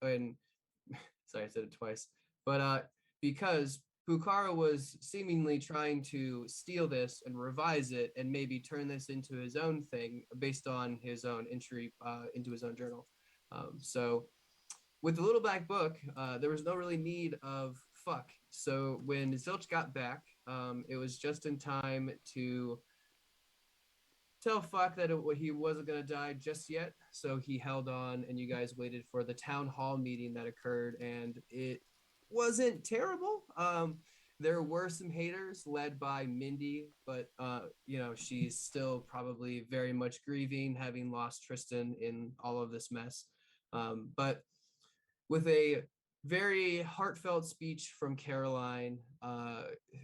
and sorry, I said it twice, but because Pukara was seemingly trying to steal this and revise it and maybe turn this into his own thing based on his own entry into his own journal. So with the Little Black Book, there was no really need of fuck. So when Zilch got back, it was just in time to tell fuck that he wasn't going to die just yet. So he held on, and you guys waited for the town hall meeting that occurred, and it wasn't terrible. There were some haters led by Mindy, but she's still probably very much grieving, having lost Tristan in all of this mess. But with a very heartfelt speech from Caroline,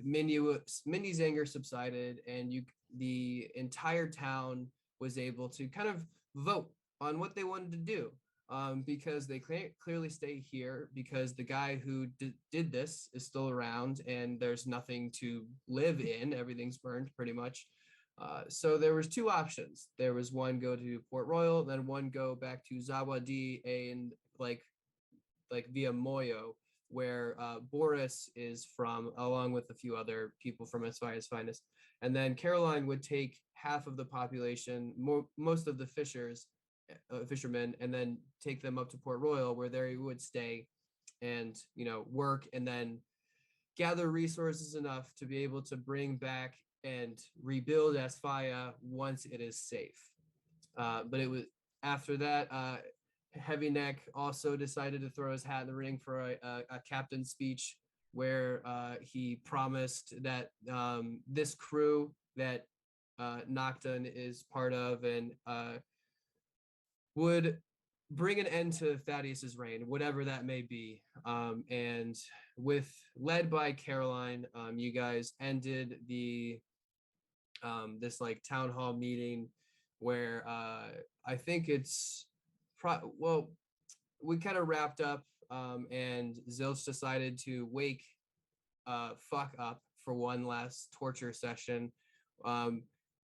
Mindy's anger subsided, and the entire town was able to kind of vote on what they wanted to do. Because they clearly stay here because the guy who did this is still around, and there's nothing to live in. Everything's burned pretty much. So there was two options. There was one go to Port Royal, then one go back to Zawadi and like via Moyo, where Boris is from, along with a few other people from Asfa'eia's finest. And then Caroline would take half of the population, most of the fishermen, and then take them up to Port Royal, where they would stay and work, and then gather resources enough to be able to bring back and rebuild Asfa'eia once it is safe. But it was after that. Heavy Neck also decided to throw his hat in the ring for a captain speech where he promised that this crew that Nocton is part of and would bring an end to Thaddeus's reign, whatever that may be. And led by Caroline, you guys ended the this like town hall meeting where I think it's we kind of wrapped up, and Zilch decided to wake fuck up for one last torture session.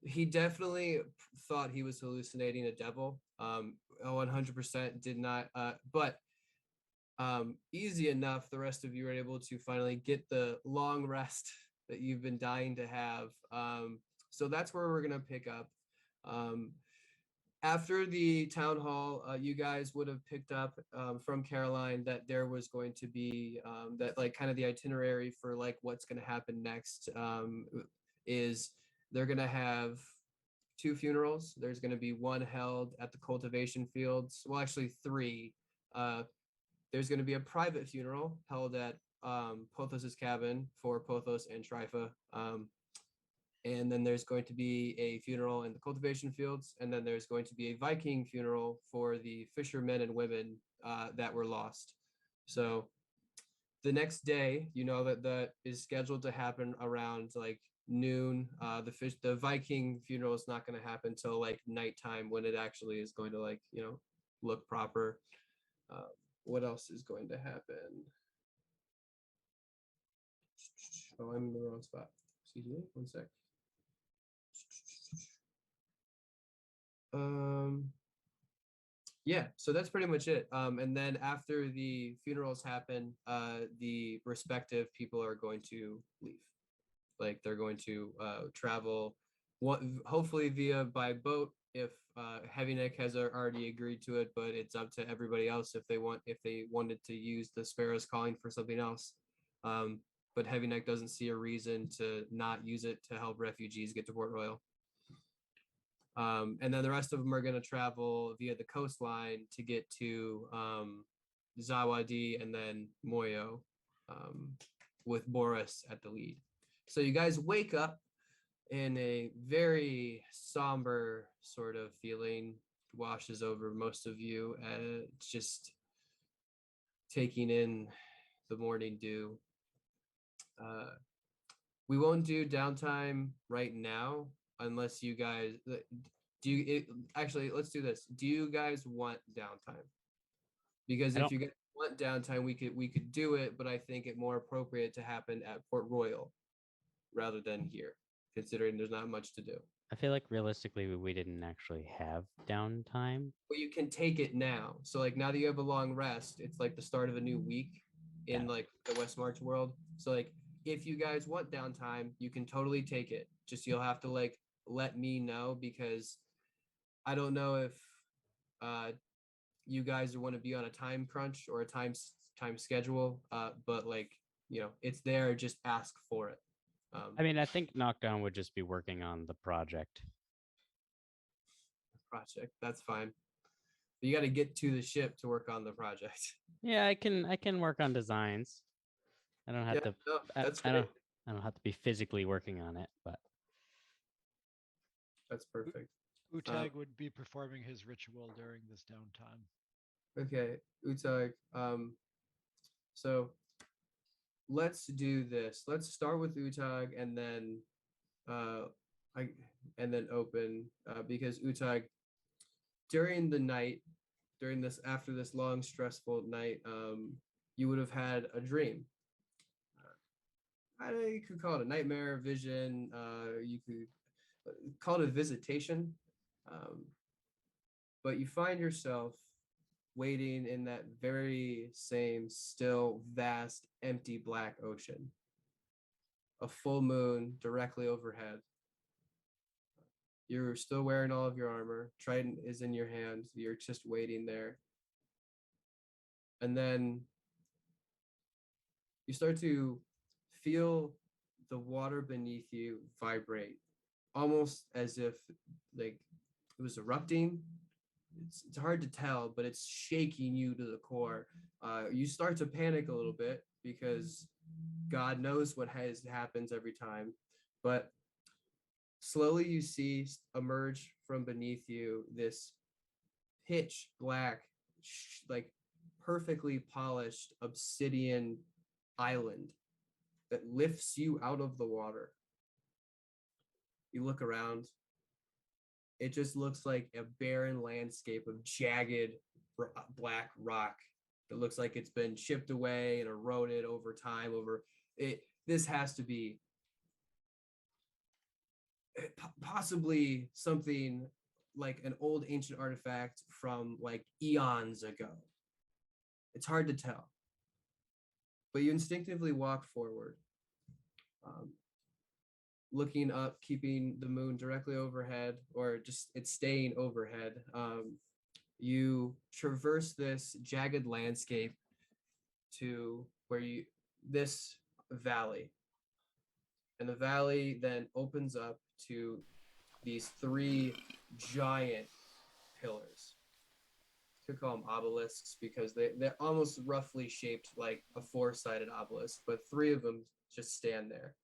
He definitely thought he was hallucinating a devil. 100% did not, but easy enough, the rest of you were able to finally get the long rest that you've been dying to have. So that's where we're going to pick up. After the town hall, you guys would have picked up from Caroline that there was going to be that like kind of the itinerary for like what's going to happen next is they're going to have two funerals. There's going to be one held at the cultivation fields. Well, actually three. There's going to be a private funeral held at Pothos's cabin for Pothos and Trypha. And then there's going to be a funeral in the cultivation fields, and then there's going to be a Viking funeral for the fishermen and women that were lost. So the next day, that is scheduled to happen around like noon. The Viking funeral is not going to happen till like nighttime, when it actually is going to like look proper. What else is going to happen? Oh, I'm in the wrong spot. Excuse me, one sec. Yeah, so that's pretty much it. And then after the funerals happen, the respective people are going to leave. Like they're going to travel, hopefully by boat, if Heavy Neck has already agreed to it, but it's up to everybody else if they wanted to use the Sparrow's Calling for something else. But Heavy Neck doesn't see a reason to not use it to help refugees get to Port Royal. And then the rest of them are going to travel via the coastline to get to Zawadi and then Moyo, with Boris at the lead. So you guys wake up in a very somber sort of feeling washes over most of you, and just taking in the morning dew. We won't do downtime right now unless you guys actually, let's do this. Do you guys want downtime? Because if you guys want downtime, we could do it, but I think it more appropriate to happen at Port Royal rather than here, considering there's not much to do. I feel like realistically we didn't actually have downtime. But you can take it now. So like now that you have a long rest, it's like the start of a new week Got in it. like the West March world. So like if you guys want downtime, you can totally take it. Just you'll have to like let me know because I don't know if uh you guys want to be on a time crunch or a time schedule. But like, it's there, just ask for it. I mean, I think Knockdown would just be working on the project. Project, that's fine. You got to get to the ship to work on the project. Yeah, I can work on designs. I don't have Yeah, to no, I, that's I great. don't I don't have to be physically working on it, but That's perfect. Um, Utag would be performing his ritual during this downtime. okay, Utag. So let's do this. Let's start with Utag and then uh, I and then open because Utag during the night, during this after this long stressful night, you would have had a dream. You could call it a nightmare, vision. You could call it a visitation. Um, but you find yourself waiting in that very same still vast empty black ocean, a full moon directly overhead. You're still wearing all of your armor, trident is in your hand, you're just waiting there, and then you start to feel the water beneath you vibrate, almost as if like it was erupting. It's hard to tell, but it's shaking you to the core. You start to panic a little bit because God knows what has happens every time. But slowly you see emerge from beneath you this pitch black, like perfectly polished obsidian island that lifts you out of the water. You look around, it just looks like a barren landscape of jagged black rock that looks like it's been chipped away and eroded over time. Over it, this has to be possibly something like an old ancient artifact from like eons ago. It's hard to tell, but you instinctively walk forward, um, looking up, keeping the moon directly overhead, or just it's staying overhead. You traverse this jagged landscape to where you this valley, and the valley then opens up to these three giant pillars. Could call them obelisks because they're almost roughly shaped like a four-sided obelisk, but three of them just stand there.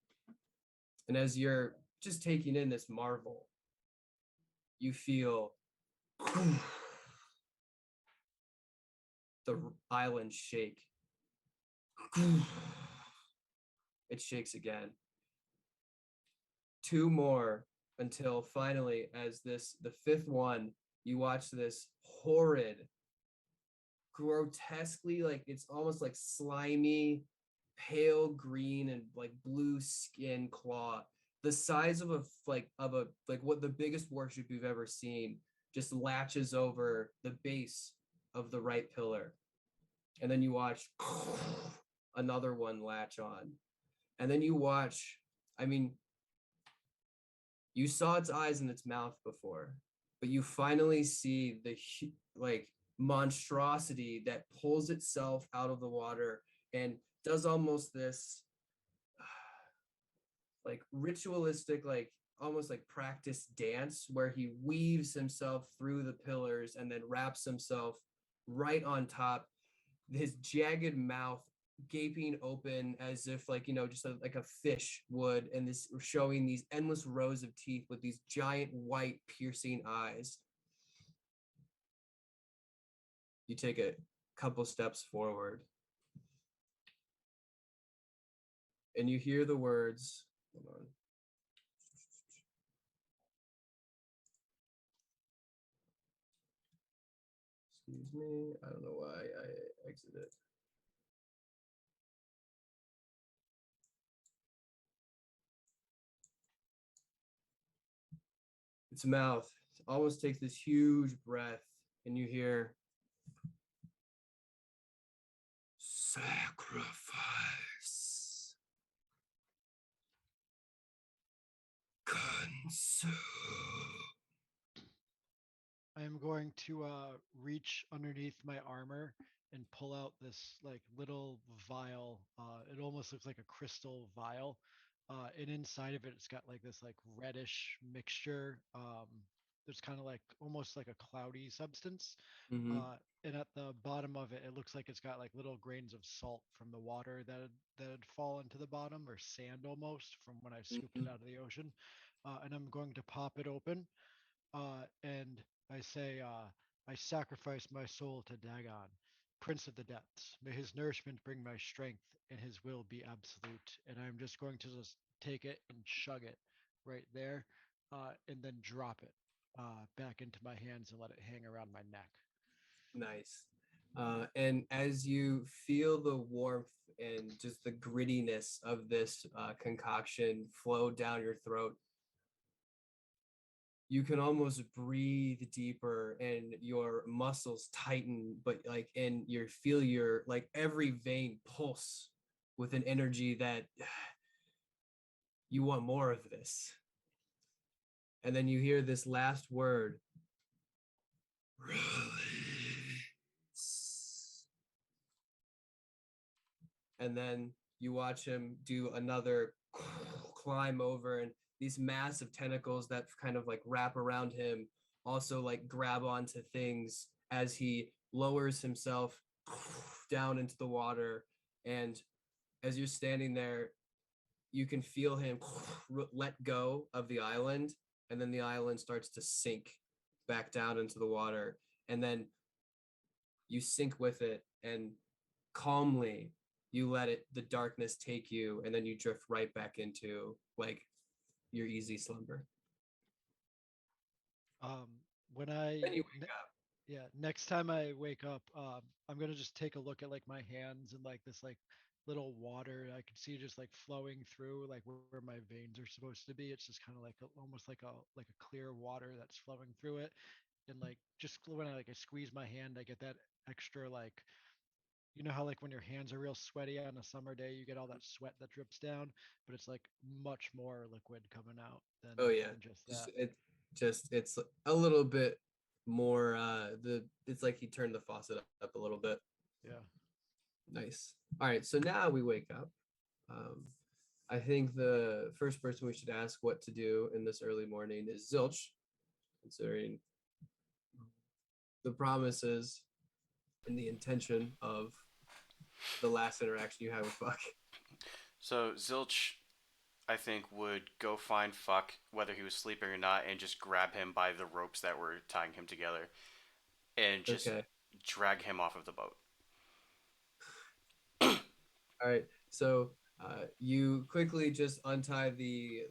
And as you're just taking in this marvel, you feel the island shake. It shakes again. Two more until finally, as the fifth one, you watch this horrid, grotesquely, like it's almost like slimy, pale green and like blue skin claw, the size of a what the biggest warship you've ever seen, just latches over the base of the right pillar. And then you watch another one latch on. And then you watch, I mean, you saw its eyes and its mouth before, but you finally see the like monstrosity that pulls itself out of the water and does almost this like ritualistic, like almost like practice dance where he weaves himself through the pillars and then wraps himself right on top, his jagged mouth gaping open as if like just like a fish would, and this showing these endless rows of teeth with these giant white piercing eyes. You take a couple steps forward and you hear the words, hold on, excuse me, I don't know why I exited. its mouth, almost takes this huge breath, and you hear sacrifice. Consume. I am going to reach underneath my armor and pull out this like little vial. It almost looks like a crystal vial, and inside of it, it's got like this like reddish mixture. There's kind of like almost like a cloudy substance, Mm-hmm. and at the bottom of it, it looks like it's got like little grains of salt from the water that had fallen to the bottom, or sand almost from when I scooped Mm-hmm. it out of the ocean. And I'm going to pop it open, and I say, I sacrifice my soul to Dagon, Prince of the Depths. May his nourishment bring my strength, and his will be absolute. And I'm just going to just take it and chug it right there, and then drop it back into my hands and let it hang around my neck. Nice. And as you feel the warmth and just the grittiness of this concoction flow down your throat, you can almost breathe deeper and your muscles tighten, but like and you feel your like every vein pulse with an energy that you want more of this. And then you hear this last word, release. And then you watch him do another climb over, and these massive tentacles that kind of like wrap around him also like grab onto things as he lowers himself down into the water. And as you're standing there, you can feel him let go of the island, and then the island starts to sink back down into the water, and then you sink with it, and calmly you let it the darkness take you, and then you drift right back into like your easy slumber. Um, when Then you wake up. yeah, next time I wake up, I'm gonna just take a look at like my hands and like this like little water I can see just like flowing through like where my veins are supposed to be. It's just kind of like almost like a clear water that's flowing through it, and like just when I squeeze my hand, I get that extra like, you know how like when your hands are real sweaty on a summer day, you get all that sweat that drips down, but it's like much more liquid coming out Oh yeah, than just just that. it's a little bit more the it's like he turned the faucet up a little bit. Yeah. Nice. All right, so now we wake up. um I think the first person we should ask what to do in this early morning is Zilch, considering the promises and the intention of the last interaction you had with Buck. So Zilch, I think, would go find Fuck, whether he was sleeping or not, and just grab him by the ropes that were tying him together, and just Okay. drag him off of the boat. All right. So you quickly just untie the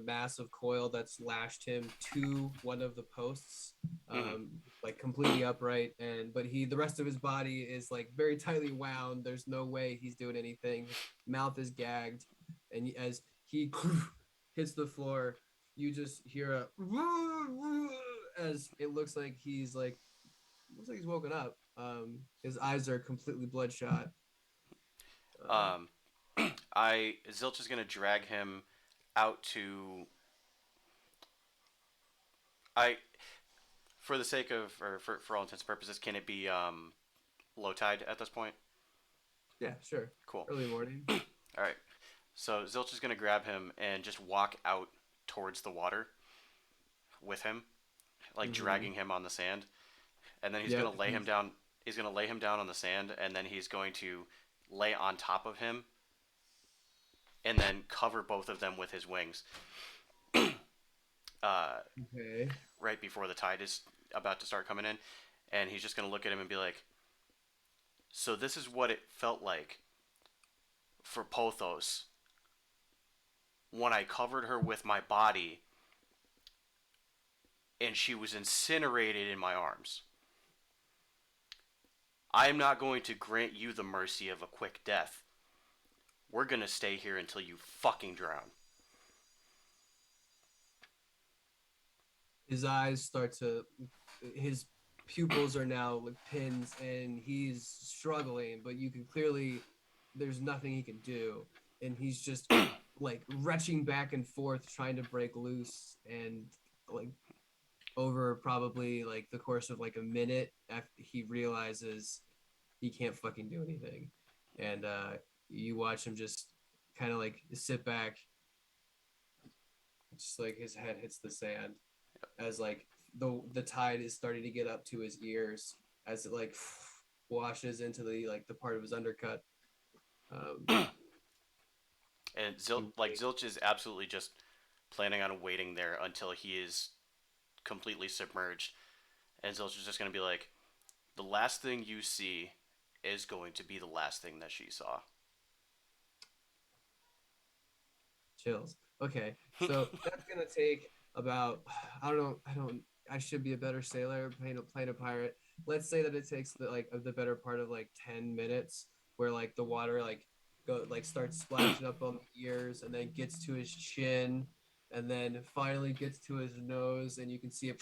massive coil that's lashed him to one of the posts, Mm-hmm. like completely upright, and but the rest of his body is like very tightly wound. There's no way he's doing anything. His mouth is gagged, and as he hits the floor, you just hear a as it looks like he's woken up. His eyes are completely bloodshot. Um, Um, Zilch is gonna drag him out to I for the sake of or for all intents and purposes, can it be low tide at this point? yeah, sure. Cool. Early morning. All right. So Zilch is gonna grab him and just walk out towards the water with him, like Mm-hmm. dragging him on the sand, and then he's gonna Yep. lay him down. He's gonna lay him down on the sand, and then he's going to lay on top of him, and then cover both of them with his wings. Uh, Okay. right before the tide is about to start coming in, and he's just gonna look at him and be like, "So this is what it felt like for Pothos when I covered her with my body, and she was incinerated in my arms. I am not going to grant you the mercy of a quick death. We're gonna stay here until you fucking drown." his eyes start to, his pupils are now like pins, and he's struggling, but you can clearly, there's nothing he can do, and he's just like retching back and forth trying to break loose, and like over probably like the course of like a minute after he realizes he can't fucking do anything, and you watch him just kind of like sit back, just like his head hits the sand as like the tide is starting to get up to his ears as it like washes into the like the part of his undercut. um And you wait. Zilch is absolutely just planning on waiting there until he is completely submerged. And Zilch is just going to be like, the last thing you see is going to be the last thing that she saw. Chills. Okay, so that's gonna take about I should be a better sailor, playing a pirate. Let's say that it takes the like the better part of like 10 minutes where like the water like go like starts splashing up on the ears and then gets to his chin and then finally gets to his nose, and you can see it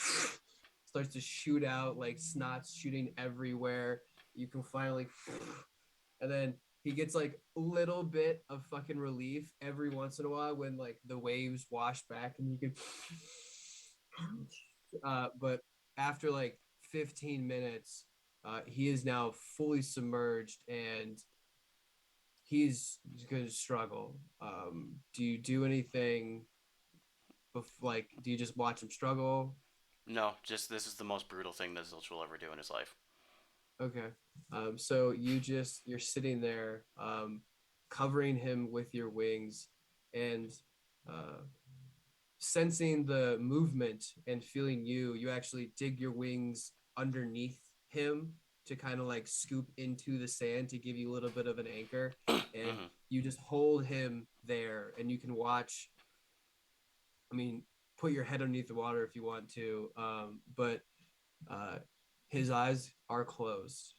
starts to shoot out like snot's shooting everywhere. You can finally and then he gets like a little bit of fucking relief every once in a while when like the waves wash back and you can but after like 15 minutes he is now fully submerged and he's going to struggle. Do you do anything like do you just watch him struggle? No, just this is the most brutal thing that Zilch will ever do in his life. Okay. So you're sitting there, covering him with your wings and uh, sensing the movement and feeling you actually dig your wings underneath him to kind of like scoop into the sand to give you a little bit of an anchor. And Mm-hmm. you just hold him there and you can watch, I mean, put your head underneath the water if you want to. But uh, his eyes are closed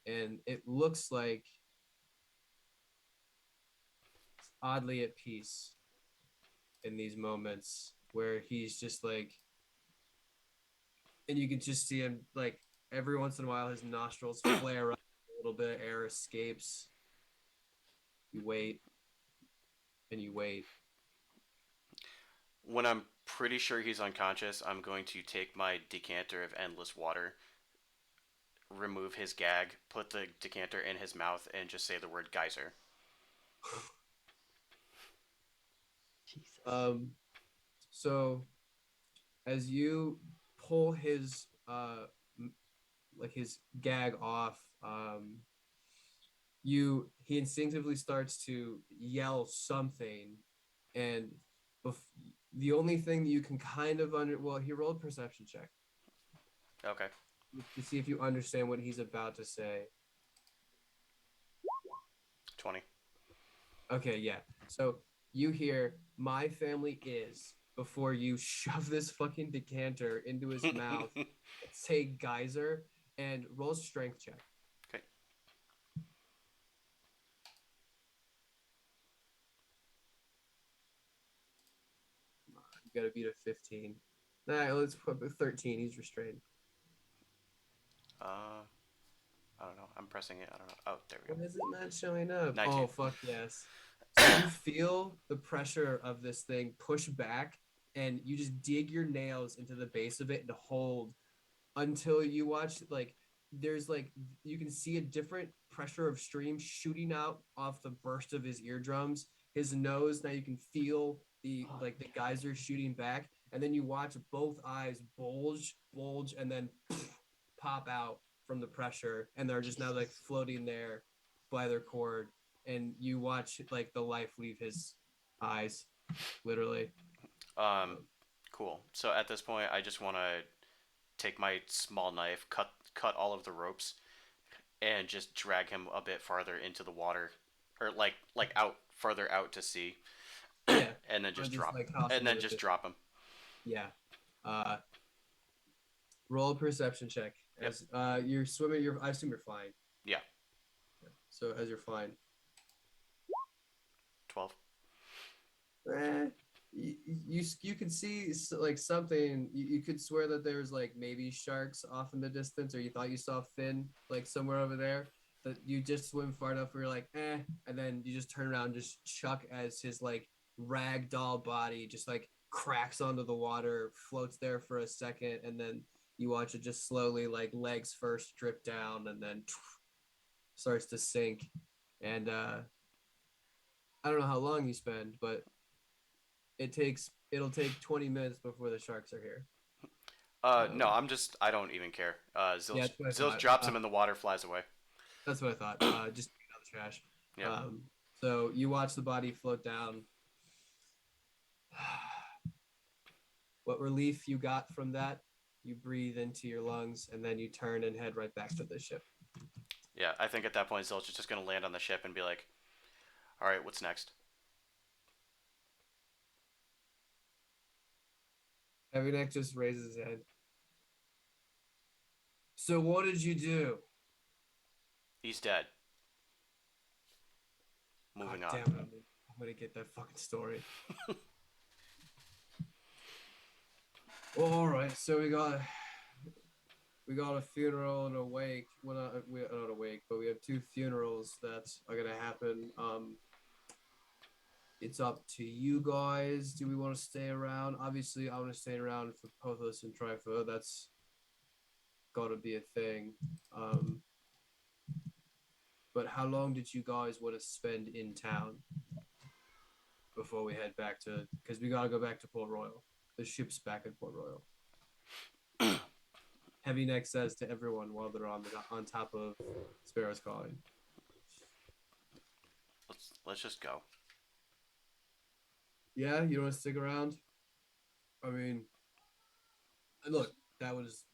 and it looks like oddly at peace in these moments where he's just like, and you can just see him like every once in a while his nostrils flare up, a little bit of air escapes. You wait and you wait. When I'm pretty sure he's unconscious, I'm going to take my decanter of endless water, remove his gag, put the decanter in his mouth, and just say the word geyser. Jesus. So as you pull his like his gag off, he instinctively starts to yell something, and bef- the only thing that you can kind of well, he rolled perception check Okay. to see if you understand what he's about to say. 20. Okay, yeah. So you hear "my family is" before you shove this fucking decanter into his mouth. Say geyser and roll a strength check. Okay. You got to beat a 15. All right, let's put 13. He's restrained. Uh, I don't know. I'm pressing it. I don't know. Oh, there we go. Why is it not showing up? 19. Oh, fuck yes. So you feel the pressure of this thing push back, and you just dig your nails into the base of it and hold until you watch like there's like you can see a different pressure of stream shooting out off the burst of his eardrums, his nose. Now you can feel the like the geyser shooting back, and then you watch both eyes bulge, and then pop out from the pressure, and they're just now like floating there by their cord, and you watch like the life leave his eyes, literally. Um, Um, cool. So at this point, I just want to take my small knife, cut all of the ropes, and just drag him a bit farther into the water, or like out further out to sea, yeah, and then just just drop, like toss and him then into just the drop him. yeah. Uh, roll a perception check Yep. as you're swimming. I assume you're flying. Yeah. Yeah. So as you're flying, 12. eh, you could see like something. You could swear that there's like maybe sharks off in the distance, or you thought you saw fin like somewhere over there. That you just swim far enough where you're like, and then you just turn around, and just Chuck as his like rag doll body just like cracks onto the water, floats there for a second, and then you watch it just slowly like legs first drip down, and then starts to sink. And I don't know how long you spend, but it'll take 20 minutes before the sharks are here. No, I don't even care. Yeah, Zilch that's what I Zilch thought. drops him in the water, flies away. That's what I thought. Just take it out the trash. Yep. So you watch the body float down. What relief you got from that, you breathe into your lungs, and then you turn and head right back to the ship. Yeah, I think at that point Zilch is just gonna land on the ship and be like, "All right, what's next?" Heavy Neck just raises his head. So what did you do? He's dead. God Moving damn on. it, I'm gonna get that fucking story. All right, so we got a funeral and a wake. Well, not a wake, but we have two funerals that are gonna happen. It's up to you guys. Do we want to stay around? Obviously, I want to stay around for Pothos and Trypho. That's gotta be a thing. But how long did you guys want to spend in town before we head back to? Because we gotta go back to Port Royal. The ship's back at Port Royal. Heavy Neck says to everyone while they're on top of Sparrow's Calling. Let's just go. Yeah, you don't want to stick around? I mean, look, that was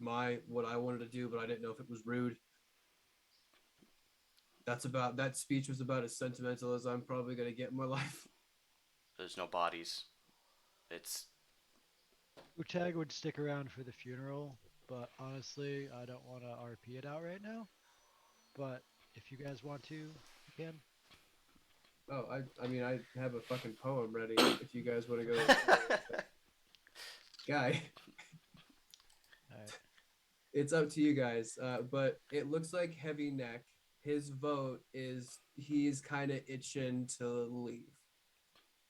what I wanted to do, but I didn't know if it was rude. That speech was about as sentimental as I'm probably gonna get in my life. There's no bodies. It's Utag would stick around for the funeral, but honestly, I don't want to RP it out right now. But if you guys want to, you can. Oh, I mean, I have a fucking poem ready if you guys want to go. Guy, All right. it's up to you guys. But it looks like Heavy Neck. His vote is he's kind of itching to leave,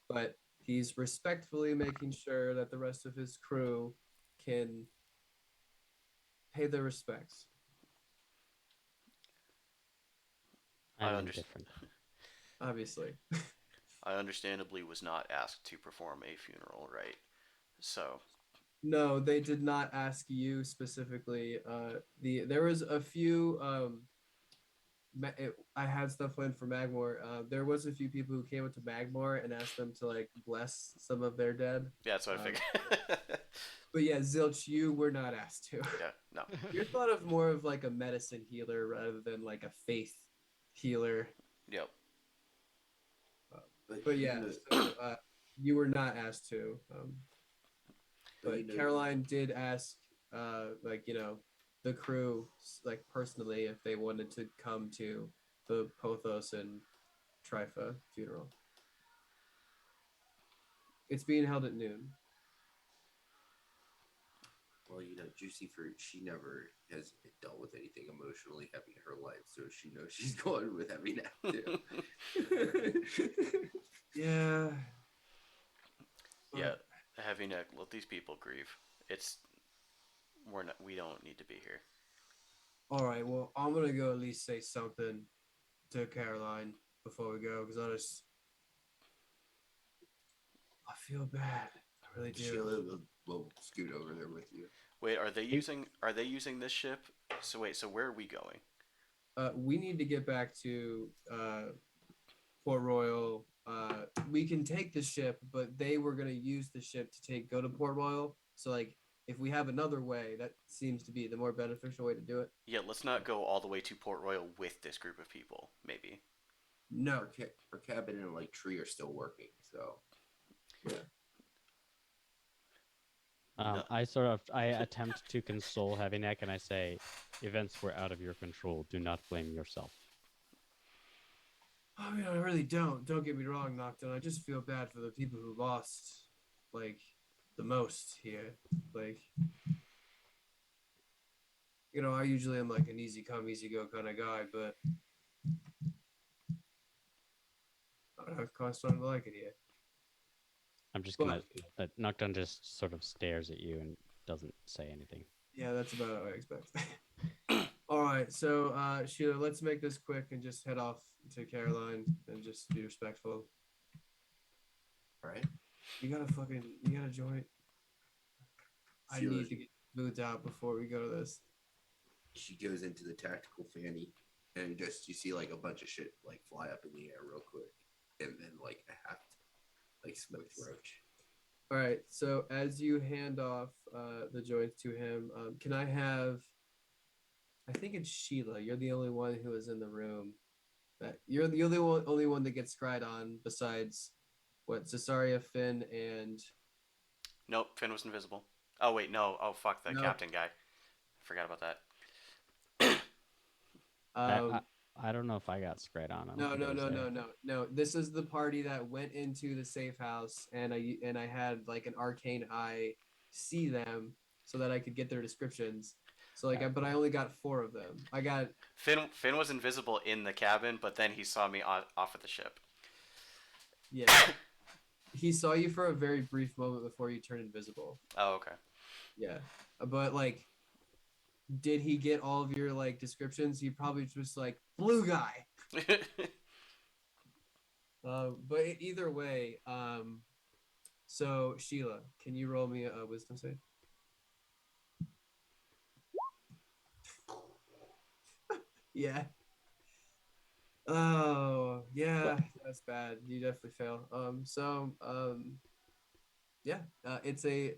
but he's respectfully making sure that the rest of his crew can pay their respects. I I'm understand. indifferent. Obviously. I understandably was not asked to perform a funeral, right? So No, they did not ask you specifically. There was a few. I had stuff planned for Magmore. There was a few people who came up to Magmore and asked them to like bless some of their dead. yeah, that's what I figured. But yeah, Zilch, you were not asked to. Yeah, no. You're thought of more of like a medicine healer rather than like a faith healer. Yep. But yeah, so, you were not asked to. But Caroline did ask, like, the crew, like, personally, if they wanted to come to the Pothos and Trypha funeral. It's being held at noon. Well, Juicy Fruit, she never has dealt with anything emotionally heavy in her life, so she knows she's going with heavy now too. Yeah. Yeah, Heavy Neck, let these people grieve. We don't need to be here. All right, well, I'm going to go at least say something to Caroline before we go, because I feel bad. I really do. Sheila will scoot over there with you. Wait, are they using this ship? So where are we going? We need to get back to Port Royal. We can take the ship, but they were going to use the ship to go to Port Royal. So, like, if we have another way, that seems to be the more beneficial way to do it. Yeah, let's not go all the way to Port Royal with this group of people, maybe. No. Our cabin and like tree are still working, so yeah. No. I attempt to console Heavy Neck and I say, events were out of your control. Do not blame yourself. I mean, I really don't. Don't get me wrong, Nocturne. I just feel bad for the people who lost like the most here. Like, I usually am like an easy come, easy go kind of guy, but I've kind of started to like it here. I'm just But gonna. Nocturne just sort of stares at you and doesn't say anything. yeah, that's about what I expect. All right, so Sheila, let's make this quick and just head off to Caroline and just be respectful. All right. You gotta join. I Sheila, need to get boots out before we go to this. she goes into the tactical fanny, and just you see like a bunch of shit like fly up in the air real quick, and then like a half like smoked roach. All right, so as you hand off the joints to him, can I have? I think it's Sheila. You're the only one who is in the room. That you're the only one that gets scryed on besides what Cesaria, Finn, and Nope, Finn was invisible. Oh wait, no. Oh fuck, the no, captain guy. I forgot about that. um, I don't know if I got scrayed on. I don't no, think I no, was no, there. no, no, no. This is the party that went into the safe house, and I had like an arcane eye see them so that I could get their descriptions. So like, but I only got 4 of them. I got Finn was invisible in the cabin, but then he saw me off of the ship. yeah. He saw you for a very brief moment before you turned invisible. Oh, okay. Yeah, but like, did he get all of your like descriptions? He probably just like blue guy. But either way, so Sheila, can you roll me a wisdom save? Yeah. Oh, yeah, that's bad. You definitely fail. Yeah, it's a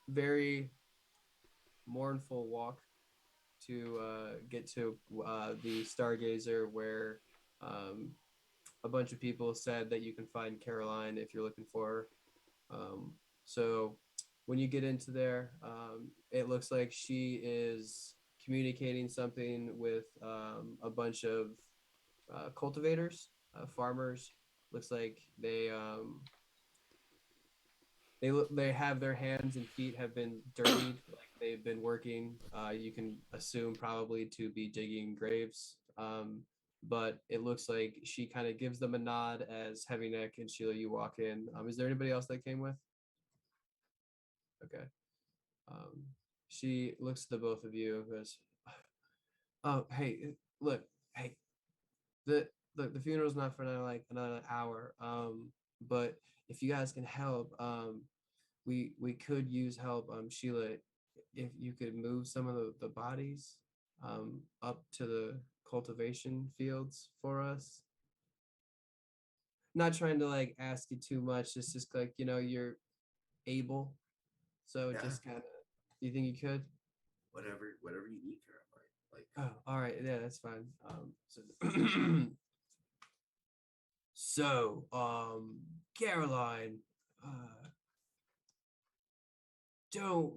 very mournful walk to get to the Stargazer, where um, a bunch of people said that you can find Caroline if you're looking for her. So when you get into there, it looks like she is communicating something with a bunch of cultivators, farmers. Looks like they have their hands and feet have been dirtied, like they've been working. You can assume probably to be digging graves. But it looks like she kind of gives them a nod as Heavy Neck and Sheila, you walk in. Is there anybody else that came with? Okay. Um, she looks at the both of you and goes, "Oh, hey, look, hey, the funeral's not for another hour. But if you guys can help, we could use help. Sheila, if you could move some of the bodies up to the cultivation fields for us. Not trying to like ask you too much. It's just like, you're able. So Yeah. just kind of, you think you could? Whatever you need, Caroline. Like, Oh, all right. Yeah, that's fine. So, Caroline, don't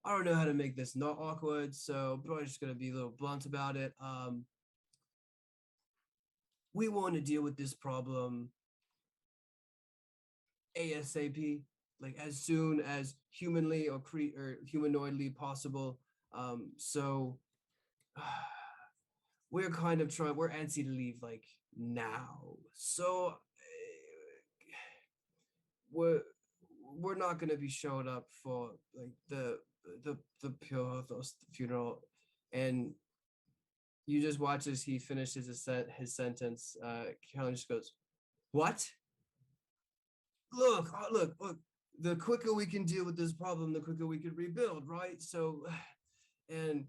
I don't know how to make this not awkward, so I'm probably just gonna be a little blunt about it. We want to deal with this problem ASAP, like as soon as humanly or humanoidly possible. So we're kind of trying. We're antsy to leave like now. So we're we're not gonna be showing up for like the pure funeral, and you just watch as he finishes his sentence. Caroline just goes, "What? Look. The quicker we can deal with this problem, the quicker we can rebuild, right? So, and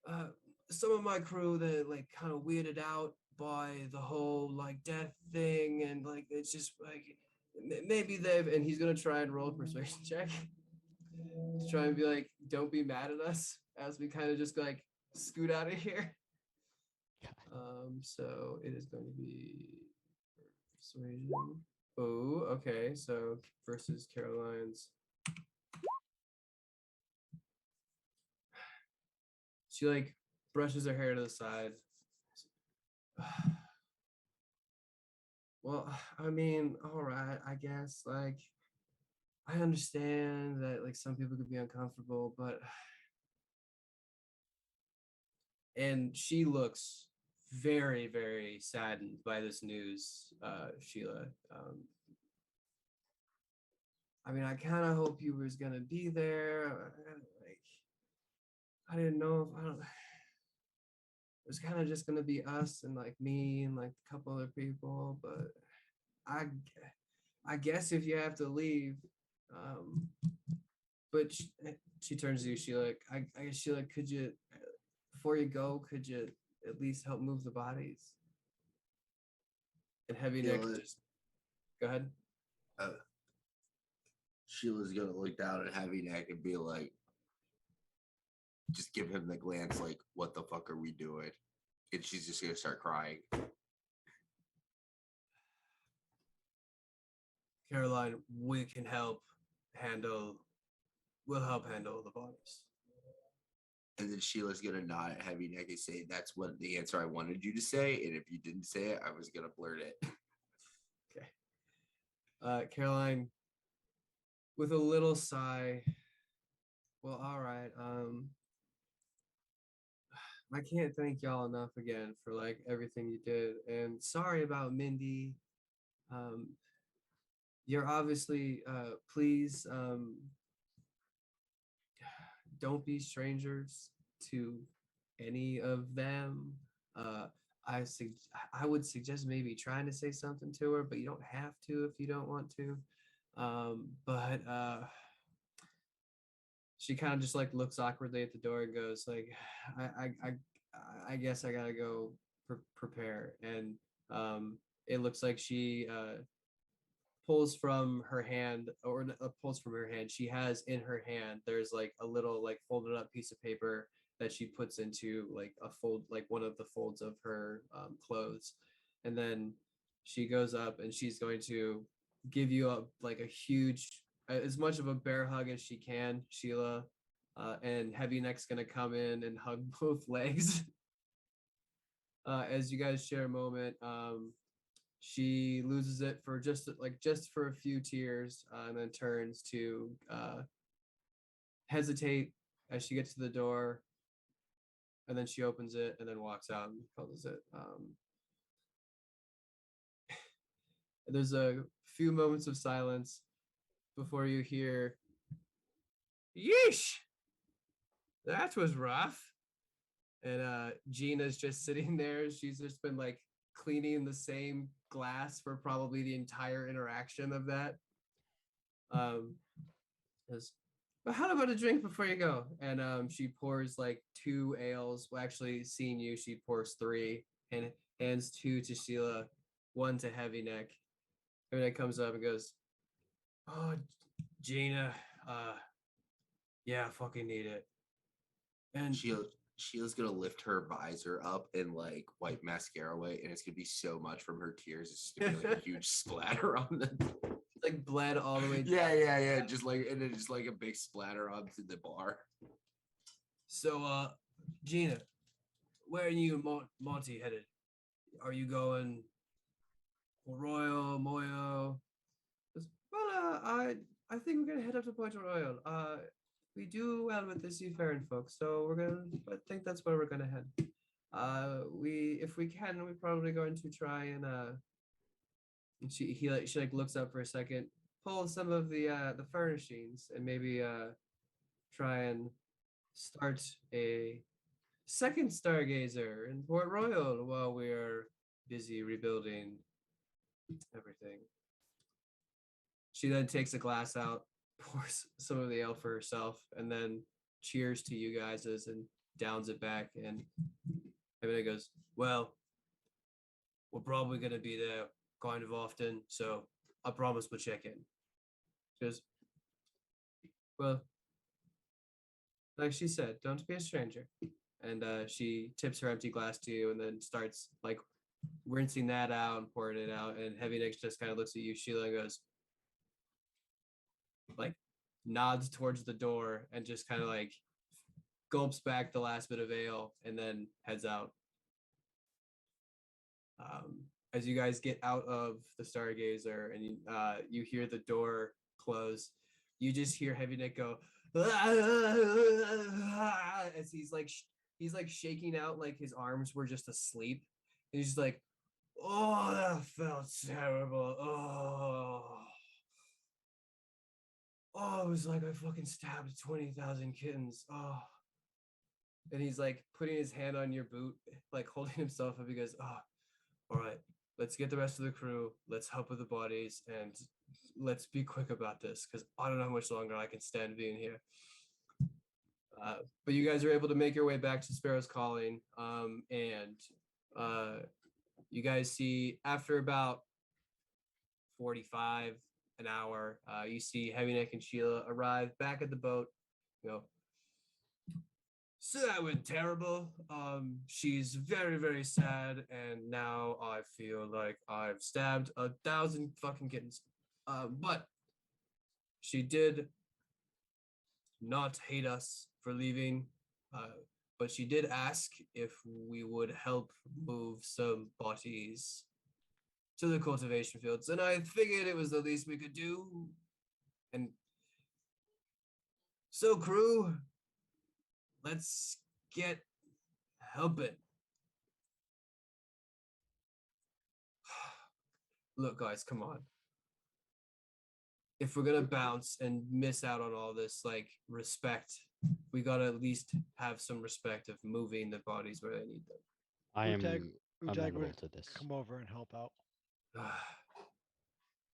uh, some of my crew that like kind of weirded out by the whole like death thing, and like it's just like maybe they've. And he's gonna try and roll a persuasion check to try and be like, don't be mad at us as we kind of just like scoot out of here. So it is going to be persuasion. Oh, okay. So versus Caroline's. She like brushes her hair to the side. Well, I mean, all right, I guess. Like, I understand that like some people could be uncomfortable, but and she looks very, very saddened by this news, Sheila. I mean, I kind of hope you was gonna be there. Like, I didn't know if I don't. It was kind of just gonna be us and like me and like a couple other people, but I, I guess if you have to leave, um, but she turns to you, Sheila. I guess Sheila, could you, before you go, could you at least help move the bodies? And Heavy Neck Sheila, just go ahead. uh, Sheila's gonna look down at Heavy Neck and be like, just give him the glance, like, what the fuck are we doing? And she's just gonna start crying. Caroline, we can help handle. We'll help handle the bodies. And then Sheila's gonna nod at Heavy Neck and say, "That's what the answer I wanted you to say, and if you didn't say it, I was gonna blurt it." Okay. Caroline, with a little sigh. Well, all right. I can't thank y'all enough again for like everything you did, and sorry about Mindy. Um, you're obviously please don't be strangers to any of them. Uh, I would suggest maybe trying to say something to her, but you don't have to if you don't want to. But she kind of just like looks awkwardly at the door and goes like, I guess I gotta go prepare. And it looks like she pulls from her hand or pulls from her hand. She has in her hand, there's like a little like folded up piece of paper that she puts into like a fold, like one of the folds of her clothes. And then she goes up and she's going to give you a like a huge, as much of a bear hug as she can, Sheila. And Heavy Neck's gonna come in and hug both legs. As you guys share a moment, she loses it for just for a few tears, and then turns to hesitate as she gets to the door, and then she opens it and then walks out and closes it. There's a few moments of silence before you hear, "Yeesh, that was rough." And Gina's just sitting there. She's just been like cleaning the same glass for probably the entire interaction of that. Um, Says, but how about a drink before you go? And she pours like two ales. Well, actually, seeing you, she pours three and hands two to Sheila, one to Heavy Neck. Heavy Neck comes up and goes, "Oh, Gina, yeah, I fucking need it." And Sheila's gonna lift her visor up and like wipe mascara away, and it's gonna be so much from her tears. It's just gonna be like a huge splatter on the. like bled all the way down. Yeah. Just like, and then just like a big splatter onto the bar. So, Gina, where are you and Monty headed? Are you going Royal, Moyo? Well, I think we're gonna head up to Point Royal. We do well with the seafaring folks, so I think that's where we're gonna head. If we can, we're probably going to try and she like looks up for a second, pull some of the furnishings, and maybe try and start a second stargazer in Port Royal while we are busy rebuilding everything. She then takes a glass out, pours some of the ale for herself, and then cheers to you guys and downs it back. And everybody goes, "Well, we're probably gonna be there kind of often, so I promise we'll check in." She goes, "Well, like she said, don't be a stranger." And she tips her empty glass to you and then starts like rinsing that out and pouring it out. And Heavy Nick just kind of looks at you, Sheila, and goes, like, nods towards the door and just kind of like gulps back the last bit of ale and then heads out. As you guys get out of the Stargazer and you hear the door close, you just hear Heavy Neck go as he's like shaking out like his arms were just asleep. And he's just like, oh, that felt terrible. Oh, it was like I fucking stabbed 20,000 kittens. Oh. And he's like putting his hand on your boot, like holding himself up. He goes, oh, all right, let's get the rest of the crew. Let's help with the bodies and let's be quick about this because I don't know how much longer I can stand being here. But you guys are able to make your way back to Sparrow's Calling. And you guys see after about 45 an hour, you see Heavy Neck and Sheila arrive back at the boat. You know, so that went terrible. She's very, very sad, and now I feel like I've stabbed 1,000 fucking kittens. But she did not hate us for leaving. But she did ask if we would help move some bodies to the cultivation fields, and I figured it was the least we could do. And so, crew, let's get helping. Look, guys, come on. If we're gonna bounce and miss out on all this, like, respect, we gotta at least have some respect of moving the bodies where they need them. I am Utag amenable would to this. come over and help out.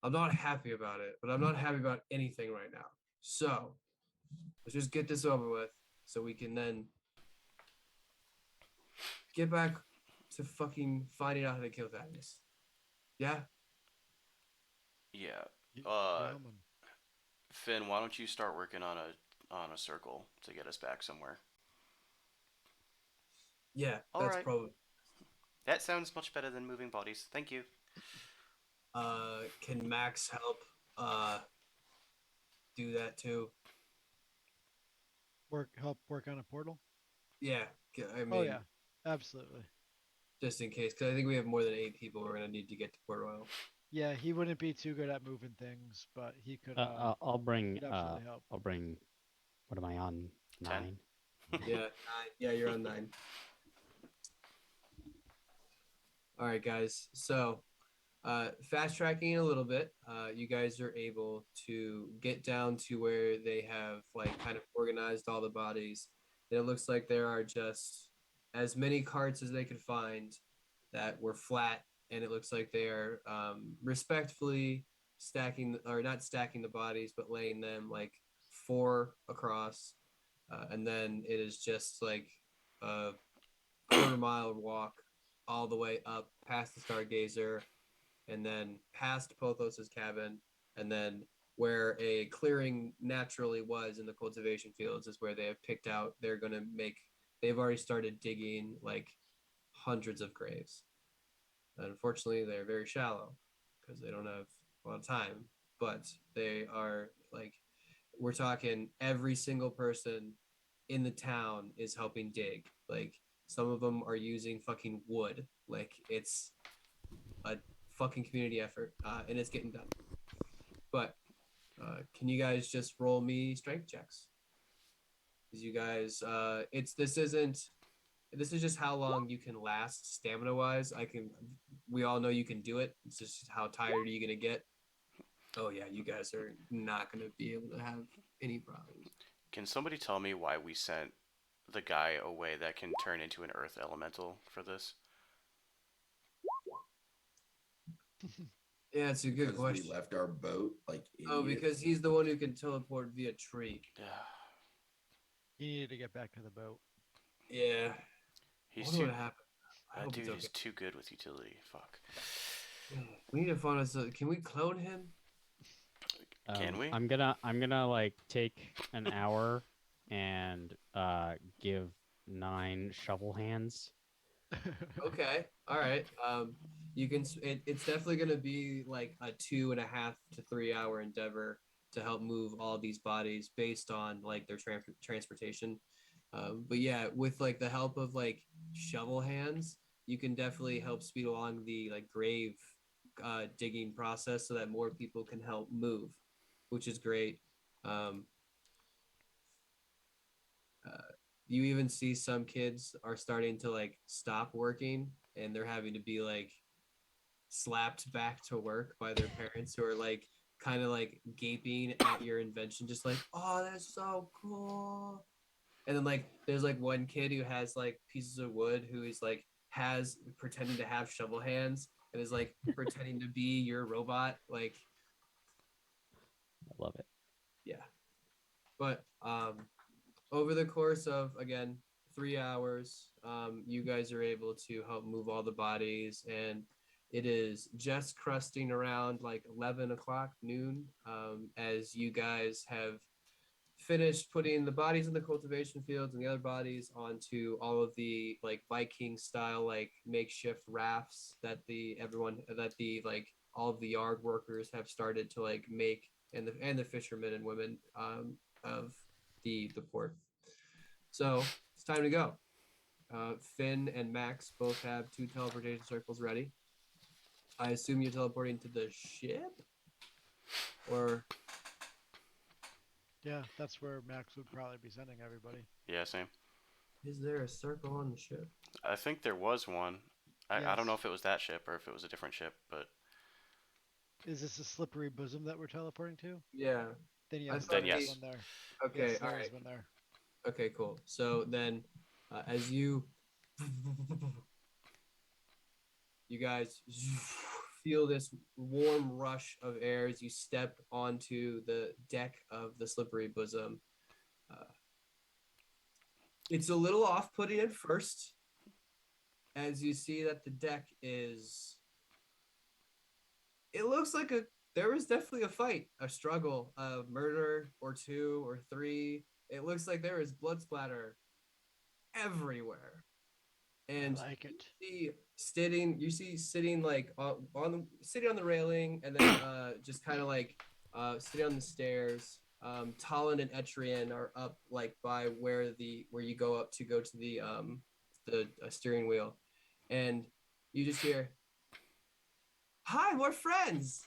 I'm not happy about it, but I'm not happy about anything right now. So let's just get this over with so we can then get back to fucking finding out how to kill Thaddeus. Yeah? Yeah. Yeah, man. Finn, why don't you start working on a circle to get us back somewhere? Yeah, All that's right. probably. That sounds much better than moving bodies. Thank you. Can Max help do that too? Help work on a portal. Yeah, I mean, Oh yeah, absolutely. just in case, because I think we have more than 8 people we're gonna need to get to Port Royal. Yeah, he wouldn't be too good at moving things, but he could I'll bring. definitely help. I'll bring. What am I on? 10? 9. Yeah, 9. Yeah, you're on 9. All right, guys. So, fast tracking a little bit, you guys are able to get down to where they have like kind of organized all the bodies. And it looks like there are just as many carts as they could find that were flat, and it looks like they are respectfully stacking or not stacking the bodies, but laying them like 4 across, and then it is just like a quarter-mile walk all the way up past the Stargazer and then past Pothos's cabin, and then where a clearing naturally was in the cultivation fields is where they have picked out. They've already started digging like hundreds of graves. Unfortunately, they're very shallow because they don't have a lot of time, but they are like, we're talking every single person in the town is helping dig. Like, some of them are using fucking wood. Like, it's a fucking community effort, and it's getting done. But can you guys just roll me strength checks? Because you guys, this is just how long you can last stamina wise. We all know you can do it. It's just how tired are you gonna get? Oh yeah, you guys are not gonna be able to have any problems. Can somebody tell me why we sent the guy away that can turn into an earth elemental for this? Yeah, it's a good Because question. we left our boat like Oh, idiots. because he's the one who can teleport via tree. He needed to get back to the boat. Yeah. He's I wonder too. what happened. I That hope he's dude okay. is too good with utility. Fuck. We need to find us. Can we clone him? Can we? I'm gonna like take an hour and give 9 shovel hands. Okay. All right. You can. It's definitely going to be like a 2.5 to 3 hour endeavor to help move all these bodies based on like their transportation. But yeah, with like the help of like shovel hands, you can definitely help speed along the like grave digging process so that more people can help move, which is great. Um, uh, you even see some kids are starting to like stop working and they're having to be like slapped back to work by their parents who are like kind of like gaping at your invention, just like, oh, that's so cool. And then like there's like one kid who has like pieces of wood who is like has pretending to have shovel hands and is like pretending to be your robot. Like, I love it. yeah. But over the course of again 3 hours, you guys are able to help move all the bodies, and it is just crusting around like 11 o'clock noon, as you guys have finished putting the bodies in the cultivation fields and the other bodies onto all of the like Viking style like makeshift rafts that the like all of the yard workers have started to like make, and the fishermen and women of the port. So it's time to go. Finn and Max both have 2 teleportation circles ready. I assume you're teleporting to the ship, or Yeah, that's where Max would probably be sending everybody. Yeah, same. is there a circle on the ship? I think there was one. I don't know Yes. if it was that ship or if it was a different ship, but Is this a slippery bosom that we're teleporting to? Yeah. Then I yes, thought there then is yes. one there. Okay, Yes, all there is right. one there. Okay, cool. So then, as you guys feel this warm rush of air as you step onto the deck of the slippery bosom, uh, it's a little off-putting at first, as you see that the deck is. It looks like there was definitely a fight, a struggle, a murder or two or three. It looks like there is blood splatter everywhere. I And like it. you see sitting like sitting on the railing, and then just kind of like sitting on the stairs. Talon and Etrian are up like by where you go up to go to the steering wheel, and you just hear, "Hi, we're friends."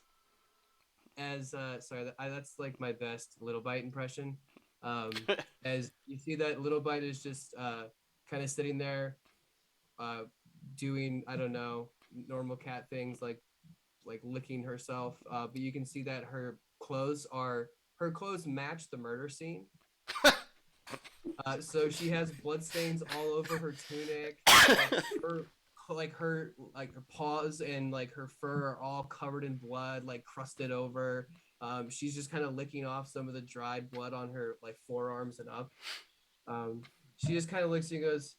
As sorry, that's like my best Little Bite impression. As you see that Little Bite is just kind of sitting there, uh, doing, I don't know, normal cat things like licking herself. But you can see that her clothes match the murder scene. So she has blood stains all over her tunic. Her her paws and like her fur are all covered in blood, like crusted over. She's just kind of licking off some of the dried blood on her like forearms and up. She just kind of looks at you and goes,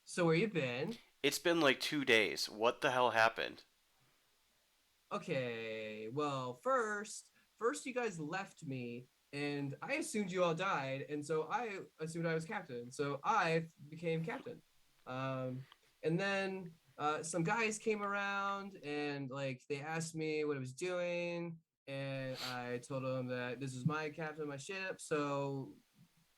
"So where you been?" it's been like 2 days. What the hell happened? Okay, well, first you guys left me, and I assumed you all died, and so I assumed I was captain, so I became captain. Um, and then some guys came around, and like they asked me what I was doing, and I told them that this was my captain of my ship, so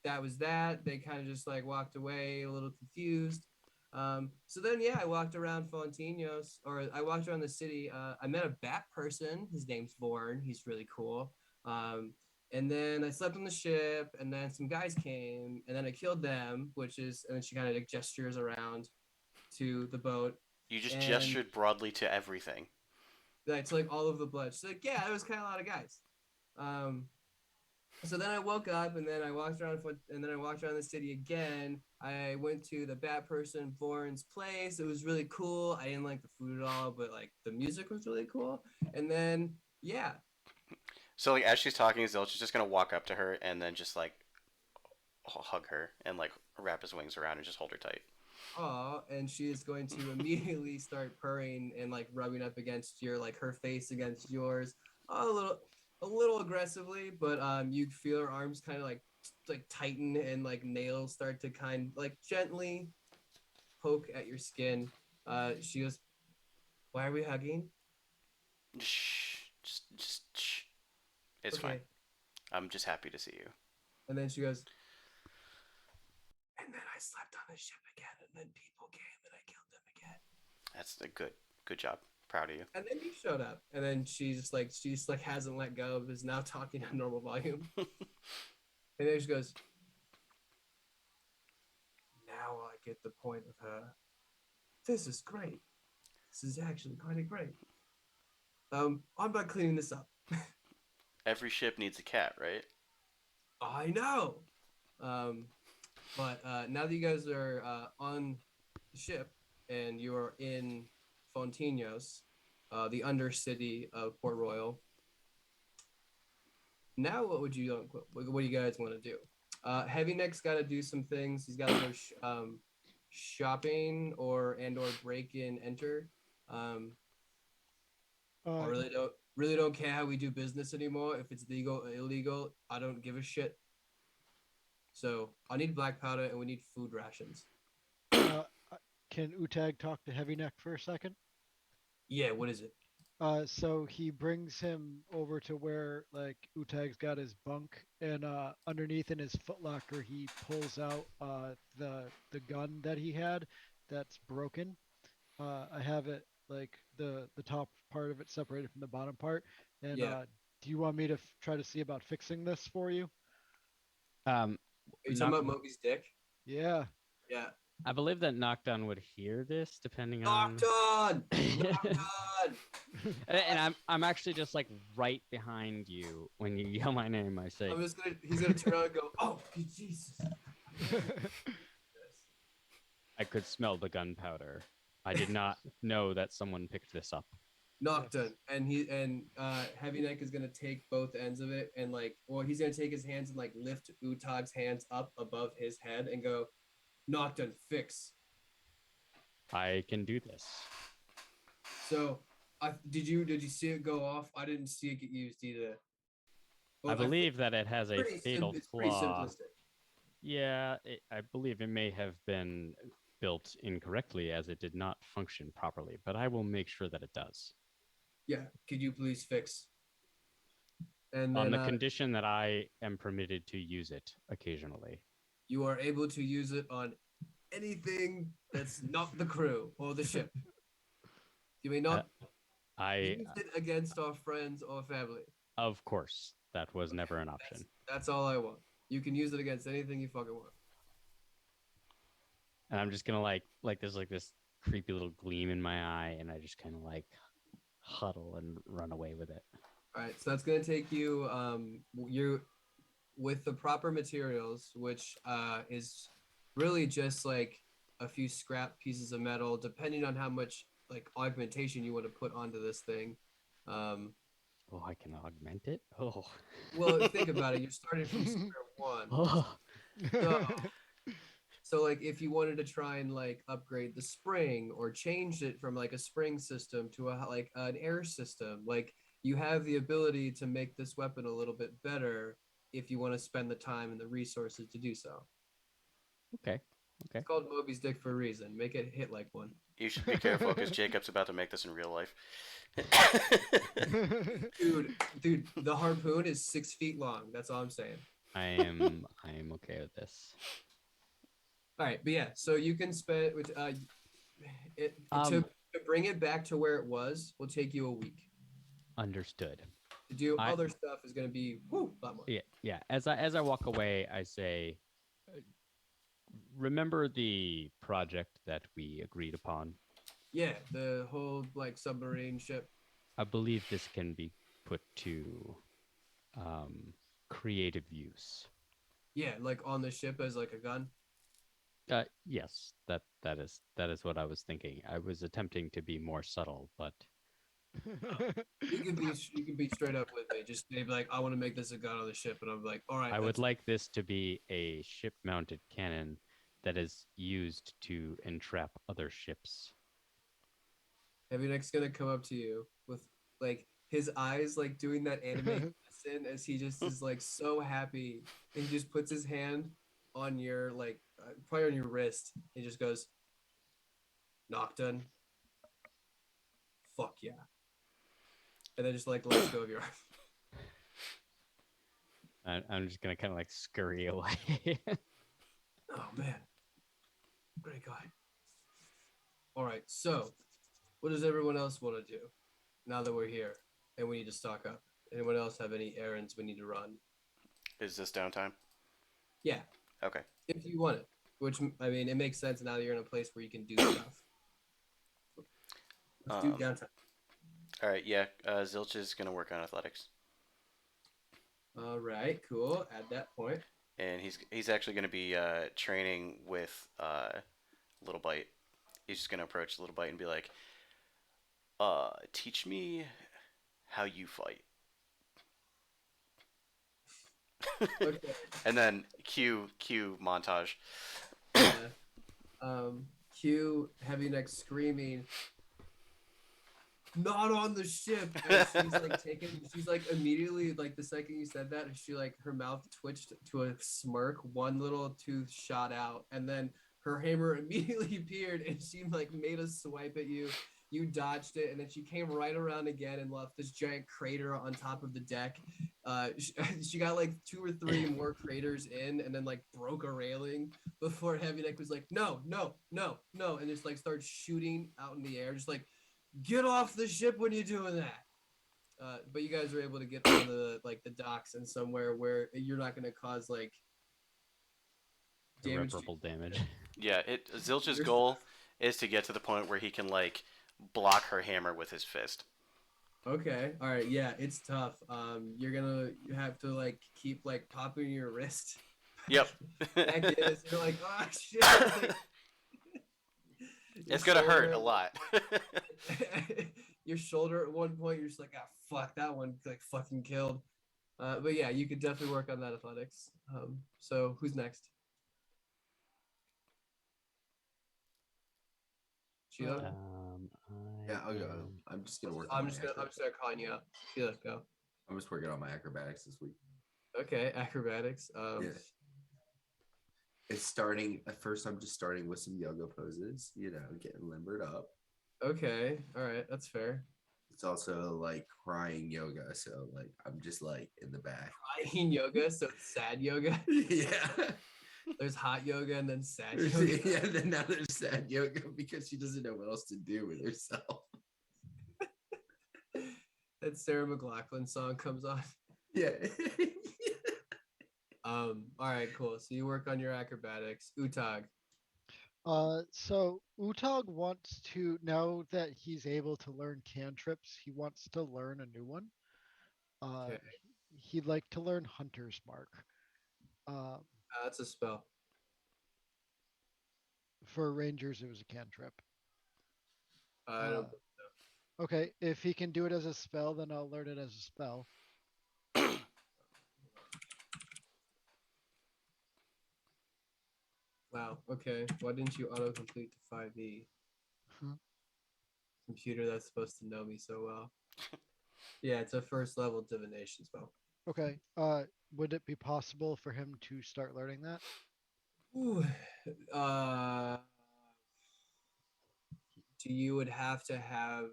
that was that. They kind of just like walked away a little confused. So then, yeah, I walked around Fontinos, or I walked around the city. I met a bat person. His name's Vorn. He's really cool. And then I slept on the ship, and then some guys came, and then I killed them, and then she kind of like gestures around to the boat, You just and gestured broadly to everything. like to like all of the blood. She's like, yeah, it was kind of a lot of guys. Um, so then I woke up, and then I walked around and then I walked around the city again. I went to the Bat Person Born's place. It was really cool. I didn't like the food at all, but like the music was really cool. And then yeah, So like as she's talking, Zilch is just gonna walk up to her and then just like hug her and like wrap his wings around and just hold her tight. and she is going to immediately start purring and like rubbing up against her face against yours, a little aggressively, but you feel her arms kind of like tighten, and like nails start to kind like gently poke at your skin. She goes, "Why are we hugging?" Shh, just shh. It's fine. Okay. I'm just happy to see you. And then she goes, "And then I slept on the ship again, and then people came and I killed them again." That's a good job. Proud of you. And then you showed up, and then she just like hasn't let go, is now talking at normal volume. And then she goes, now I get the point of her. This is great. This is actually kind of great. I'm about cleaning this up. Every ship needs a cat, right? I know. But now that you guys are on the ship and you are in Fontinos, the undercity of Port Royal, now what do you guys want to do? Heavy Neck's got to do some things. He's got to go shopping or break in enter. I really don't care how we do business anymore. If it's legal or illegal, I don't give a shit. So I need black powder and we need food rations. Can Utag talk to Heavy Neck for a second? Yeah, what is it? So he brings him over to where like Utag's got his bunk, and underneath in his footlocker he pulls out the gun that he had that's broken. I have it like the top part of it separated from the bottom part. And Yeah. do you want me to try to see about fixing this for you? Um, Are you Knock- talking about Moby's dick? Yeah. Yeah. I believe that Knockdown would hear this, depending on. Knocked on! Knocked on! And I'm actually just like right behind you when you yell my name. I say, He's gonna turn around and go, oh, Jesus. I could smell the gunpowder. I did not know that someone picked this up. Nocturne, and Heavy Neck is gonna take both ends of it and he's gonna take his hands and like lift Utag's hands up above his head and go, Nocturne, fix. I can do this. So, did you see it go off? I didn't see it get used either. I believe that it has a fatal it's pretty flaw. simplistic. Yeah, I believe it may have been built incorrectly as it did not function properly, but I will make sure that it does. Yeah, could you please fix? And On then the condition that I am permitted to use it occasionally. you are able to use it on anything that's not the crew or the ship. You may not use it against our friends or family. Of course, that was never an option. That's all I want. You can use it against anything you fucking want. And I'm just gonna like there's like this creepy little gleam in my eye, and I just kind of like huddle and run away with it. All right, so that's gonna take you you with the proper materials, which is really just like a few scrap pieces of metal, depending on how much like augmentation you want to put onto this thing. Oh, I can augment it. Oh, Well, think about it. You're starting from square one. oh. So like if you wanted to try and like upgrade the spring or change it from like a spring system to an air system, like you have the ability to make this weapon a little bit better if you want to spend the time and the resources to do so. Okay. It's called Moby's dick for a reason. Make it hit like one. You should be careful because Jacob's about to make this in real life. Dude, the harpoon is 6 feet long. That's all I'm saying. I am okay with this. All right, but yeah, so you can spend to bring it back to where it was will take you a week. Understood. To do other stuff is going to be a lot more. Yeah. As I walk away, I say, remember the project that we agreed upon? Yeah, the whole like submarine ship. I believe this can be put to creative use. Yeah, like on the ship as like a gun. Yes, that is what I was thinking. I was attempting to be more subtle, but you can be straight up with me. Just maybe like I want to make this a gun on the ship, and I'm like, all right. I would like this to be a ship-mounted cannon that is used to entrap other ships. Heavy Neck's gonna come up to you with like his eyes like doing that anime lesson as he just is like so happy, and he just puts his hand on your like probably on your wrist. He just goes, Nocturne. Fuck yeah. And then just like lets go of your arm. I'm just gonna kind of like scurry away. Oh man, great guy. All right, so what does everyone else want to do now that we're here and we need to stock up? Anyone else have any errands we need to run? Is this downtime? Yeah, Okay. if you want it. Which I mean, it makes sense now that you're in a place where you can do stuff. Let's do Um, downtime. all right. Yeah. Zilch is gonna work on athletics, All right, cool. At that point, and he's actually gonna be training with Little Bite. He's just gonna approach Little Bite and be like, teach me how you fight. okay. And then cue montage. Yeah. Cue Heavy Neck screaming, "Not on the ship!" And she's like immediately like the second you said that, she like her mouth twitched to a smirk, one little tooth shot out, and then her hammer immediately appeared, and she like made a swipe at you. You dodged it, and then she came right around again and left this giant crater on top of the deck. She got like 2 or 3 more craters in, and then like broke a railing before Heavy Neck was like, "No, no, no, no," and just like started shooting out in the air, just like, "Get off the ship when you're doing that." But you guys are able to get on the docks and somewhere where you're not going to cause like damage. Irreparable damage. Yeah. Zilch's You're- goal is to get to the point where he can like block her hammer with his fist. Okay, all right, yeah, it's tough. You're gonna have to like keep like popping your wrist. Yep. Back is you're like, oh shit. Like, your It's gonna hurt shoulder- a lot. your shoulder at one point, you're just like, ah, fuck, that one like fucking killed. But yeah, you could definitely work on that athletics. So who's next? Sheila? Yeah, I'll go. am- I'm just gonna work. On I'm my just gonna acrobatics. start calling you out. Sheila, go. I'm just working on my acrobatics this week. Okay, acrobatics. Yeah. It's starting at first. I'm just starting with some yoga poses. You know, getting limbered up. Okay, all right, that's fair. It's also like crying yoga, so like I'm just like in the back. Crying yoga, so it's sad yoga. Yeah. There's hot yoga and then sad yoga. Yeah, then now there's sad yoga because she doesn't know what else to do with herself. That Sarah McLachlan song comes on. Yeah. All right, cool. So you work on your acrobatics. Utag. So Utag wants to, now that he's able to learn cantrips, he wants to learn a new one. Okay. He'd like to learn Hunter's Mark. That's a spell. For Rangers, it was a cantrip. I don't. Okay, if he can do it as a spell, then I'll learn it as a spell. Wow. Okay. Why didn't you autocomplete to 5e? Huh. Computer that's supposed to know me so well. Yeah, it's a first level divination spell. Okay. Would it be possible for him to start learning that? Ooh. You would have to have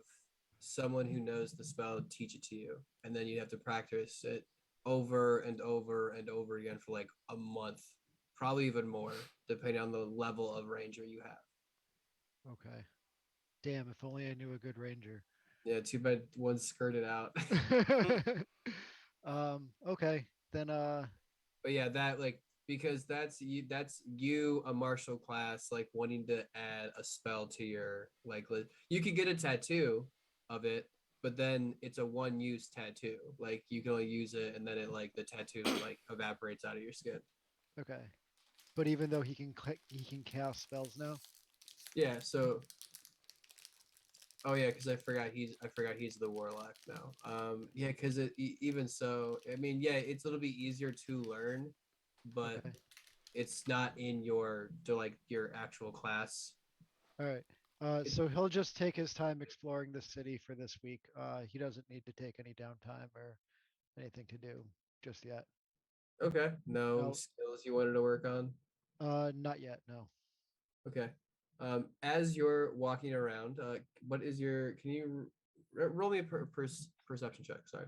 someone who knows the spell teach it to you, and then you'd have to practice it over and over and over again for like a month, probably even more, depending on the level of ranger you have. Okay. Damn, if only I knew a good ranger. Yeah, too bad one skirted out. Okay. Then But yeah, that like because that's you a martial class like wanting to add a spell to your like you could get a tattoo of it, but then it's a one use tattoo. Like you can only use it and then it like the tattoo like evaporates out of your skin. okay. But even though he can cast spells now. Yeah, so oh yeah, because I forgot he's the warlock now. Yeah, because even so, I mean, yeah, it'll be easier to learn, but Okay. it's not in your your actual class. All right. So he'll just take his time exploring the city for this week. He doesn't need to take any downtime or anything to do just yet. Okay, no No. skills you wanted to work on. Not yet. No. Okay, as you're walking around, what is your? Can you roll me a perception check? Sorry.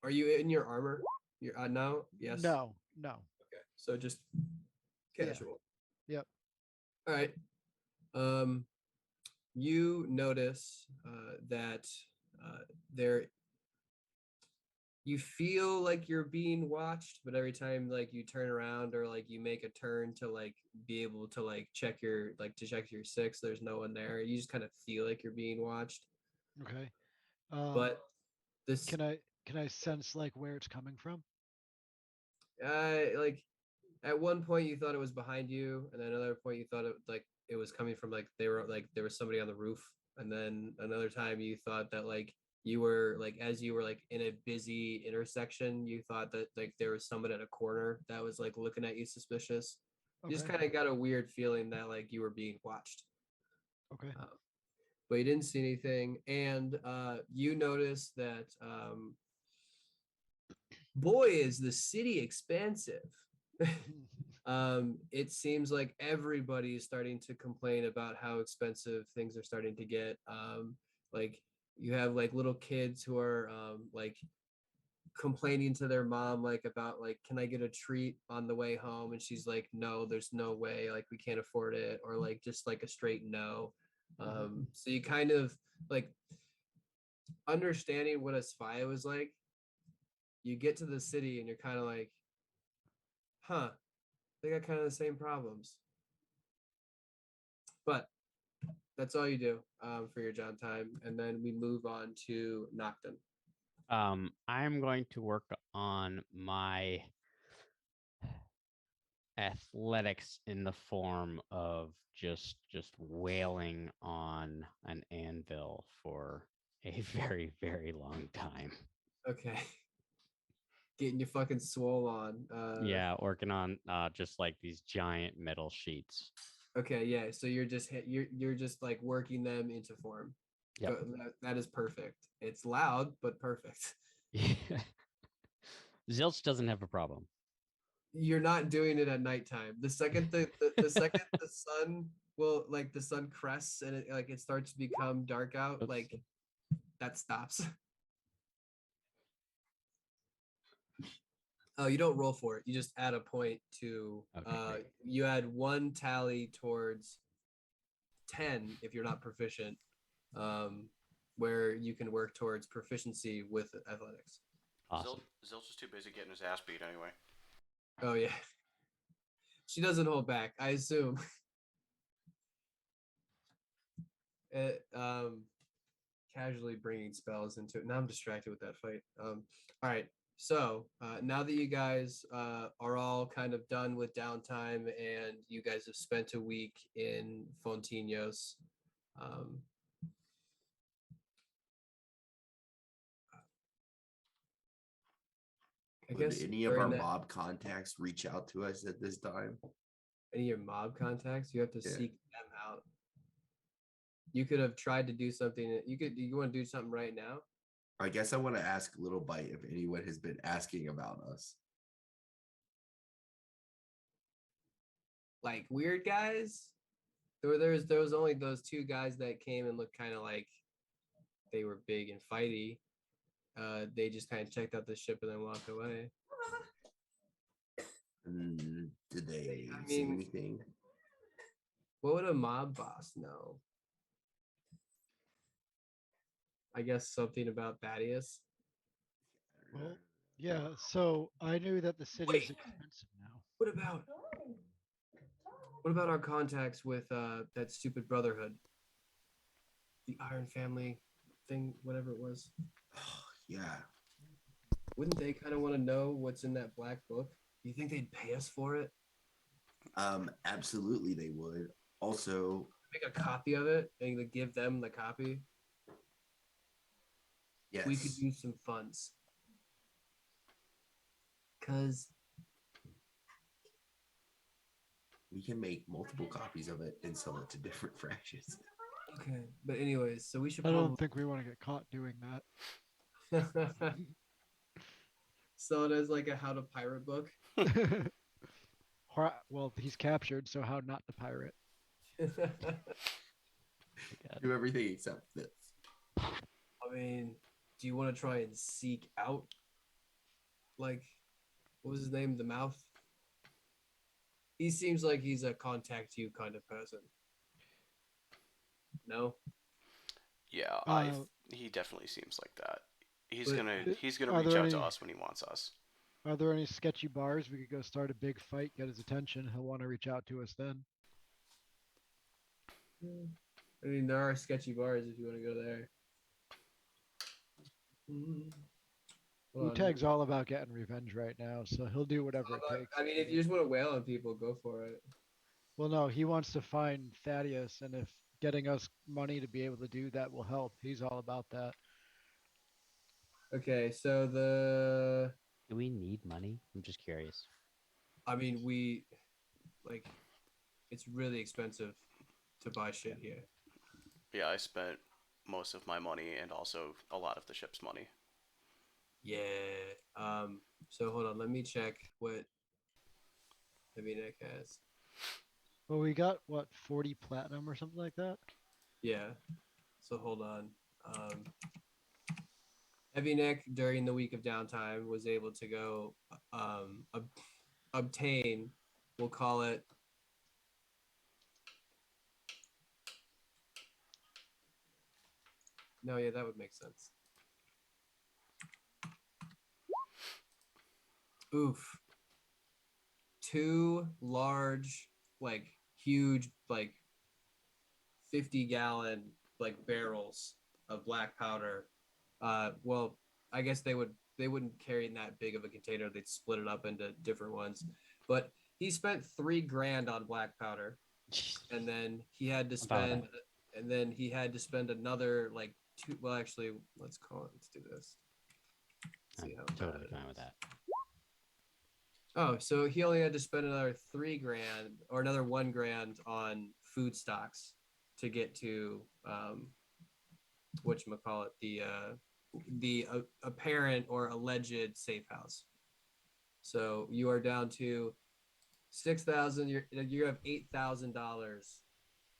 Are you in your armor? You're no. Yes. No. No. Okay, so just Yeah. casual. Yep. All right. You notice that there you feel like you're being watched, but every time like you turn around or like you make a turn to like be able to like check your six, there's no one there. You just kind of feel like you're being watched. Okay. But this Can I sense like where it's coming from? like at one point you thought it was behind you, and then another point you thought it was coming from like they were like there was somebody on the roof, and then another time you thought that like you were like as you were like in a busy intersection, you thought that like there was someone at a corner that was like looking at you suspicious. You just Okay. kind of got a weird feeling that like you were being watched. Okay. But you didn't see anything, and you noticed that boy is the city expansive. It seems like everybody is starting to complain about how expensive things are starting to get. Like you have like little kids who are like complaining to their mom like about like, can I get a treat on the way home? And she's like, no, there's no way, like we can't afford it, or like just like a straight no. So you kind of like understanding what Asfa'eia was like. You get to the city and you're kind of like, huh, they got kind of the same problems. But that's all you do for your John time, and then we move on to Nocton. I'm going to work on my athletics in the form of just wailing on an anvil for a very, very long time. Okay. Getting your fucking swole on. Yeah, working on just like these giant metal sheets. Okay, yeah. So you're just like working them into form. Yep. That is perfect. It's loud, but perfect. Zilch doesn't have a problem. You're not doing it at nighttime. The second the second the sun will like the sun crests and it starts to become dark out, Oops. like that stops. Oh, you don't roll for it. You just add a point to Okay, you add one tally towards 10 if you're not proficient, where you can work towards proficiency with athletics. awesome. Zilch is too busy getting his ass beat anyway. Oh yeah. She doesn't hold back, I assume. Casually bringing spells into it. Now I'm distracted with that fight. All right. So now that you guys are all kind of done with downtime and you guys have spent a week in Fontinos, I Would guess any of during our that, mob contacts reach out to us at this time? any of your mob contacts, you have to Yeah. seek them out. You could have tried to do something. You want to do something right now? I guess I want to ask Little Bite if anyone has been asking about us. Like weird guys? There was only those two guys that came and looked kind of like they were big and fighty. They just kind of checked out the ship and then walked away. Did they I say mean- anything? What would a mob boss know? I guess something about Thaddeus. Well, yeah. So I knew that the city is Wait. expensive now. What about our contacts with that stupid brotherhood? The Iron Family thing, whatever it was. Yeah. Wouldn't they kind of want to know what's in that black book? Do you think they'd pay us for it? Absolutely they would. Also, Make a copy of it and give them the copy? yes. We could use some funds. Cause we can make multiple copies of it and sell it to different fractions. okay, but anyways, so we should I probably don't think we want to get caught doing that. sell it as like a how to pirate book. Well, he's captured, so how not to pirate? Do everything except this. I mean, do you want to try and seek out, like, what was his name? The Mouth? He seems like he's a contact you kind of person. No, Yeah, Uh, he definitely seems like that. He's but gonna i- he's gonna are reach there out to any us when he wants us. are there any sketchy bars we could go start a big fight, get his attention? He'll want to reach out to us then. I mean, there are sketchy bars if you want to go there. Mm, hold on. Wu-Tag's all about getting revenge right now, so he'll do whatever it takes. I mean, if you just want to wail on people, go for it. Well, no, he wants to find Thaddeus, and if getting us money to be able to do that will help, he's all about that. Okay, so Do we need money? I'm just curious. I mean, like, it's really expensive to buy shit here. Yeah, I spent most of my money and also a lot of the ship's money. Yeah. So hold on, let me check what Heavy Neck has. Well, we got what 40 platinum or something like that. Yeah. So hold on. Um, Heavy Neck during the week of downtime was able to go obtain, we'll call it, no, yeah, that would make sense. Oof. Two large, like huge, like 50-gallon like barrels of black powder. Well, I guess they wouldn't carry in that big of a container. They'd split it up into different ones. But he spent $3,000 on black powder, and then he had to On top of spend, and then he had to spend another like two. Well, actually, let's call it. Let's do this. I'm See how totally bad it fine is. with that. Oh, so he only had to spend another $3,000 or another $1,000 on food stocks to get to whatchamacallit, the apparent or alleged safe house. So you are down to 6,000. You have $8,000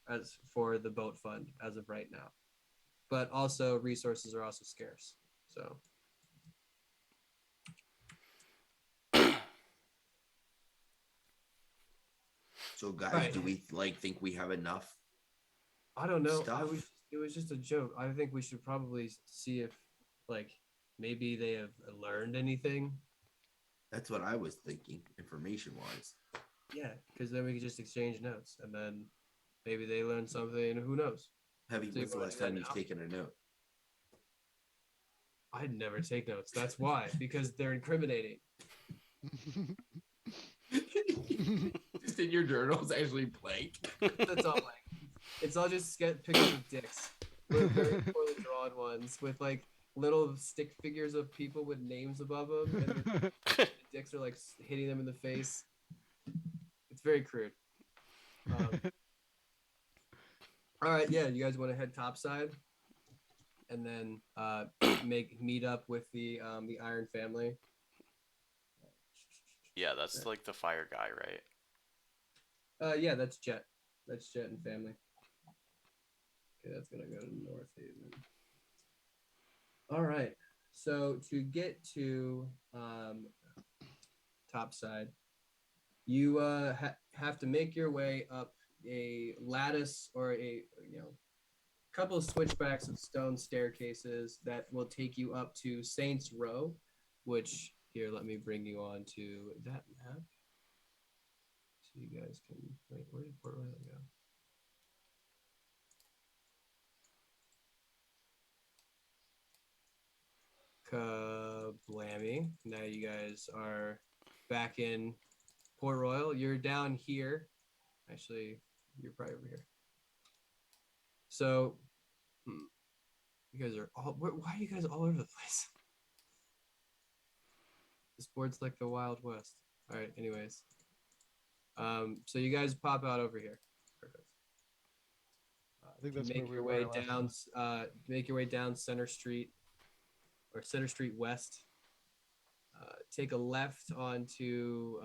as for the boat fund as of right now, but also resources are also scarce. So So guys, right. do we like think we have enough? I don't know. Stuff? It was just a joke. I think we should probably see if like maybe they have learned anything. That's what I was thinking, information wise. Yeah, because then we could just exchange notes, and then maybe they learn something. Who knows? Heavy, So you when's the wanna last do that time you've now? taken a note? I'd never take notes. That's why, because they're incriminating. Just in your journals, actually blank. That's all like it's all just get pictures of dicks, with very poorly drawn ones, with like little stick figures of people with names above them, and the dicks are like hitting them in the face. It's very crude. All right, yeah, you guys want to head topside, and then meet up with the Iron family. Yeah, that's like the fire guy, right? Yeah, that's Jet. That's Jet and family. Okay, that's gonna go to North Haven. All right. So to get to topside, you have to make your way up a lattice or a couple of switchbacks of stone staircases that will take you up to Saints Row, which here let me bring you on to that map so you guys can wait. Where did Port Royal go? Kablammy. Now you guys are back in Port Royal. You're down here. Actually, you're probably over here. So, you guys are all. Why are you guys all over the place? This board's like the Wild West. All right. Anyways, so you guys pop out over here. Perfect. I think that's where Make we your were way last down. time. Make your way down Center Street or Center Street West. Take a left onto.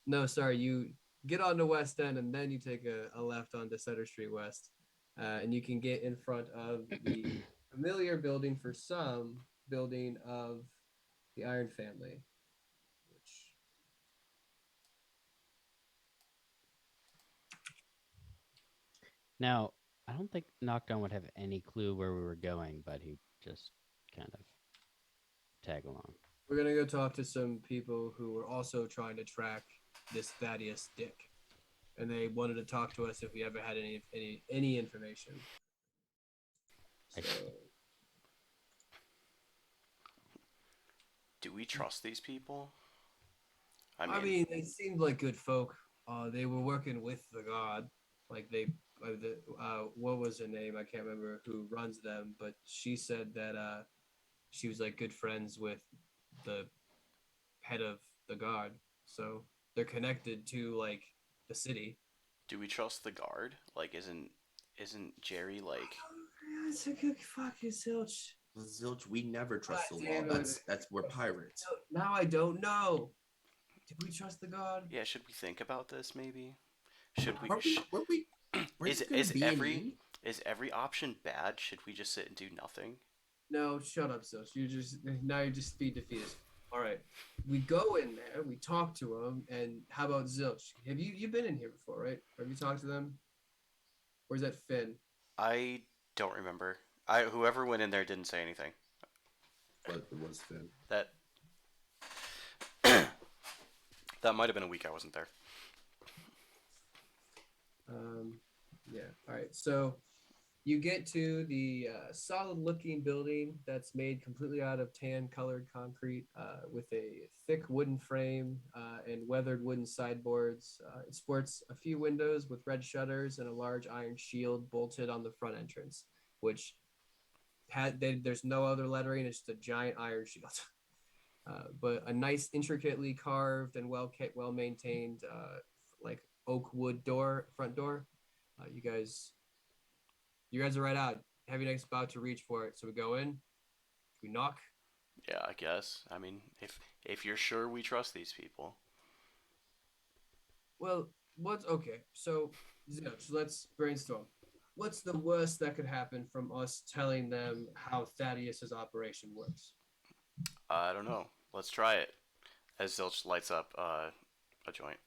No, sorry. You get onto West End and then you take a left onto Center Street West, and you can get in front of the familiar building for some building of the Iron Family, which Now, I don't think Knockdown would have any clue where we were going, but he just kind of tag along. We're gonna go talk to some people who were also trying to track this Thaddeus Dick, and they wanted to talk to us if we ever had any information. I- So, Do we trust these people? I mean, they seemed like good folk. They were working with the god. Like what was her name? I can't remember who runs them, but she said that she was like good friends with the head of the guard. So they're connected to like the city. do we trust the guard? Like, isn't Jerry like? That's a good fucking zilch. Zilch, we never trust God the damn law. it. That's we're pirates. Now I don't know. Did we trust the god? Yeah, should we think about this maybe? Should we? Were we? Were Is gonna is be every is every option bad? Should we just sit and do nothing? No, shut up, Zilch. You're just being defeatist. All right, we go in there, we talk to them, and how about Zilch? Have you've been in here before, right? Have you talked to them? Or is that Finn? I don't remember. I whoever went in there didn't say anything. But it was Finn. That that might have been a week I wasn't there. Yeah. All right. So you get to the solid-looking building that's made completely out of tan-colored concrete with a thick wooden frame and weathered wooden sideboards. It sports a few windows with red shutters and a large iron shield bolted on the front entrance, which there's no other lettering. It's just a giant iron shield. But a nice, intricately carved and well maintained, like oak wood front door. You guys are right out. Heavy Neck's about to reach for it, so we go in. We knock. Yeah, I guess. I mean, if you're sure we trust these people. Well, what's okay? So, Zilch, let's brainstorm. What's the worst that could happen from us telling them how Thaddeus's operation works? I don't know. Let's try it. As Zilch lights up a joint.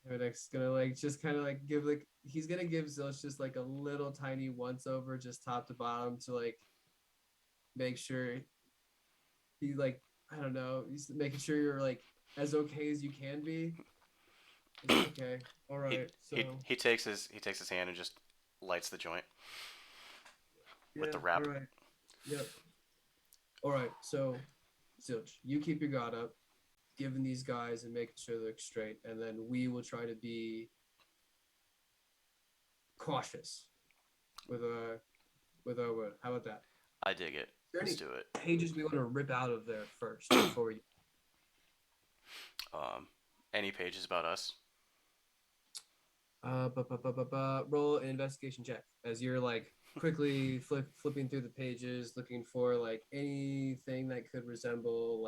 Heavy Neck's gonna just kind of give he's gonna give Zilch just a little tiny once over, just top to bottom, to make sure he I don't know, he's making sure you're as okay as you can be. Okay, all right. He takes his hand and just lights the joint with the wrap. All right. Yep. All right. So, Zilch, you keep your guard up, giving these guys and making sure they're straight, and then we will try to be cautious with our word. How about that? I dig it. Let's do it. Pages we want to rip out of there first before we. Any pages about us? Roll an investigation check as you're quickly flipping through the pages, looking for anything that could resemble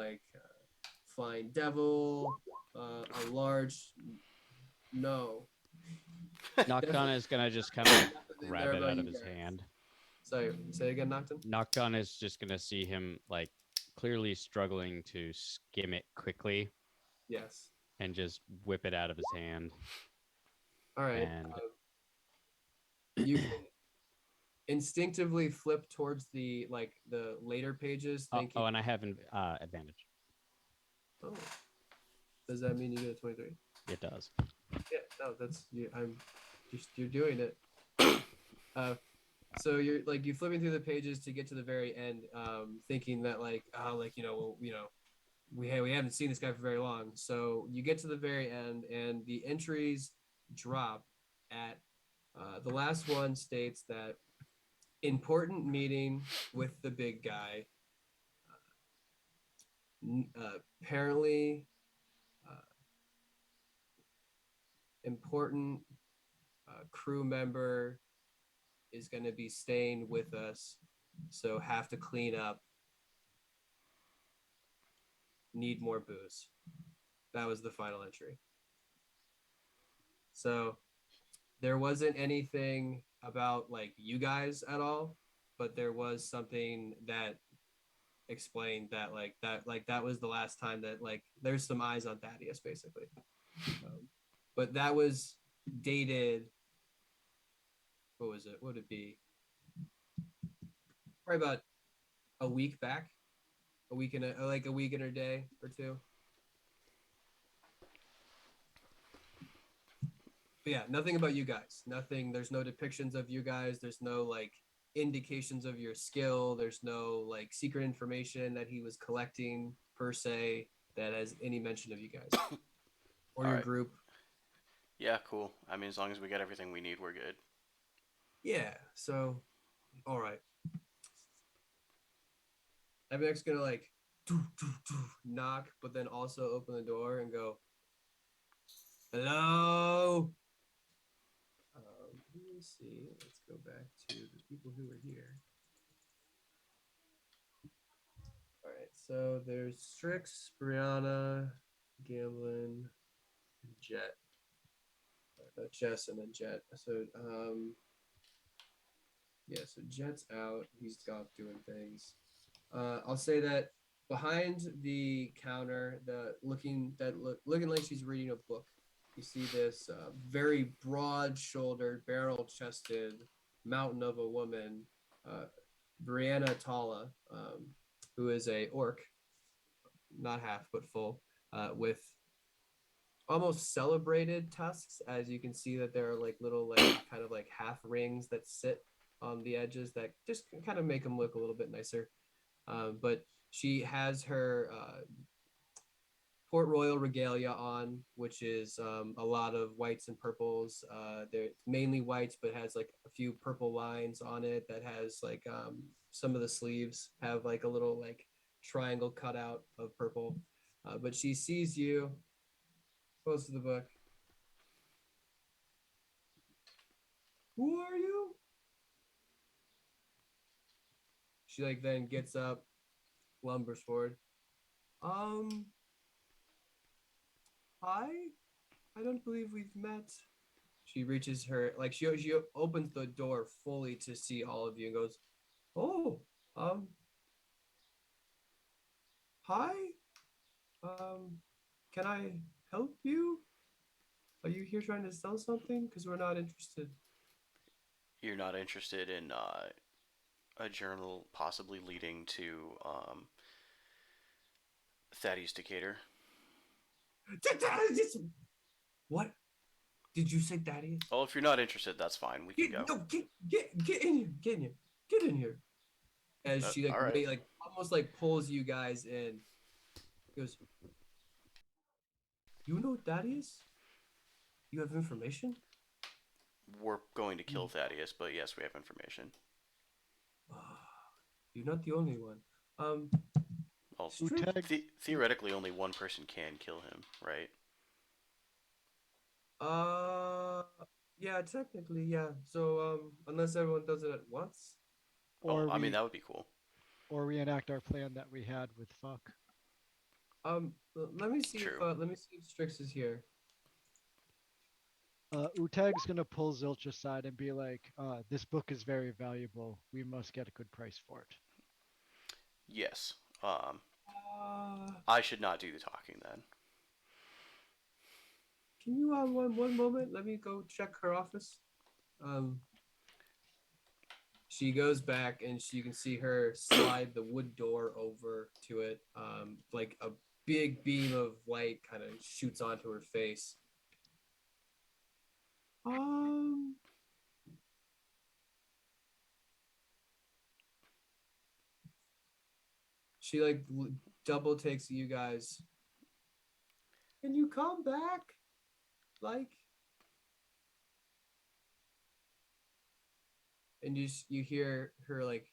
flying devil, a large no. Knockdown is gonna just kind of grab it out of his hand. Sorry, say again, Knockdown. Knockdown is just gonna see him clearly struggling to skim it quickly. Yes. And just whip it out of his hand. All right. And you can instinctively flip towards the later pages. Thinking, and I have advantage. Oh, does that mean you get a 23? It does. Yeah, no, that's you. You're doing it. So you're you flipping through the pages to get to the very end, thinking that we haven't seen this guy for very long. So you get to the very end, and the entries drop at the last one states that important meeting with the big guy. Apparently, important crew member is going to be staying with us, so have to clean up. Need more booze. That was the final entry. So there wasn't anything about you guys at all, but there was something that explained that that was the last time that there's some eyes on Thaddeus basically. but that was dated. What was it? What would it be? Probably about a week back, a week and a week and a day or two. But yeah, nothing about you guys. Nothing. There's no depictions of you guys. There's no like indications of your skill. There's no like secret information that he was collecting per se that has any mention of you guys or All your right. group. Yeah, cool. I mean, as long as we get everything we need, we're good. Yeah. So, all right. Ebonek's gonna like knock, but then also open the door and go, "Hello." Let me see. Let's go back to the people who are here. All right. So there's Strix, Brianna, Gamblin, Jet. No, Jess and then Jet. So yeah. So Jet's out. He's off doing things. I'll say that behind the counter, looking like she's reading a book. You see this very broad-shouldered, barrel-chested mountain of a woman, Brianna Tala, who is a orc, not half but full, with almost celebrated tusks. As you can see that there are like little like kind of like half rings that sit on the edges that just kind of make them look a little bit nicer. But she has her Port Royal regalia on, which is a lot of whites and purples. They're mainly whites, but has like a few purple lines on it. That has like some of the sleeves have like a little like triangle cutout of purple. But she sees you, close to the book. Who are you? She like then gets up, lumbers forward. Hi. I don't believe we've met. She reaches her like she opens the door fully to see all of you and goes, "Oh, hi. Um, can I help you? Are you here trying to sell something? Because we're not interested." You're not interested in a journal possibly leading to Thaddeus Decatur? What did you say, Thaddeus? Well, if you're not interested, that's fine. We can go. Get in here, get in here. As she like all right. like almost like pulls you guys in. Goes, you know Thaddeus? You have information? We're going to kill Thaddeus, but yes, we have information. You're not the only one. Well, Uteg, theoretically, only one person can kill him, right? Uh, yeah, technically, yeah. So, unless everyone does it at once. Oh, or I mean, we that would be cool. or we enact our plan that we had with fuck. Let me see True. if Strix is here. Utag's gonna pull Zilch aside and be like, "This book is very valuable. We must get a good price for it." Yes. Uh, I should not do the talking then. can you one moment? Let me go check her office. Um, she goes back and you can see her slide the wood door over to it. Like a big beam of light kind of shoots onto her face. She like double takes you guys. Can you come back? Like, and you hear her like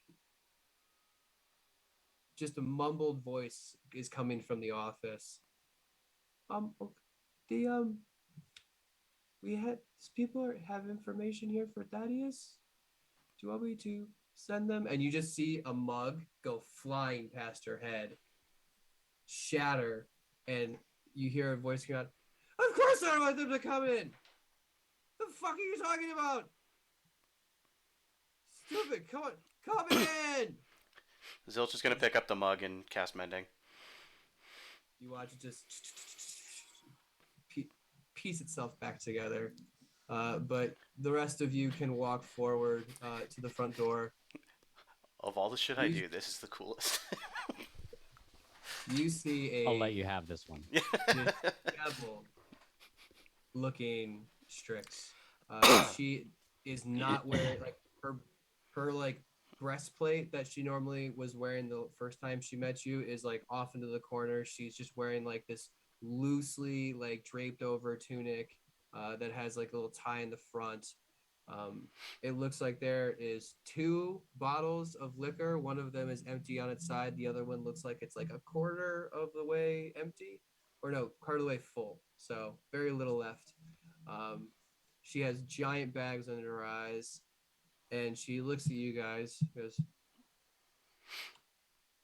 just a mumbled voice is coming from the office. Okay, the we had people have information here for Thaddeus. Do you want me to send them? And you just see a mug go flying past her head, shatter, and you hear a voice come out. Of course I want them to come in. The fuck are you talking about? Stupid, come on, come in. Zilch is going to pick up the mug and cast Mending. You watch it just piece itself back together. But the rest of you can walk forward to the front door. Of all the shit I You do, this is the coolest. you see I'll let a you have this one. disheveled-looking Strix. She is not wearing like her like breastplate that she normally was wearing the first time she met you is like off into the corner. She's just wearing like this loosely like draped over tunic that has like a little tie in the front. It looks like there is two bottles of liquor. One of them is empty on its side. The other one looks like it's like a quarter of the way empty, or no, quarter of the way full. So very little left. Um, she has giant bags under her eyes, and she looks at you guys. Goes,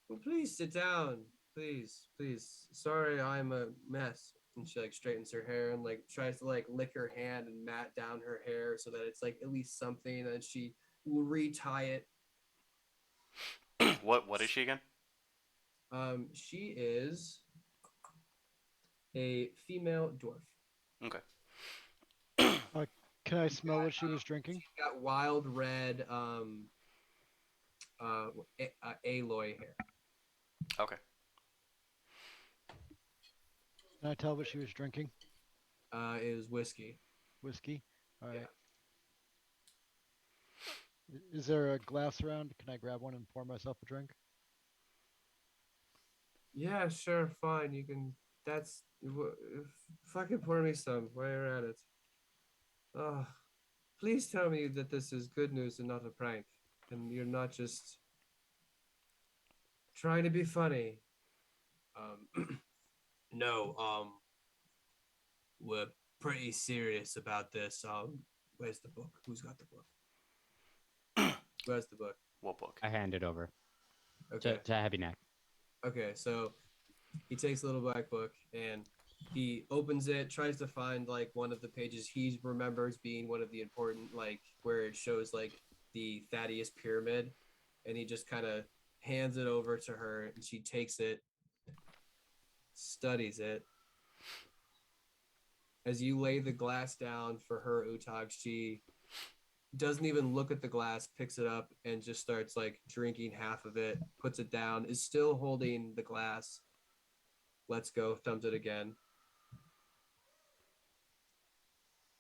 "Well, please sit down, please, please. Sorry, I'm a mess." And she like straightens her hair and like tries to like lick her hand and mat down her hair so that it's like at least something. And she will retie it. What is she again? She is a female dwarf. Okay. Can I smell what she was drinking? She's got wild red aloy hair. Okay. Can I tell what she was drinking? Is whiskey. Whiskey. All right. Yeah. Is there a glass around? Can I grab one and pour myself a drink? Yeah, sure, fine. You can. That's fucking pour me some while you're at it. Oh, please tell me that this is good news and not a prank, and you're not just trying to be funny. No. We're pretty serious about this. Where's the book? Who's got the book? Where's the book? What book? I hand it over Okay. to Heavy Neck. Okay, so he takes a little black book and he opens it, tries to find like one of the pages he remembers being one of the important, like where it shows like the Thaddeus pyramid, and he just kind of hands it over to her, and she takes it, studies it. As you lay the glass down for her, Utag, she doesn't even look at the glass, picks it up, and just starts like drinking half of it, puts it down, is still holding the glass. Let's go, thumbs it again.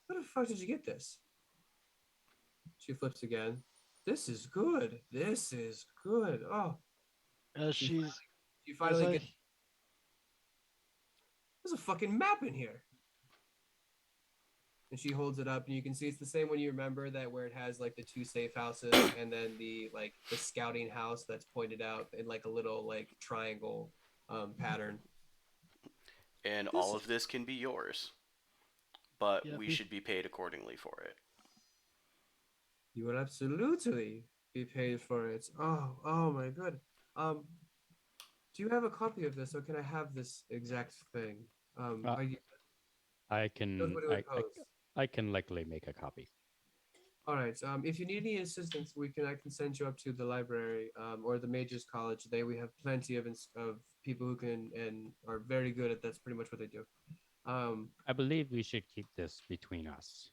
Where the fuck did you get this? She flips again. This is good. This is good. Oh. As She she's finally gets. There's a fucking map in here. And she holds it up, and you can see it's the same one you remember, that where it has like the two safe houses and then the like the scouting house that's pointed out in like a little like triangle pattern. And all of this can be yours, but Yeah, we should be paid accordingly for it. You will absolutely be paid for it. Oh my god. Do you have a copy of this, or can I have this exact thing? Are you, I knows can what it would pose. I can likely make a copy. All right. If you need any assistance, I can send you up to the library or the Mages College. We have plenty of people who can and are very good at that's pretty much what they do. I believe we should keep this between us.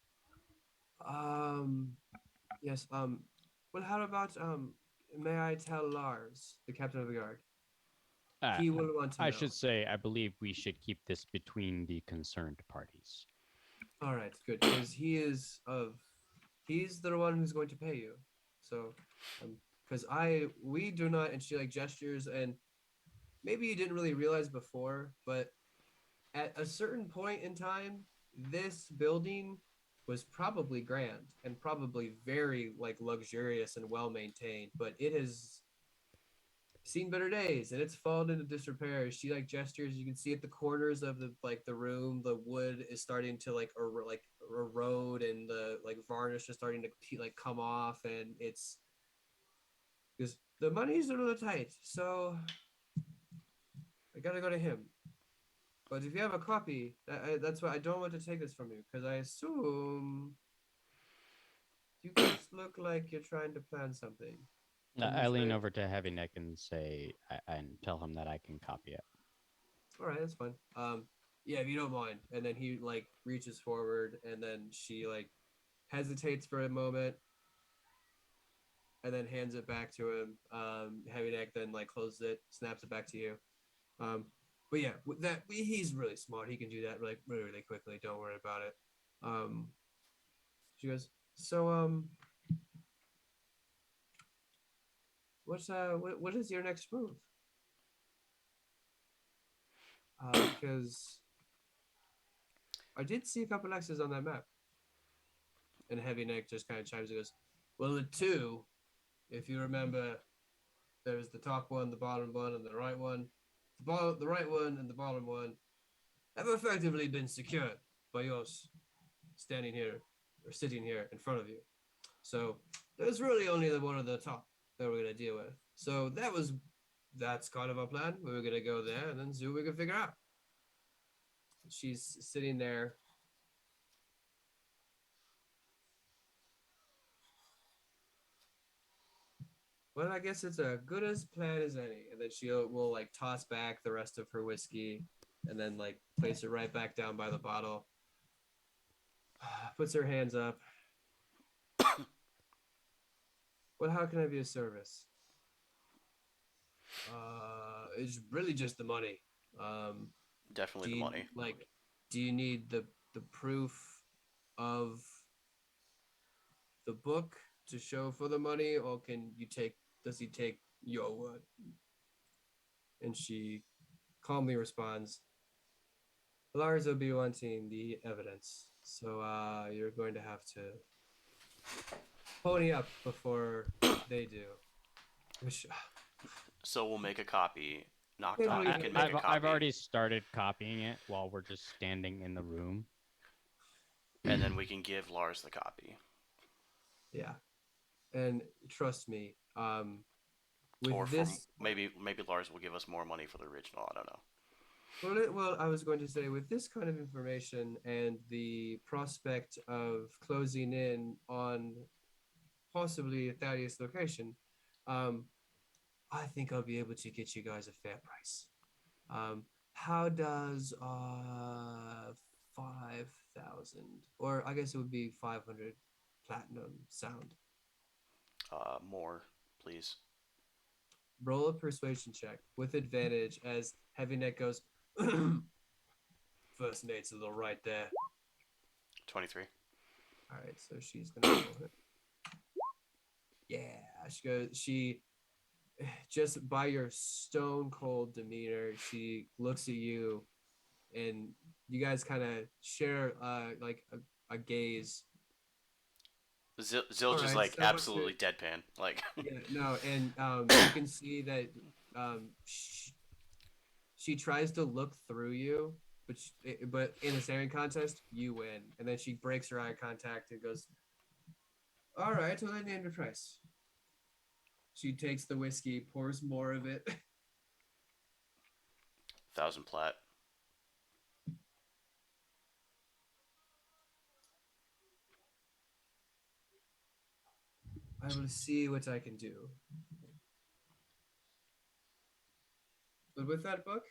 Yes. Well, how about may I tell Lars, the captain of the guard? He will want to know. I should say, I believe we should keep this between the concerned parties. All right, good, because he's the one who's going to pay you. So, because we do not, and she like gestures, and maybe you didn't really realize before, but at a certain point in time, this building was probably grand and probably very like luxurious and well maintained, but it has seen better days and it's fallen into disrepair. She like gestures, you can see at the corners of the room, the wood is starting to like erode, and the like varnish is starting to like come off, and it's because the money's a little tight, so I gotta go to him. But if you have a copy, that's why I don't want to take this from you, because I assume you guys look like you're trying to plan something. I lean over to Heavy Neck and say, and tell him that I can copy it. All right, that's fine. Yeah, if you don't mind. And then he like reaches forward, and then she like hesitates for a moment, and then hands it back to him. Heavy Neck then like closes it, snaps it back to you. But yeah, he's really smart. He can do that like really, really quickly. Don't worry about it. She goes, so what is your next move? Because I did see a couple X's on that map. And Heavy Neck just kind of chimes and goes, well, the two, if you remember, there's the top one, the bottom one, and the right one. The right one and the bottom one have effectively been secured by yours standing here or sitting here in front of you. So there's really only the one at the top that we're gonna deal with. So that's kind of our plan. We were gonna go there and then see what we can figure out. She's sitting there. Well, I guess it's a good as plan as any. And then she will like toss back the rest of her whiskey and then like place it right back down by the bottle. Puts her hands up. Well, how can I be of service? It's really just the money. Definitely the money. Like, do you need the proof of the book to show for the money, or does he take your word? And she calmly responds, Lars will be wanting the evidence. So you're going to have to pony up before they do. Which So we'll make a copy. Knock Yeah, knock. we You can- can make a copy. I've already started copying it while we're just standing in the room. And then we can give Lars the copy. yeah. And trust me, with Or this maybe Lars will give us more money for the original. I don't know. well, I was going to say with this kind of information and the prospect of closing in on possibly a Thaddeus location, I think I'll be able to get you guys a fair price. How does 5,000, or I guess it would be 500 platinum sound? More, please. Roll a persuasion check with advantage as Heavy Neck goes. First mate's a little right there. 23. All right, so she's gonna roll it. Yeah, she just by your stone cold demeanor, she looks at you, and you guys kind of share like a gaze. Zilch is Alright, like so absolutely deadpan. Like, Yeah, no, and you can see that she tries to look through you, but in a staring contest, you win, and then she breaks her eye contact and goes, "All right, well, I named a price." She takes the whiskey, pours more of it. 1,000 plat. I will see what I can do. But with that book,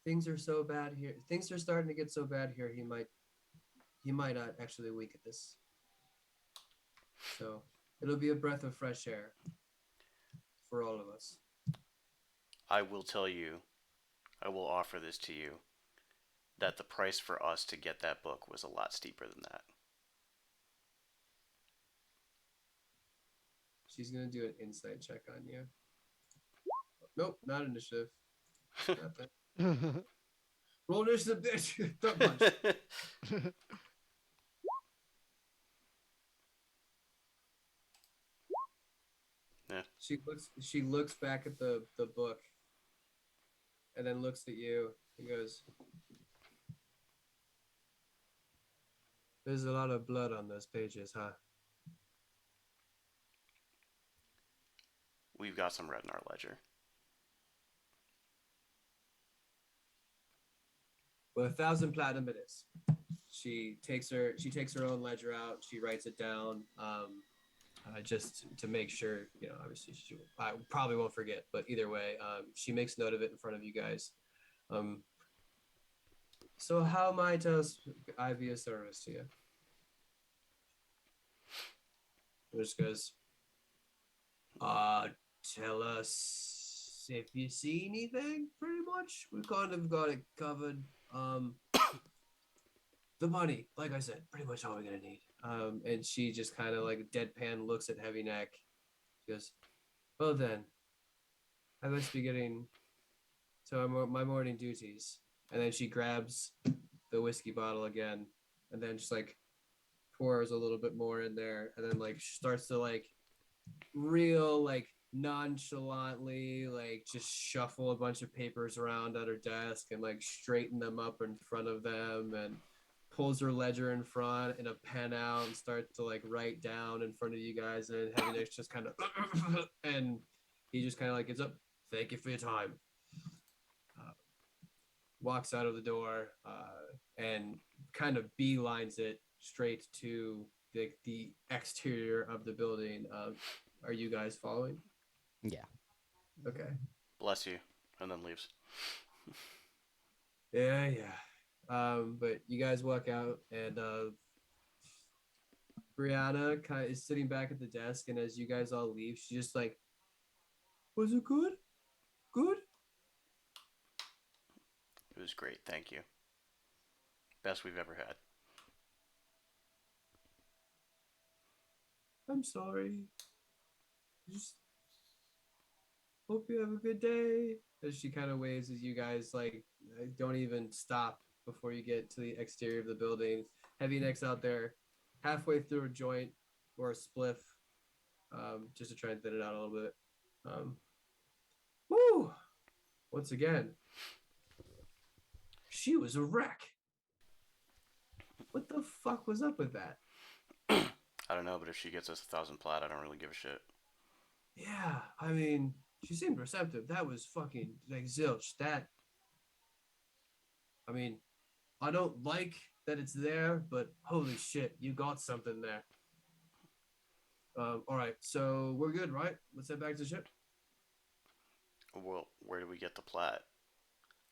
things are so bad here. Things are starting to get so bad here. He might not actually weak at this. So it'll be a breath of fresh air for all of us. I will tell you, I will offer this to you, that the price for us to get that book was a lot steeper than that. She's gonna do an insight check on you. Nope, not initiative. Not that. Roll initiative, bitch. Don't punch. Yeah. She looks back at the book and then looks at you and goes, there's a lot of blood on those pages, huh? We've got some red in our ledger. Well, 1,000 platinum it is. She takes her own ledger out. She writes it down, just to make sure. Obviously, I probably won't forget. But either way, she makes note of it in front of you guys. Um, so how might I be a service to you? He just goes, tell us if you see anything, pretty much. We kind of got it covered. The money, like I said, pretty much all we're gonna need. And she just kind of like deadpan looks at Heavy Neck. She goes, well then, I must be getting to my morning duties. And then she grabs the whiskey bottle again, and then just like pours a little bit more in there, and then like starts to like real like nonchalantly like just shuffle a bunch of papers around at her desk and like straighten them up in front of them, and pulls her ledger in front and a pen out and starts to like write down in front of you guys. And Heavy Nick's just kind of and he just kind of like gets up, thank you for your time, walks out of the door, and kind of beelines it straight to the exterior of the building. Are you guys following? Yeah. Okay. Bless you, and then leaves. Yeah. But you guys walk out, and Brianna kind of is sitting back at the desk, and as you guys all leave, she's just like, "Was it good? Good? It was great, thank you. Best we've ever had. I'm sorry. Just hope you have a good day." As she kind of waves as you guys like don't even stop before you get to the exterior of the building. Heavy Neck's out there halfway through a joint or a spliff, just to try and thin it out a little bit. Woo! Once again, she was a wreck. What the fuck was up with that? I don't know, but if she gets us 1,000 plat, I don't really give a shit. Yeah, I mean, she seemed receptive. That was fucking like zilch. I mean, I don't like that it's there, but holy shit, you got something there. All right, so we're good, right? Let's head back to the ship. Well, where do we get the plat?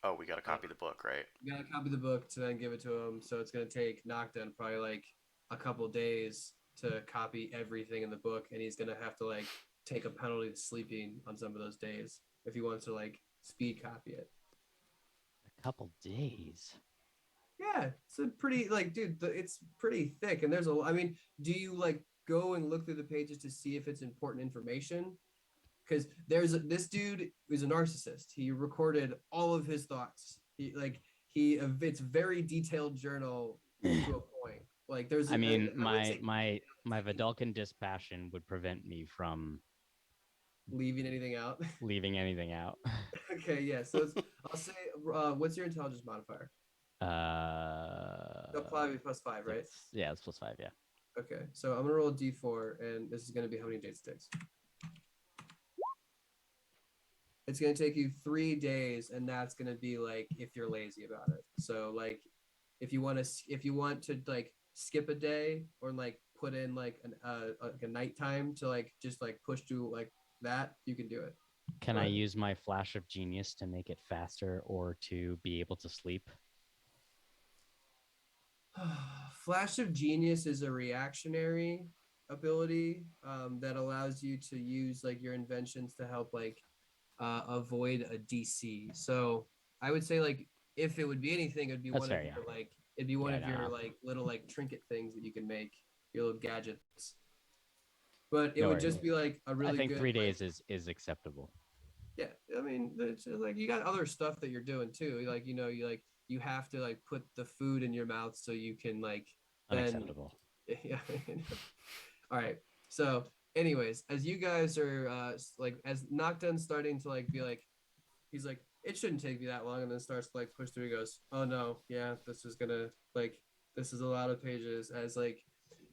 Oh, we gotta copy the book, right? You gotta copy the book to then give it to him. So it's gonna take Nocturne probably like a couple days to copy everything in the book, and he's gonna have to like take a penalty to sleeping on some of those days if he wants to like speed copy it. A couple days. Yeah, it's a pretty like, dude, it's pretty thick, and there's a. I mean, do you like go and look through the pages to see if it's important information? Because this dude is a narcissist. He recorded all of his thoughts. It's very detailed journal to a point. Like there's. I mean, I my Vidalcan dispassion would prevent me from leaving anything out. leaving anything out. Okay, yeah. So I'll say, what's your intelligence modifier? That'll probably be +5, right? Yeah, it's +5. Yeah. Okay, so I'm gonna roll a d4, and this is gonna be how many days it takes. It's gonna take you 3 days, and that's gonna be like if you're lazy about it. So like, if you want to like skip a day or like put in like a nighttime to like just like push through like that, you can do it. Can I use my flash of genius to make it faster or to be able to sleep? Flash of Genius is a reactionary ability that allows you to use like your inventions to help like avoid a DC. So I would say like if it would be anything, it'd be That's one fair, of yeah. your like it'd be one Yeah, of your no. like little like trinket things that you can make, your little gadgets. But it No would worries. just be like a really I think good 3 like, days is acceptable. yeah, I mean, it's like you got other stuff that you're doing too. Like you have to like put the food in your mouth so you can like then Unacceptable. yeah. All right. So, anyways, as you guys are like as Nocturne's starting to like be like, he's like, it shouldn't take me that long, and then starts to like push through. He goes, oh no, yeah, this is gonna like this is a lot of pages. As like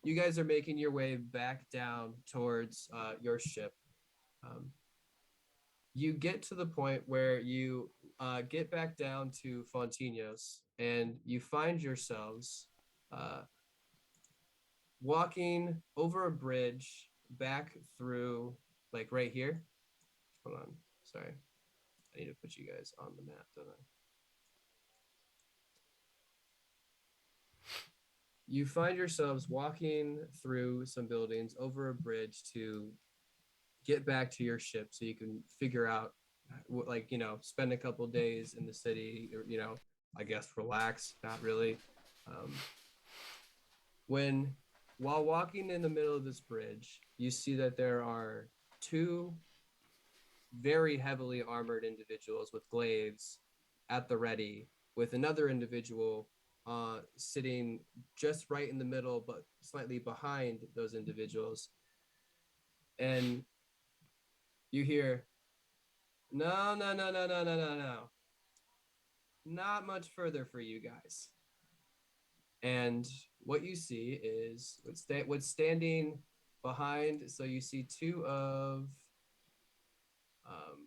you guys are making your way back down towards your ship. You get to the point where you get back down to Fontinos, and you find yourselves walking over a bridge back through, like right here. Hold on, sorry, I need to put you guys on the map, don't I? you find yourselves walking through some buildings over a bridge to get back to your ship so you can figure out like, spend a couple days in the city, or, I guess relax, not really. Um, when while walking in the middle of this bridge, you see that there are two very heavily armored individuals with glaives at the ready, with another individual sitting just right in the middle, but slightly behind those individuals. And you hear, no, no, no, no, no, no, no, no. Not much further for you guys. And what you see is what's standing behind. So you see two of um,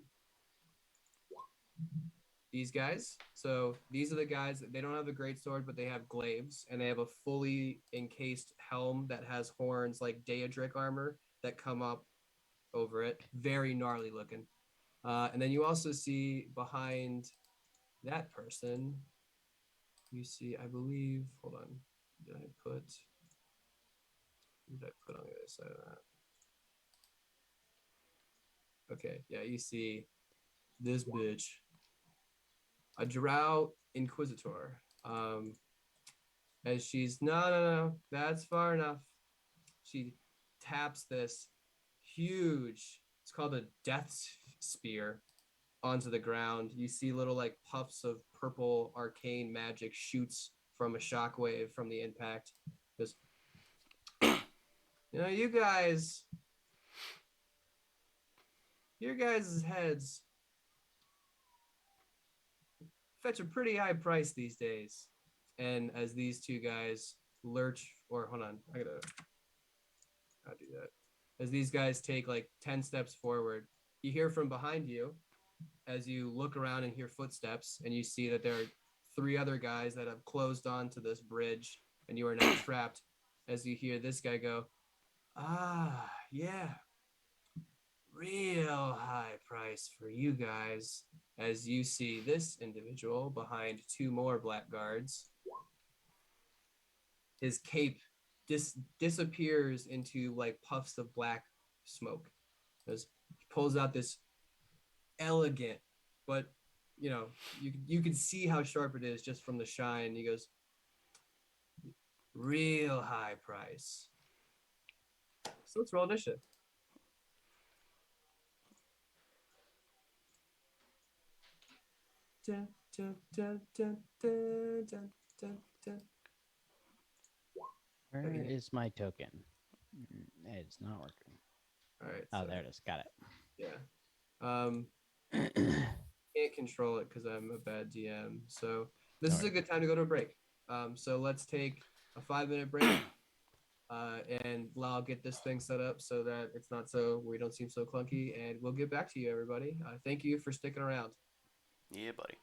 these guys. So these are the guys that they don't have a great sword, but they have glaives, and they have a fully encased helm that has horns like Daedric armor that come up over it. Very gnarly looking. And then you also see behind that person, you see, I believe, hold on, did I put on the other side of that? Okay, yeah, you see this bitch, a drow inquisitor. As she's, no, no, no, that's far enough. She taps this huge, it's called a death spear, onto the ground. You see little like puffs of purple arcane magic shoots from a shockwave from the impact. Just, you guys, your guys' heads fetch a pretty high price these days. And as these two guys lurch, or hold on, I'll do that. As these guys take like 10 steps forward, you hear from behind you as you look around and hear footsteps, and you see that there are three other guys that have closed onto this bridge, and you are now trapped. As you hear this guy go, ah, yeah, real high price for you guys. As you see this individual behind two more black guards, his cape disappears into like puffs of black smoke. As he pulls out this elegant, but you can see how sharp it is just from the shine. He goes, real high price. So let's roll initiative. Dun, dun, dun, dun, dun, dun, dun, dun. Where is my token? It's not working. All right. Oh, so, there it is. Got yeah. Can't control it because I'm a bad DM. So this is a Alright. good time to go to a break. So let's take a 5-minute break. And I'll get this thing set up so that we don't seem so clunky, and we'll get back to you, everybody. Thank you for sticking around. Yeah, buddy.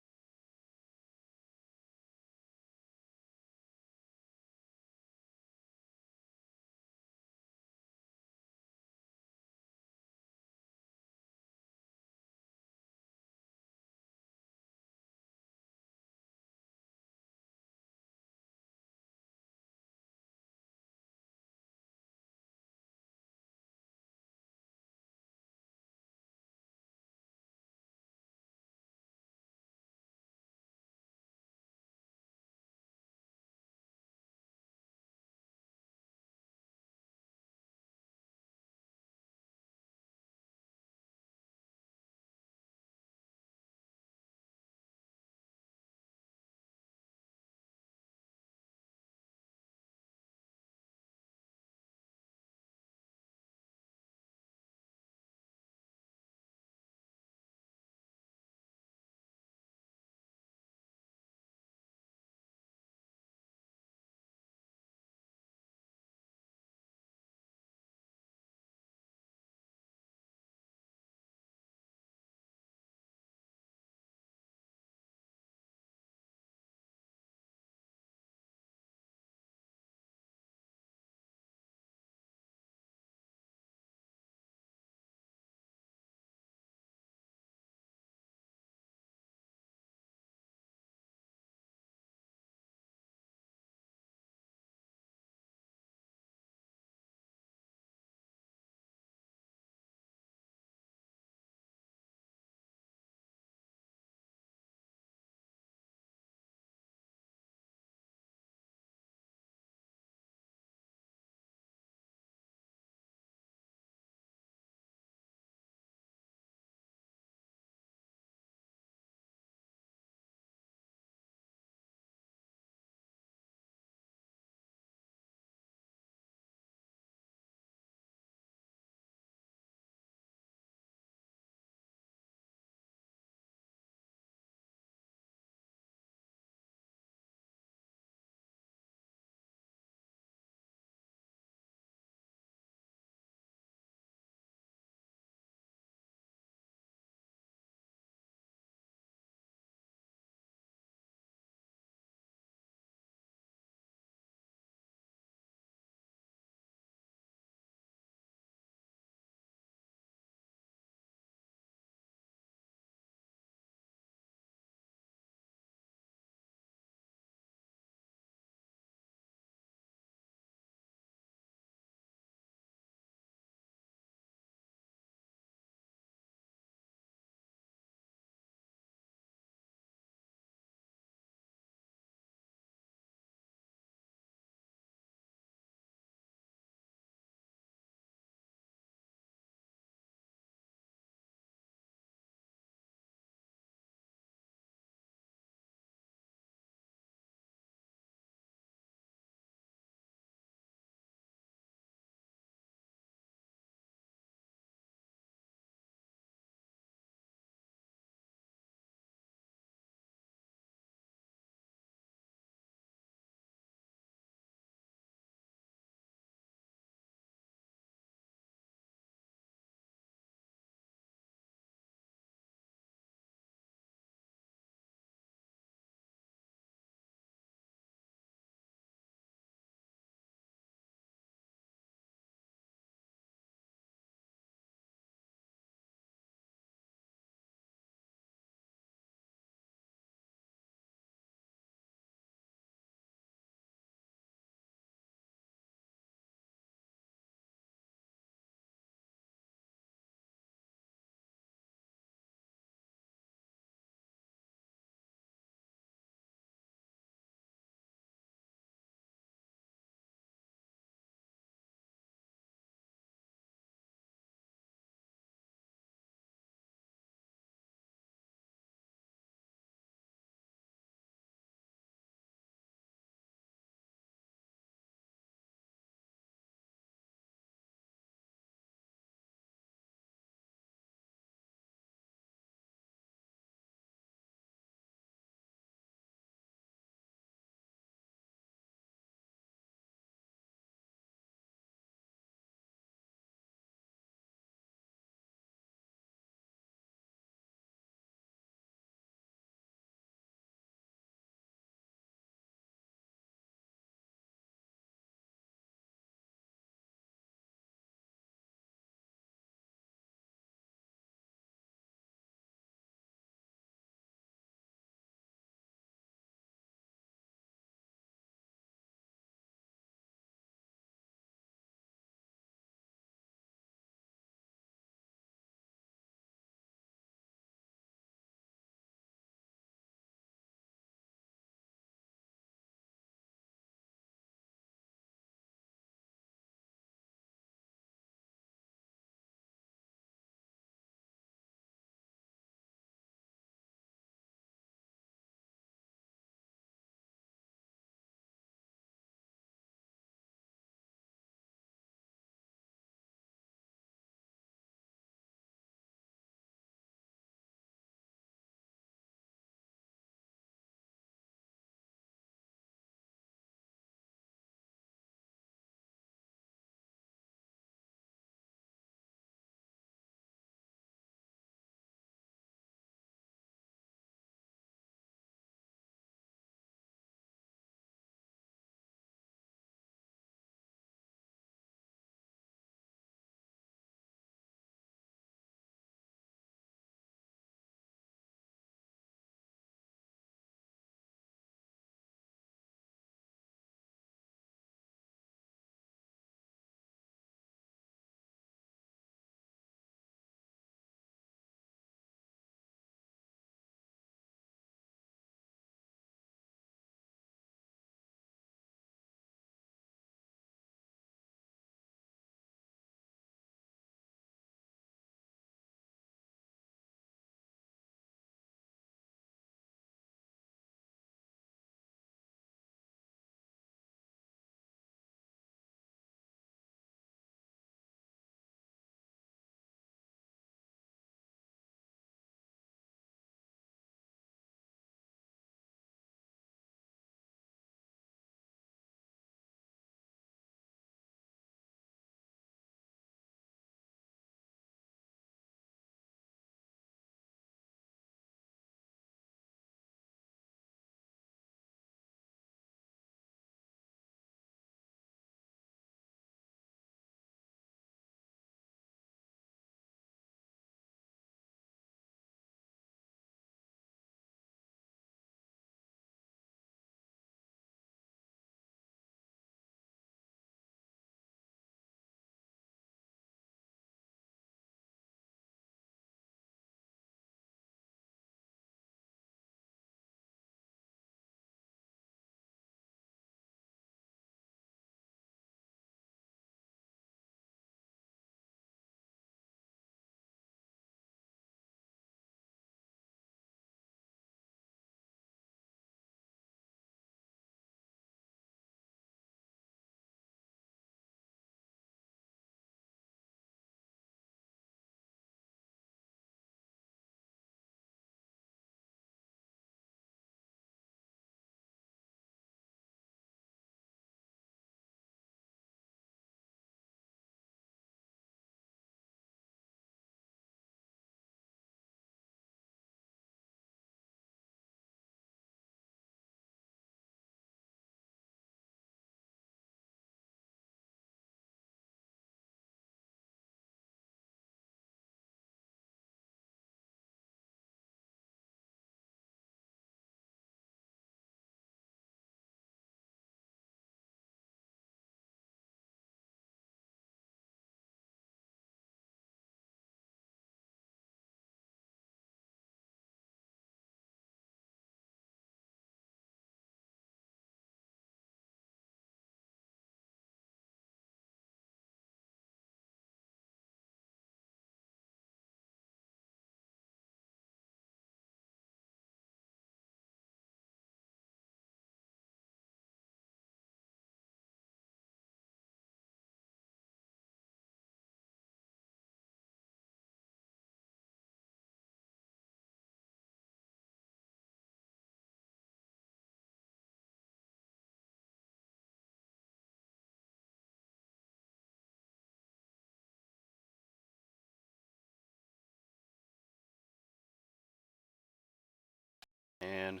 And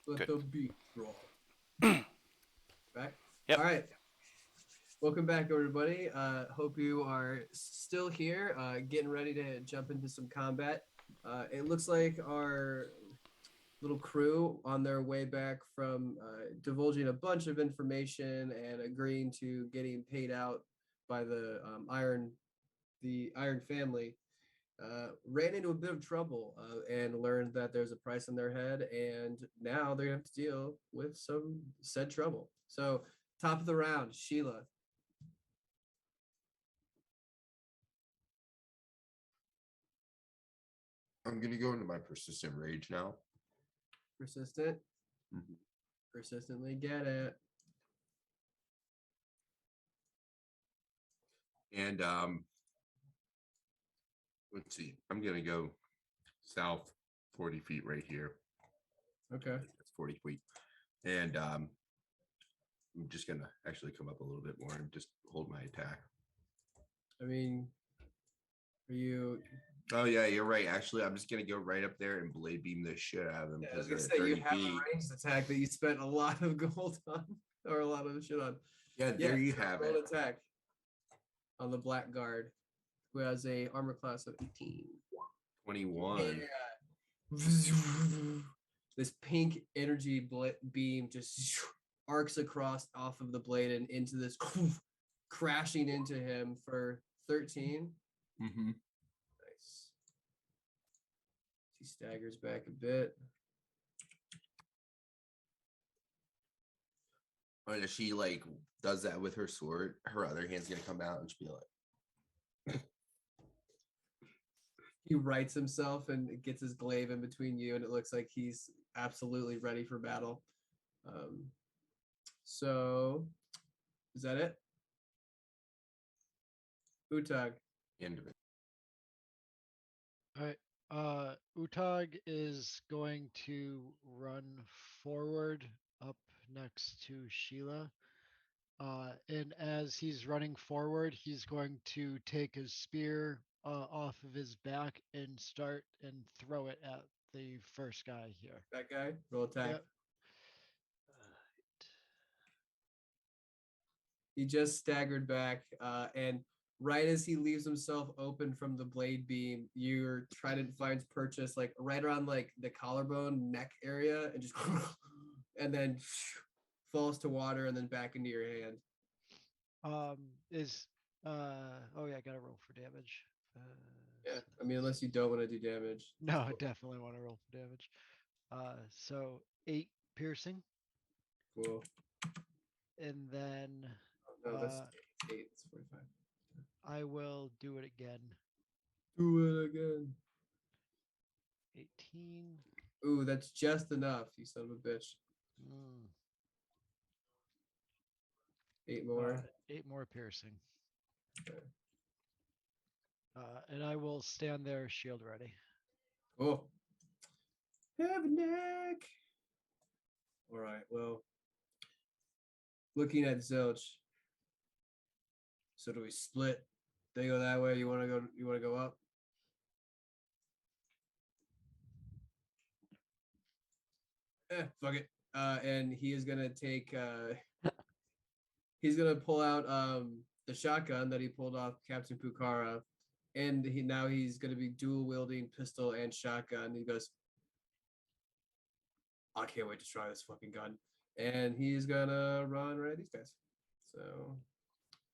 Let Good. the beat drop. Back. Yep. All right. Welcome back, everybody. Hope you are still here, getting ready to jump into some combat. It looks like our little crew on their way back from divulging a bunch of information and agreeing to getting paid out by the Iron family. Ran into a bit of trouble and learned that there's a price on their head, and now they're gonna have to deal with some said trouble. So, top of the round, Sheila. I'm gonna go into my persistent rage now. Persistent. Mhm. Persistently get it. And let's see. I'm gonna go south 40 feet right here. Okay. That's 40 feet. And I'm just gonna actually come up a little bit more and just hold my attack. I mean, are you? Oh yeah, you're right. Actually, I'm just gonna go right up there and blade beam the shit out of them Yeah, I was because gonna they're say at you 30 have a feet. ranged attack that you spent a lot of gold on, or a lot of shit on. Yeah, there you so have roll it. an attack on the blackguard, who has a armor class of 18. 21. Yeah. This pink energy beam just arcs across off of the blade and into this, crashing into him for 13. Mm-hmm. Nice. He staggers back a bit. And if she like does that with her sword, her other hand's gonna come out and she'll be like, He rights himself and gets his glaive in between you, and it looks like he's absolutely ready for battle. So, is that it? Utag. end of it. All right. Utag is going to run forward up next to Sheila. And as he's running forward, he's going to take his spear off of his back and start and throw it at the first guy here. That guy. Roll attack. Yep. He just staggered back, and right as he leaves himself open from the blade beam, your trident finds purchase like right around like the collarbone neck area, and just and then falls to water and then back into your hand. Is oh yeah, I gotta roll for damage. Yeah, I mean, unless you don't want to do damage. No, I definitely want to roll for damage. So 8 piercing, Cool. and then Oh, no, that's 8. It's 45. I will do it again. Do it again. 18. Ooh, that's just enough, you son of a bitch. 8 more. 8 more piercing. Okay. And I will stand there, shield ready. Oh. Have a neck. All right. Well, looking at Zilch. So do we split? They go that way. You want to go? You want to go up? Fuck it. And he is gonna take. He's gonna pull out the shotgun that he pulled off Captain Pukara, and he's gonna be dual wielding pistol and shotgun. He goes, I can't wait to try this fucking gun. And he's gonna run right at these guys. So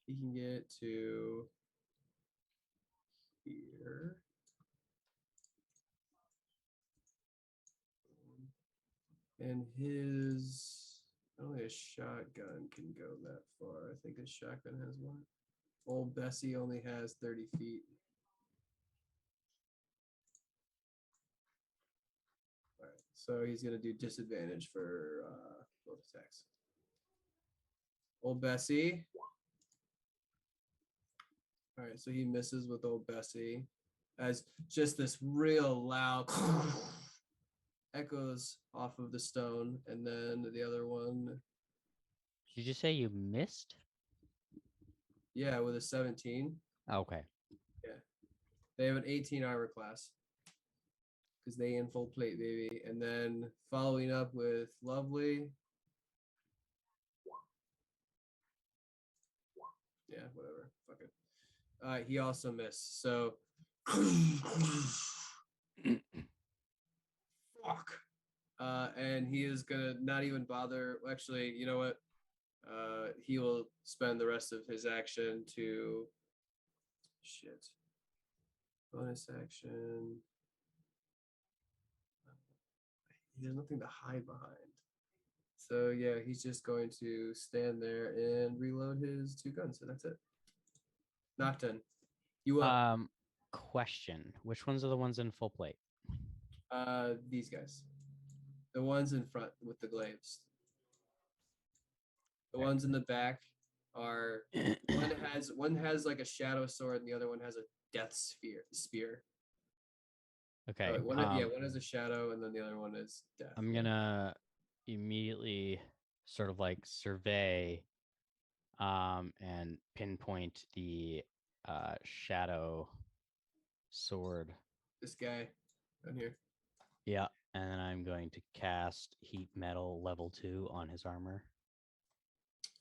he can get to here. And his only a shotgun can go that far. I think his shotgun has one. Old Bessie only has 30 feet. All right, so he's gonna do disadvantage for both attacks. Old Bessie. All right, so he misses with Old Bessie as just this real loud echoes off of the stone, and then the other one, Did you just say you missed? yeah, with a 17. Okay. They have an 18 armor class because they in full plate, baby. And then following up with Lovely. Yeah, whatever. Fuck it. He also missed. So fuck. And he is gonna not even bother. Actually, you know what? He will spend the rest of his action to shit. Bonus action. There's nothing to hide behind. So yeah, he's just going to stand there and reload his 2 guns. So that's it. Nocton, you up? Question: which ones are the ones in full plate? These guys, the ones in front with the glaives. The Okay. ones in the back are one has like a shadow sword and the other one has a death spear. Okay. One has a shadow and then the other one is death. I'm gonna immediately sort of like survey and pinpoint the shadow sword. This guy down here. Yeah, and then I'm going to cast heat metal level 2 on his armor.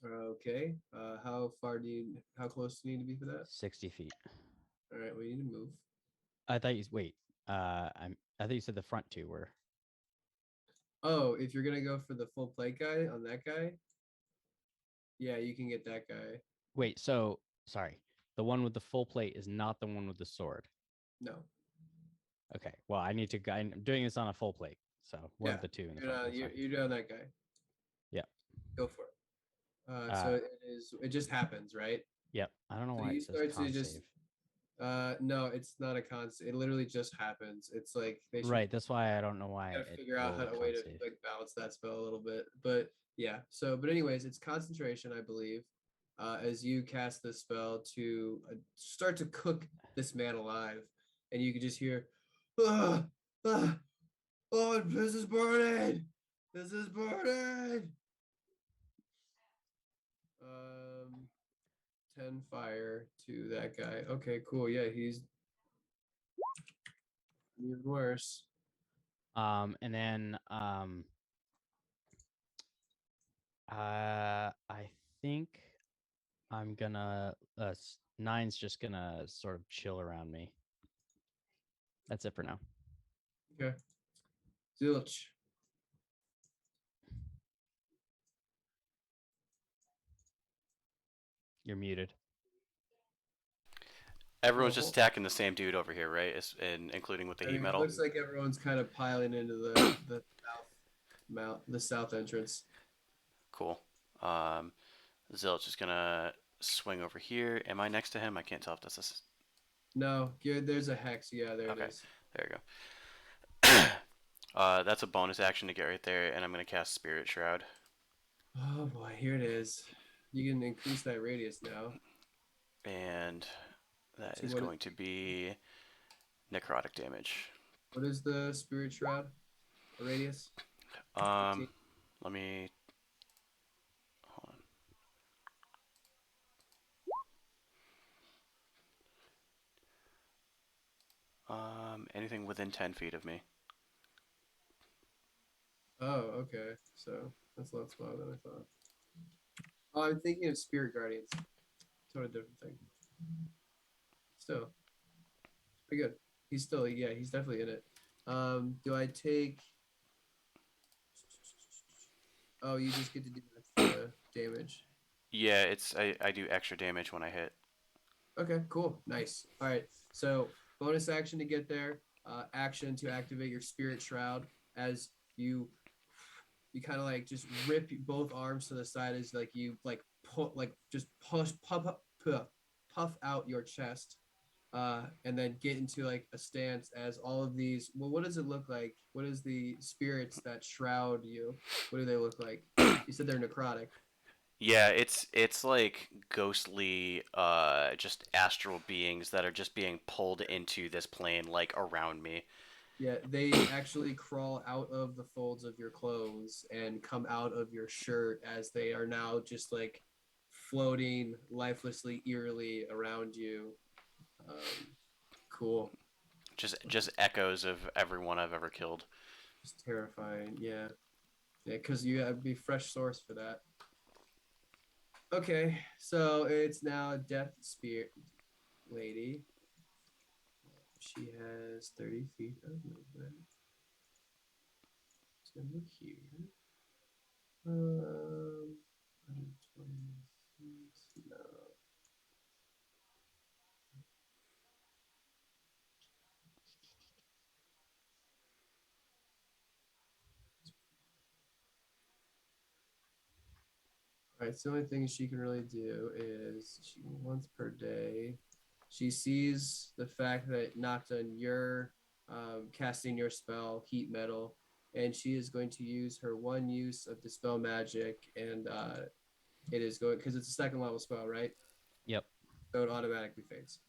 Okay. How close do you need to be for that? 60 feet. All right, we need to move. I thought you wait. I thought you said the front 2 were. Oh, if you're gonna go for the full plate guy on that guy, yeah, you can get that guy. Wait, so sorry. The one with the full plate is not the one with the sword. No. Okay. Well, I'm doing this on a full plate, so one of the 2 in the front. You're doing that guy. Yeah. Go for it. So it just happens, right? Yep. I don't know So why you it says start to con just save. no, it's not a con. It literally just happens. It's like they should Right. That's why I don't know why gotta it figure out how rolled to a way con to save. like balance that spell a little bit. But yeah. So, but anyways, it's concentration, I believe. As you cast this spell to start to cook this man alive, and you can just hear, ah, ah, oh, this is burning. This is burning. 10 fire to that guy. Okay, cool. Yeah, he's even worse. And then I think I'm gonna Nine's just gonna sort of chill around me. That's it for now. Okay. Zilch. You're muted. Everyone's just attacking the same dude over here, right? And including with the heat It metal. looks like everyone's kind of piling into the south entrance. Cool. Zilch is gonna swing over here. Am I next to him? I can't tell if that's this. No, there's a hex. Yeah, there it is. There you go. That's a bonus action to get right there, and I'm gonna cast Spirit Shroud. Oh boy, here it is. You can increase that radius now. And that is going to be necrotic damage. What is the Spirit Shroud? A radius? Let me hold on. Anything within 10 feet of me. Oh, okay. So that's a lot smaller than I thought. Oh, I'm thinking of Spirit Guardians. Totally different thing. Still, pretty good. He's definitely in it. Do I take? Oh, you just get to do extra damage. Yeah, I do extra damage when I hit. Okay, cool, nice. All right, so bonus action to get there. Action to activate your Spirit Shroud as you kind of like just rip both arms to the side as like you like just puff out your chest, and then get into like a stance as all of these. Well, what does it look like? What is the spirits that shroud you? What do they look like? You said they're necrotic. Yeah, it's like ghostly, just astral beings that are just being pulled into this plane, like around me. Yeah, they actually crawl out of the folds of your clothes and come out of your shirt as they are now just like floating lifelessly, eerily around you. Cool. Just echoes of everyone I've ever killed. Just terrifying. Yeah. Yeah, because you have to be fresh source for that. Okay, so it's now Death Spear Lady. She has 30 feet of movement. So look here. 120 feet. No. All right, so the only thing she can really do is once per day. She sees the fact that Nocton, you're casting your spell, Heat Metal, and she is going to use her one use of Dispel Magic, and it is going, because it's a second level spell, right? Yep. So it automatically fades.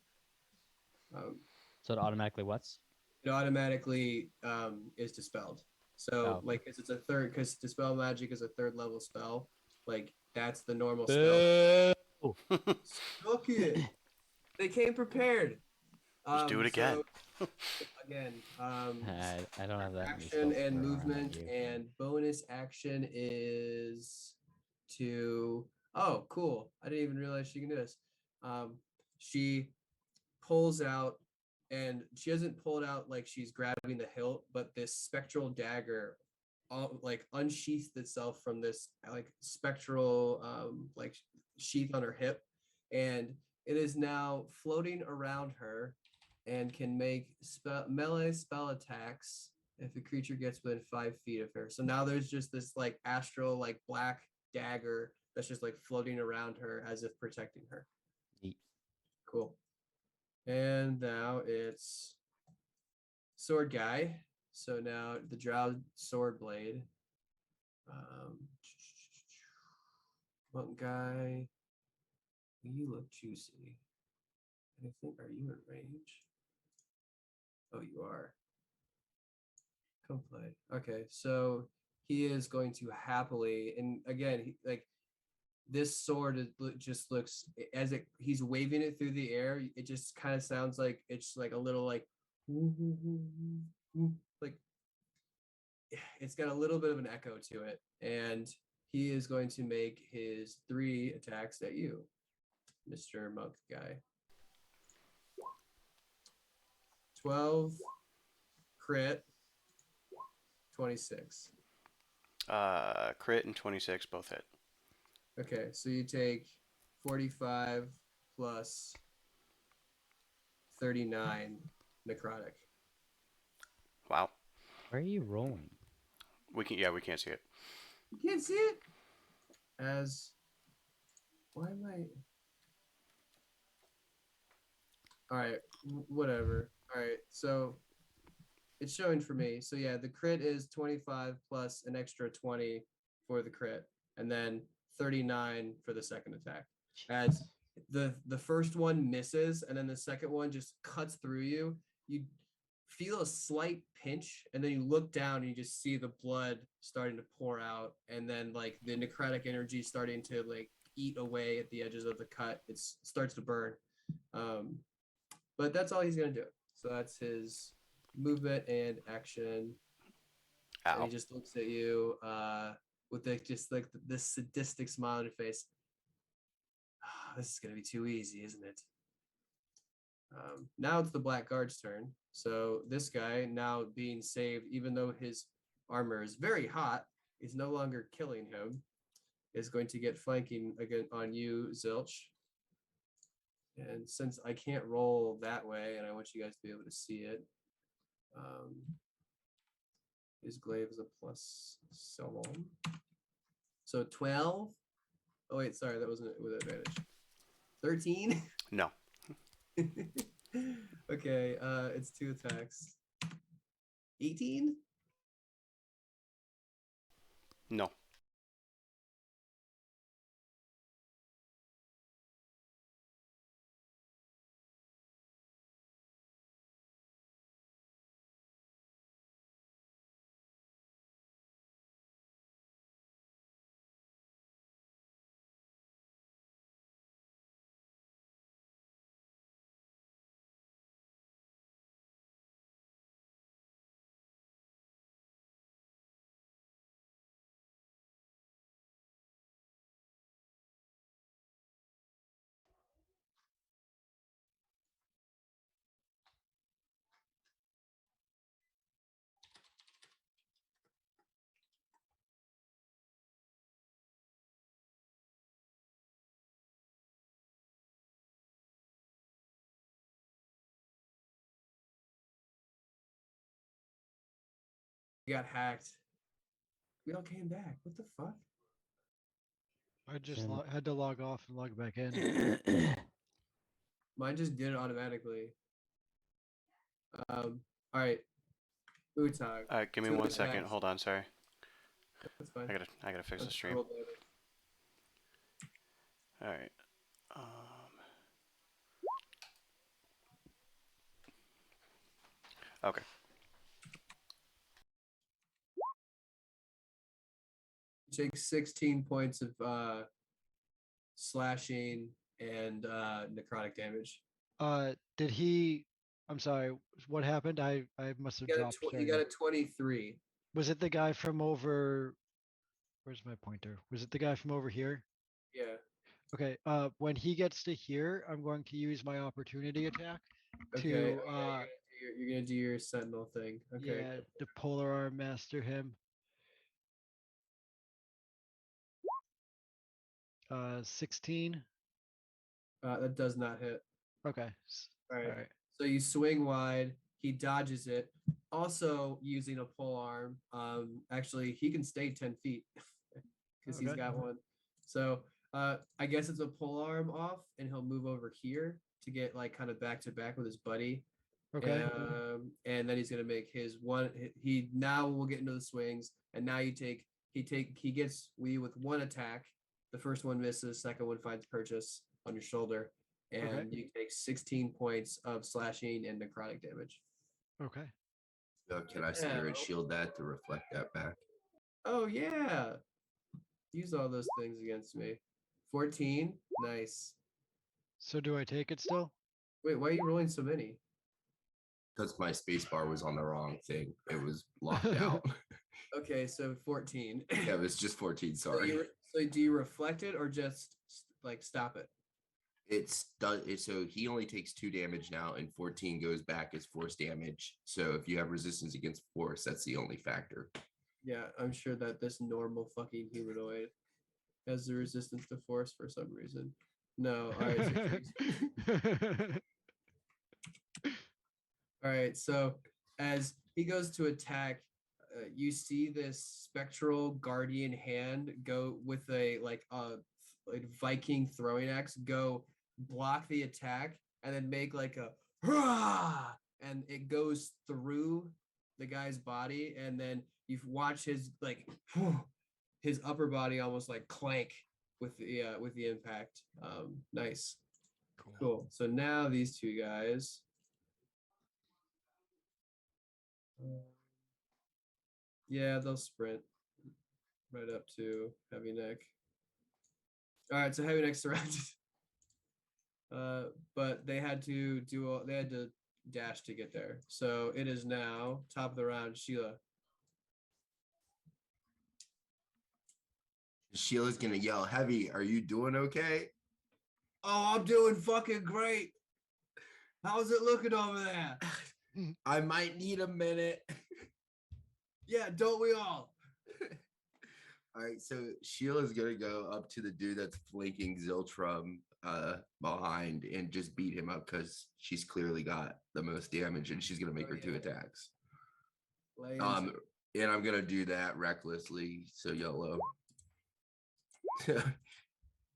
So it automatically what's? It automatically is dispelled. So, Oh. like, because Dispel Magic is a third level spell, like, that's the normal spell. Suck it. They came prepared. Just do it again. So, again, I don't have that many action spells to and throw around at movement, you. and bonus action is to. Oh, cool! I didn't even realize she can do this. She pulls out, and she doesn't pull it out like she's grabbing the hilt, but this spectral dagger, like unsheathed itself from this like spectral like sheath on her hip, and it is now floating around her, and can make melee spell attacks if a creature gets within 5 feet of her. So now there's just this like astral like black dagger that's just like floating around her as if protecting her. Neat. Cool. And now it's sword guy. So now the drow sword blade. Monk guy. You look juicy. I think, are you in range? Oh, you are. Come play. Okay, so he is going to happily, and again, like this sword just looks as he's waving it through the air. It just kind of sounds like it's like a little like, like it's got a little bit of an echo to it, and he is going to make his 3 attacks at you, Mr. Monk guy. 12 crit, 26. Crit and 26 both hit. Okay, so you take 45 plus 39 necrotic. Wow. Where are you rolling? We can't see it. You can't see it? Why am I... All right, whatever. All right, so it's showing for me. So yeah, the crit is 25 plus an extra 20 for the crit, and then 39 for the second attack. As the first one misses, and then the second one just cuts through you. You feel a slight pinch, and then you look down and you just see the blood starting to pour out, and then like the necrotic energy starting to like eat away at the edges of the cut. It starts to burn. But that's all he's gonna do. So that's his movement and action. Ow. And he just looks at you with just like this sadistic smile on your face. This is gonna be too easy, isn't it? Now it's the Black Guard's turn. So this guy, now being saved, even though his armor is very hot, is no longer killing him, is going to get flanking again on you, Zilch. And since I can't roll that way, and I want you guys to be able to see it, his glaive is a plus 7. So 12. Oh wait, sorry, that wasn't with advantage. 13. No. Okay, it's 2 attacks. 18. No. You got hacked. We all came back. What the fuck? I just So- had to log off and log back in. Mine just did it automatically. All right. Utag. All right, give me Two 1 second. attacks. Hold on, sorry. That's fine. I gotta fix the That's stream. roll damage. All right. Okay. You take 16 points of slashing and necrotic damage. Did he? I'm sorry. What happened? I must have You got, dropped. you got a 23. Was it the guy from over? Where's my pointer? Was it the guy from over here? Yeah. Okay. When he gets to here, I'm going to use my opportunity attack Okay. to You're gonna do your sentinel thing. Okay. yeah, to polar arm master him. 16. That does not hit. Okay. All right. All right. So you swing wide. He dodges it. Also using a pole arm. Actually, he can stay 10 feet because he's Okay. got one. So I guess it's a pole arm off, and he'll move over here to get like kind of back to back with his buddy. Okay. And then he's gonna make his one. He now will get into the swings, and now he gets with one attack. The first one misses. Second one finds purchase on your shoulder, and Okay. you take 16 points of slashing and necrotic damage. Okay. Can I spirit shield that to reflect that back? Oh yeah, use all those things against me. 14, nice. So do I take it still? Wait, why are you rolling so many? Because my space bar was on the wrong thing. It was locked out. Okay, so 14. Yeah, it was just 14. So, Sorry. so do you reflect it or just like stop it? It's done. So he only takes 2 damage now, and 14 goes back as force damage. So if you have resistance against force, that's the only factor. Yeah, I'm sure that this normal fucking humanoid has the resistance to force for some reason. No, all right. All right, so as he goes to attack, you see this spectral guardian hand go with a like Viking throwing axe, go block the attack, and then make like a hurrah, and it goes through the guy's body, and then you watch his like his upper body almost like clank with the impact. Nice, cool. So now these two guys. Yeah, they'll sprint right up to Heavy Neck. All right, so Heavy Neck's surrounded. But they had to dash to get there. So it is now top of the round, Sheila. Sheila's gonna yell, "Heavy, are you doing okay?" Oh, I'm doing fucking great. How's it looking over there? I might need a minute. Yeah, don't we all? All right, so Sheila's gonna go up to the dude that's flanking Zilch from behind and just beat him up because she's clearly got the most damage, and she's gonna make her 2 attacks. And I'm gonna do that recklessly. So yellow.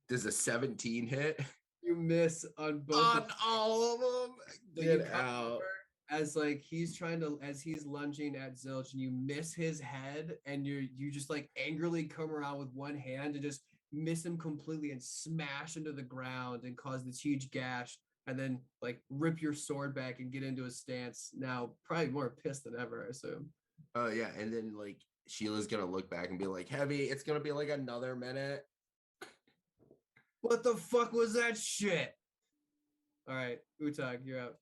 Does a 17 hit? You miss on both. On all of them. Get out. As like he's as he's lunging at Zilch, and you miss his head, and you just like angrily come around with one hand and just miss him completely and smash into the ground and cause this huge gash, and then like rip your sword back and get into a stance. Now probably more pissed than ever, I assume. Oh yeah, and then like Sheila's gonna look back and be like, "Heavy, it's gonna be like another minute." What the fuck was that shit? All right, Utag, you're up.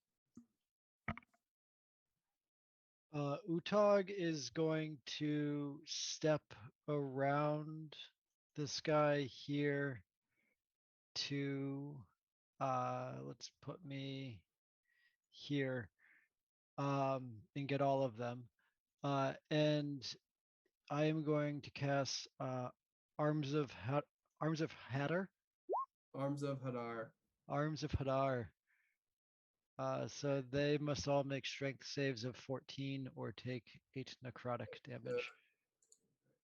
Utag is going to step around this guy here to let's put me here and get all of them. And I am going to cast Arms of Hatter. Arms of Hadar. Arms of Hadar. So they must all make strength saves of 14 or take 8 necrotic damage.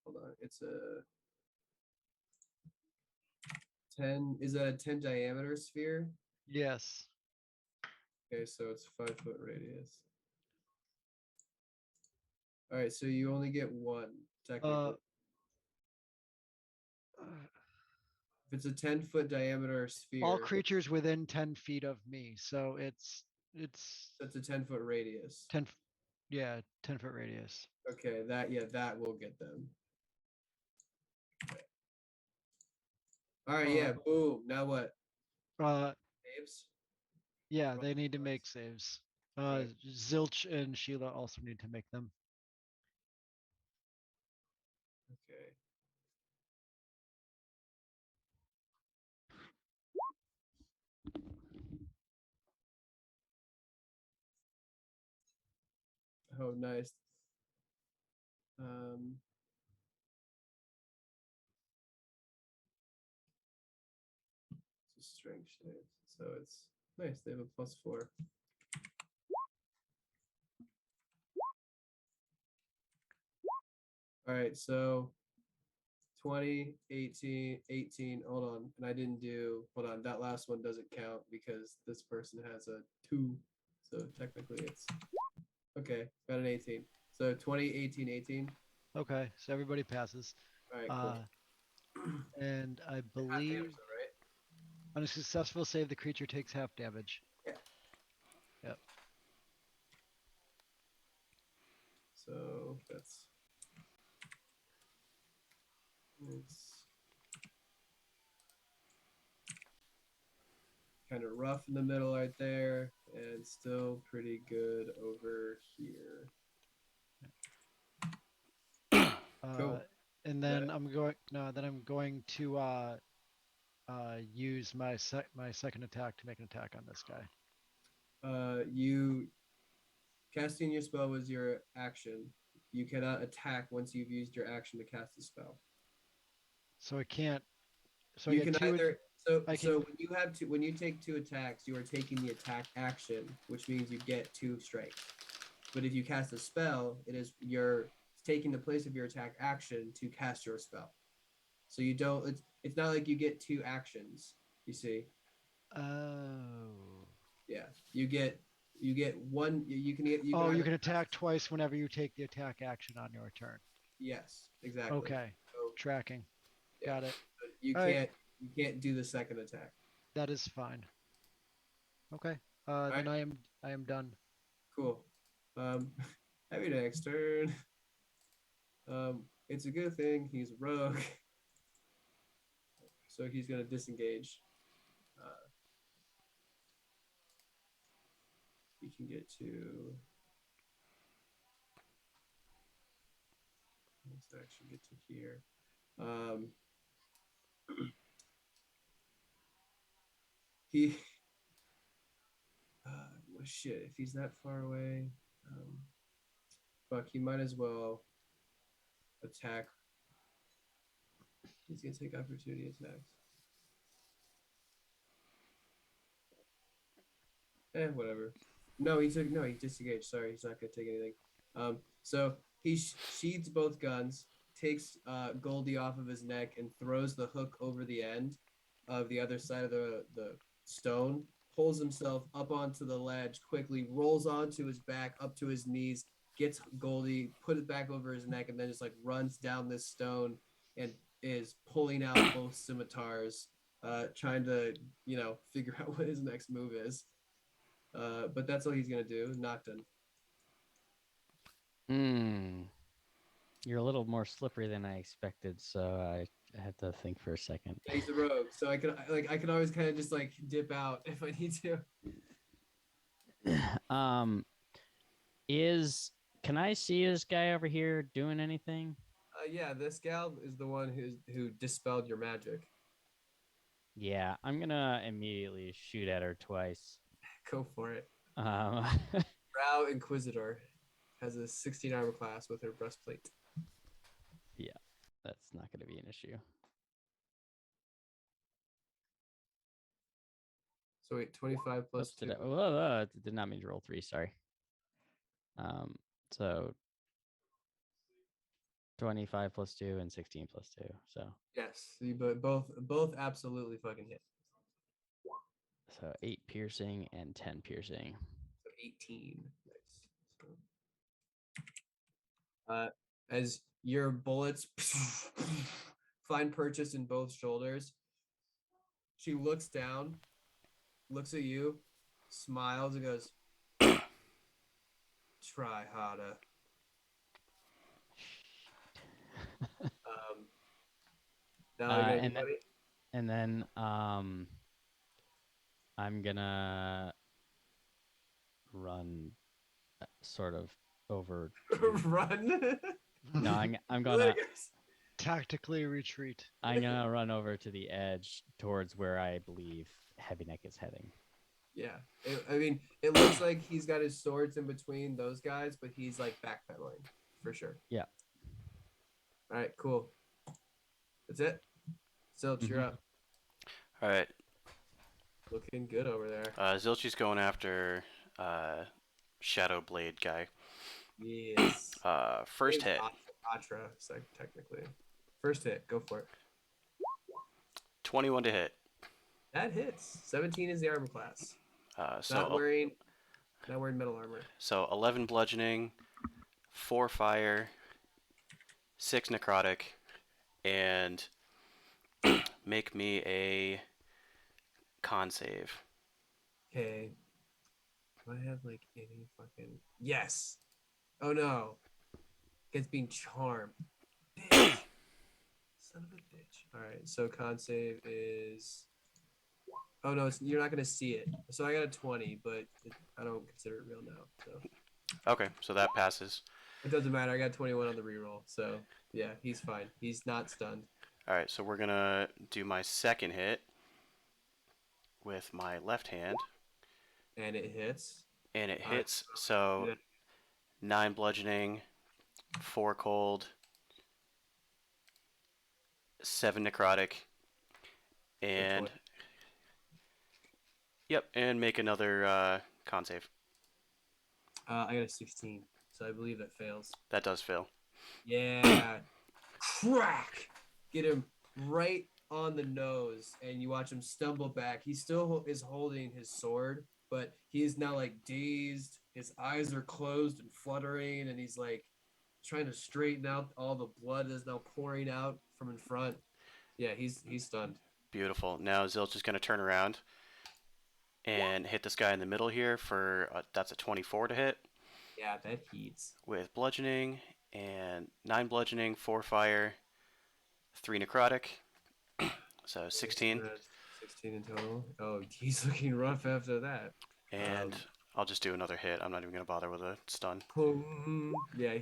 Hold on. It's a 10. Is that a 10 diameter sphere? Yes. Okay, so it's 5-foot radius. All right, so you only get one technically. If it's a 10-foot diameter sphere, All creatures within 10 feet of me. So it's that's a 10-foot radius. 10. Yeah, 10-foot radius. Okay, that will get them. All right, yeah, boom. Now what? Saves? Yeah, Roll they need to twice. make saves. Right. Zilch and Sheila also need to make them. Okay. Oh, nice. It's a strength save, so it's nice. They have a +4. All right, so 20, 18, 18. Hold on. And I didn't do, hold on. That last one doesn't count because this person has a 2. So technically it's, okay, got an 18. So 20, 18, 18. Okay, so everybody passes. All right, cool. And I Half believe damage though, right? on a successful save, the creature takes half damage. Yeah. Yep. So that's, it's kind of rough in the middle right there and still pretty good over here. Cool. And then I'm going to use my second attack to make an attack on this guy. You casting your spell was your action. You cannot attack once you've used your action to cast a spell. So I can't. So you I get can two. either I so can- when you take 2 attacks, you are taking the attack action, which means you get 2 strength. But if you cast a spell, you're taking the place of your attack action to cast your spell. So you don't. It's not like you get 2 actions. You see? Oh. Yeah, you get one. You can get. You Oh, can you either can cast attack a twice whenever you take the attack action on your turn. Yes, exactly. Okay. So, Tracking. yeah, Got it. but you All right. can't you can't do the second attack. That is fine. Okay. Then right. I am done. Cool. Happy next turn. It's a good thing he's a rogue, so he's gonna disengage. He can get to. Let's actually get to here. He. Well, shit. If he's that far away, fuck. He might as well attack. He's gonna take opportunity attacks. Whatever. No, he disengaged. Sorry, he's not gonna take anything. So he sheathes both guns, takes Goldie off of his neck, and throws the hook over the end of the other side of the stone. Pulls himself up onto the ledge quickly, rolls onto his back up to his knees, gets Goldie, put it back over his neck, and then just like runs down this stone and is pulling out both scimitars, trying to figure out what his next move is. But that's all he's gonna do. Nocton. You're a little more slippery than I expected, so I had to think for a second. Yeah, he's a rogue, so I can always kind of just like dip out if I need to. Can I see this guy over here doing anything? Yeah, this gal is the one who dispelled your magic. Yeah, I'm gonna immediately shoot at her twice. Go for it. Um, Drow Inquisitor has a 16 armor class with her breastplate. Yeah, that's not gonna be an issue. So wait, 25 plus Oops, 2. did not mean to roll 3. Sorry. So 25 plus 2 and 16 plus 2. So Yes, but both absolutely fucking hit. 8 piercing and 10 piercing. So 18. Nice. So, as your bullets find purchase in both shoulders, she looks down, looks at you, smiles, and goes, "Try harder." Now you got anybody? And then I'm gonna run sort of over to Run. No, I'm gonna Tactically retreat. I'm gonna run over to the edge towards where I believe Heavy Neck is heading. Yeah, I mean, it looks like he's got his swords in between those guys, but he's like backpedaling for sure. Yeah. All right, cool. That's it. Zilch, you're up. All right. Looking good over there. Zilchi's going after Shadow Blade guy. Yes. First hit. Atra, technically. First hit, go for it. 21 to hit. That hits. 17 is the armor class. So not wearing metal armor. So 11 bludgeoning, 4 fire, 6 necrotic, and make me a con save. Okay. Do I have like any fucking yes? Oh no. It's being charmed. Bitch. Son of a bitch. Alright, so con save is oh no, you're not gonna see it. So I got a 20, but I don't consider it real now. So Okay, so that passes. it doesn't matter. I got 21 on the reroll, so yeah, he's fine. He's not stunned. All right, so we're gonna do my second hit with my left hand. And it hits. And it hits. So 9 bludgeoning, 4 cold, 7 necrotic, and yep, and make another con save. I got a 16, so I believe that fails. That does fail. Yeah. Crack! Get him right on the nose, and you watch him stumble back. He still is holding his sword, but he is now like dazed. His eyes are closed and fluttering, and he's like trying to straighten out. All the blood is now pouring out from in front. Yeah, he's stunned. Beautiful. Now Zilch is going to turn around and hit this guy in the middle here for that's a 24 to hit. Yeah, that heats. With bludgeoning and 9 bludgeoning, 4 fire, 3 necrotic. So 16. 16 in total. Oh, he's looking rough after that. And I'll just do another hit. I'm not even gonna bother with a stun. Yeah,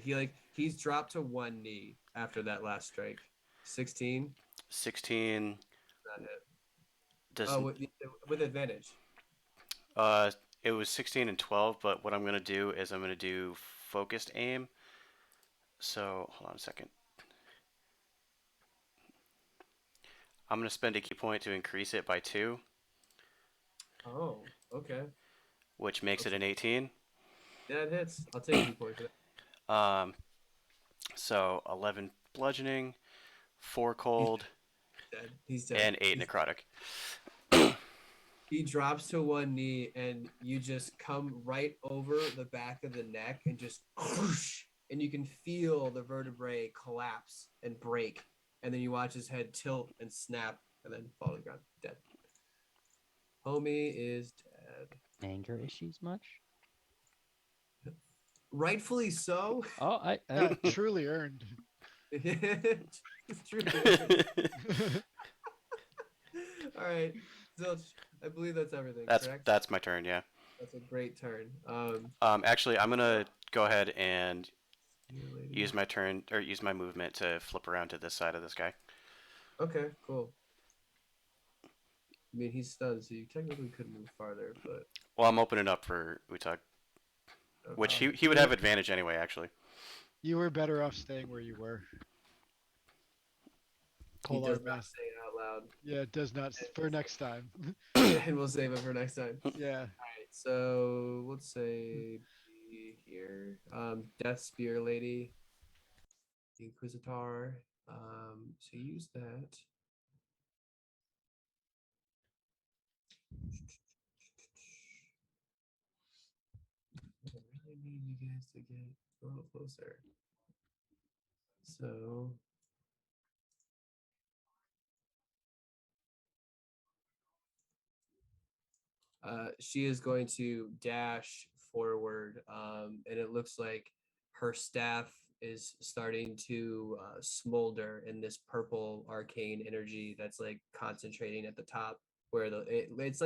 he's dropped to 1 knee after that last strike. 16. 16. Not hit. Does with advantage. It was 16 and 12, but what I'm gonna do is I'm gonna do focused aim. So hold on a second. I'm gonna spend a key point to increase it by 2. Oh, okay. Which makes it an 18. Yeah, it hits. I'll take a key point for that. So 11 bludgeoning, 4 cold, he's dead. And 8 necrotic. He drops to 1 knee, and you just come right over the back of the neck and just whoosh, and you can feel the vertebrae collapse and break. And then you watch his head tilt and snap and then fall to the ground, dead. Homie is dead. Anger issues much? Rightfully so. Oh, I truly earned. It's truly earned. All right, Zilch, I believe that's everything. Correct? That's my turn. Yeah. That's a great turn. Actually, I'm gonna go ahead and use my turn or use my movement to flip around to this side of this guy. Okay, cool. I mean, he's stunned, so you technically could move farther, but. Well, I'm opening up for Utah, which he would have advantage anyway. Actually. You were better off staying where you were. He Polar does not mass. say it out loud. Yeah, it does not. For next time. And we'll save it for next time. Yeah. All right, so let's say here, Death Spear Lady, Inquisitor. So use that. I really need you guys to get a little closer. So she is going to dash forward, and it looks like her staff is starting to smolder in this purple arcane energy that's like concentrating at the top, where it's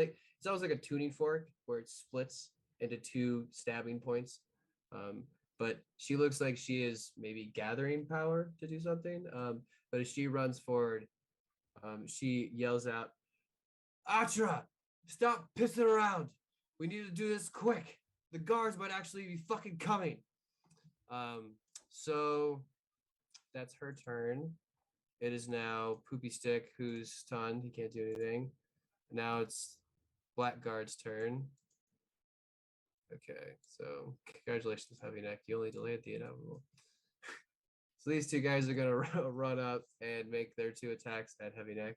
almost like a tuning fork where it splits into two stabbing points. Um, but she looks like she is maybe gathering power to do something. But as she runs forward, she yells out, Atra, stop pissing around. We need to do this quick. The guards might actually be fucking coming. So that's her turn. It is now Poopy Stick, who's stunned. He can't do anything. Now it's Blackguard's turn. Okay, so congratulations, Heavy Neck. You only delayed the inevitable. So these two guys are gonna run up and make their 2 attacks at Heavy Neck.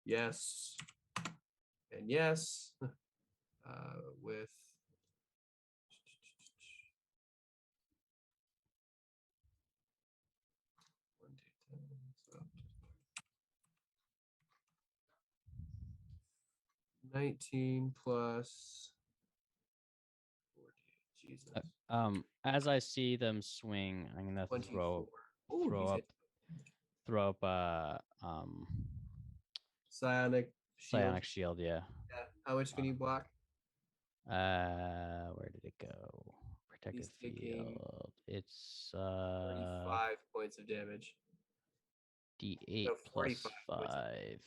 Yes. And yes. With one, two, 10, so 19 plus 48. Jesus. As I see them swing, I'm gonna 24. Ooh, throw he's up hit. throw up Psionic shield. psionic shield. Yeah. Yeah. How much can you block? Where did it go? Protective He's taking field. It's 35 points of damage. D8 No, plus 45 points of 5.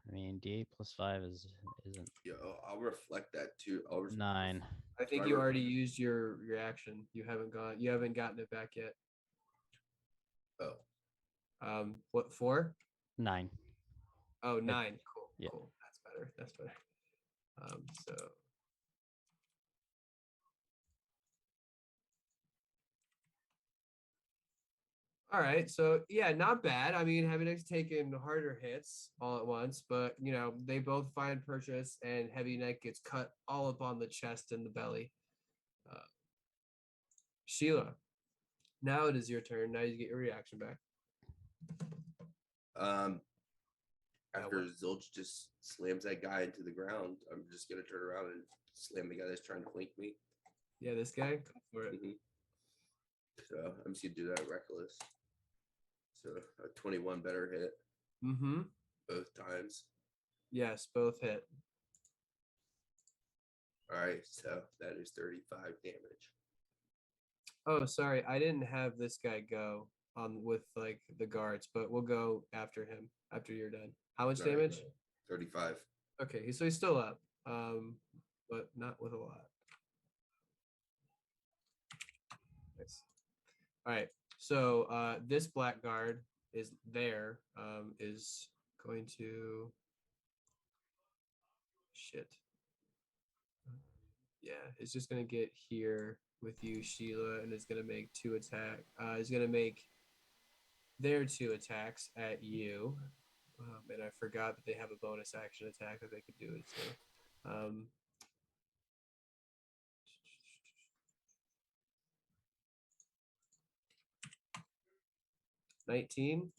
I mean, D8 plus 5 isn't Yo, I'll reflect that too. 9. I think you already used your reaction. You haven't gotten it back yet. Oh, What, 4? 9. Oh, 9. Cool. Yeah. Cool. That's better. That's better. So all right, so yeah, not bad. I mean, Heavy Neck's taken harder hits all at once, but you know, they both find purchase, and Heavy Neck gets cut all up on the chest and the belly. Sheila, now it is your turn. Now you get your reaction back. after Zilch just slams that guy into the ground, I'm just gonna turn around and slam the guy that's trying to flank me. Yeah, this guy, go for it. Mhm. So I'm just gonna do that reckless. So a 21 better hit Mm-hmm. both times. Yes, both hit. All right, so that is 35 damage. Oh, sorry, I didn't have this guy go on with like the guards, but we'll go after him after you're done. How much All right, damage? 35. Okay, so he's still up, but not with a lot. Nice. All right, so this blackguard is there, is going to shit. Yeah, it's just gonna get here with you, Sheila, and it's gonna make 2 attack. It's gonna make their 2 attacks at you. And I forgot that they have a bonus action attack that they could do it too. 19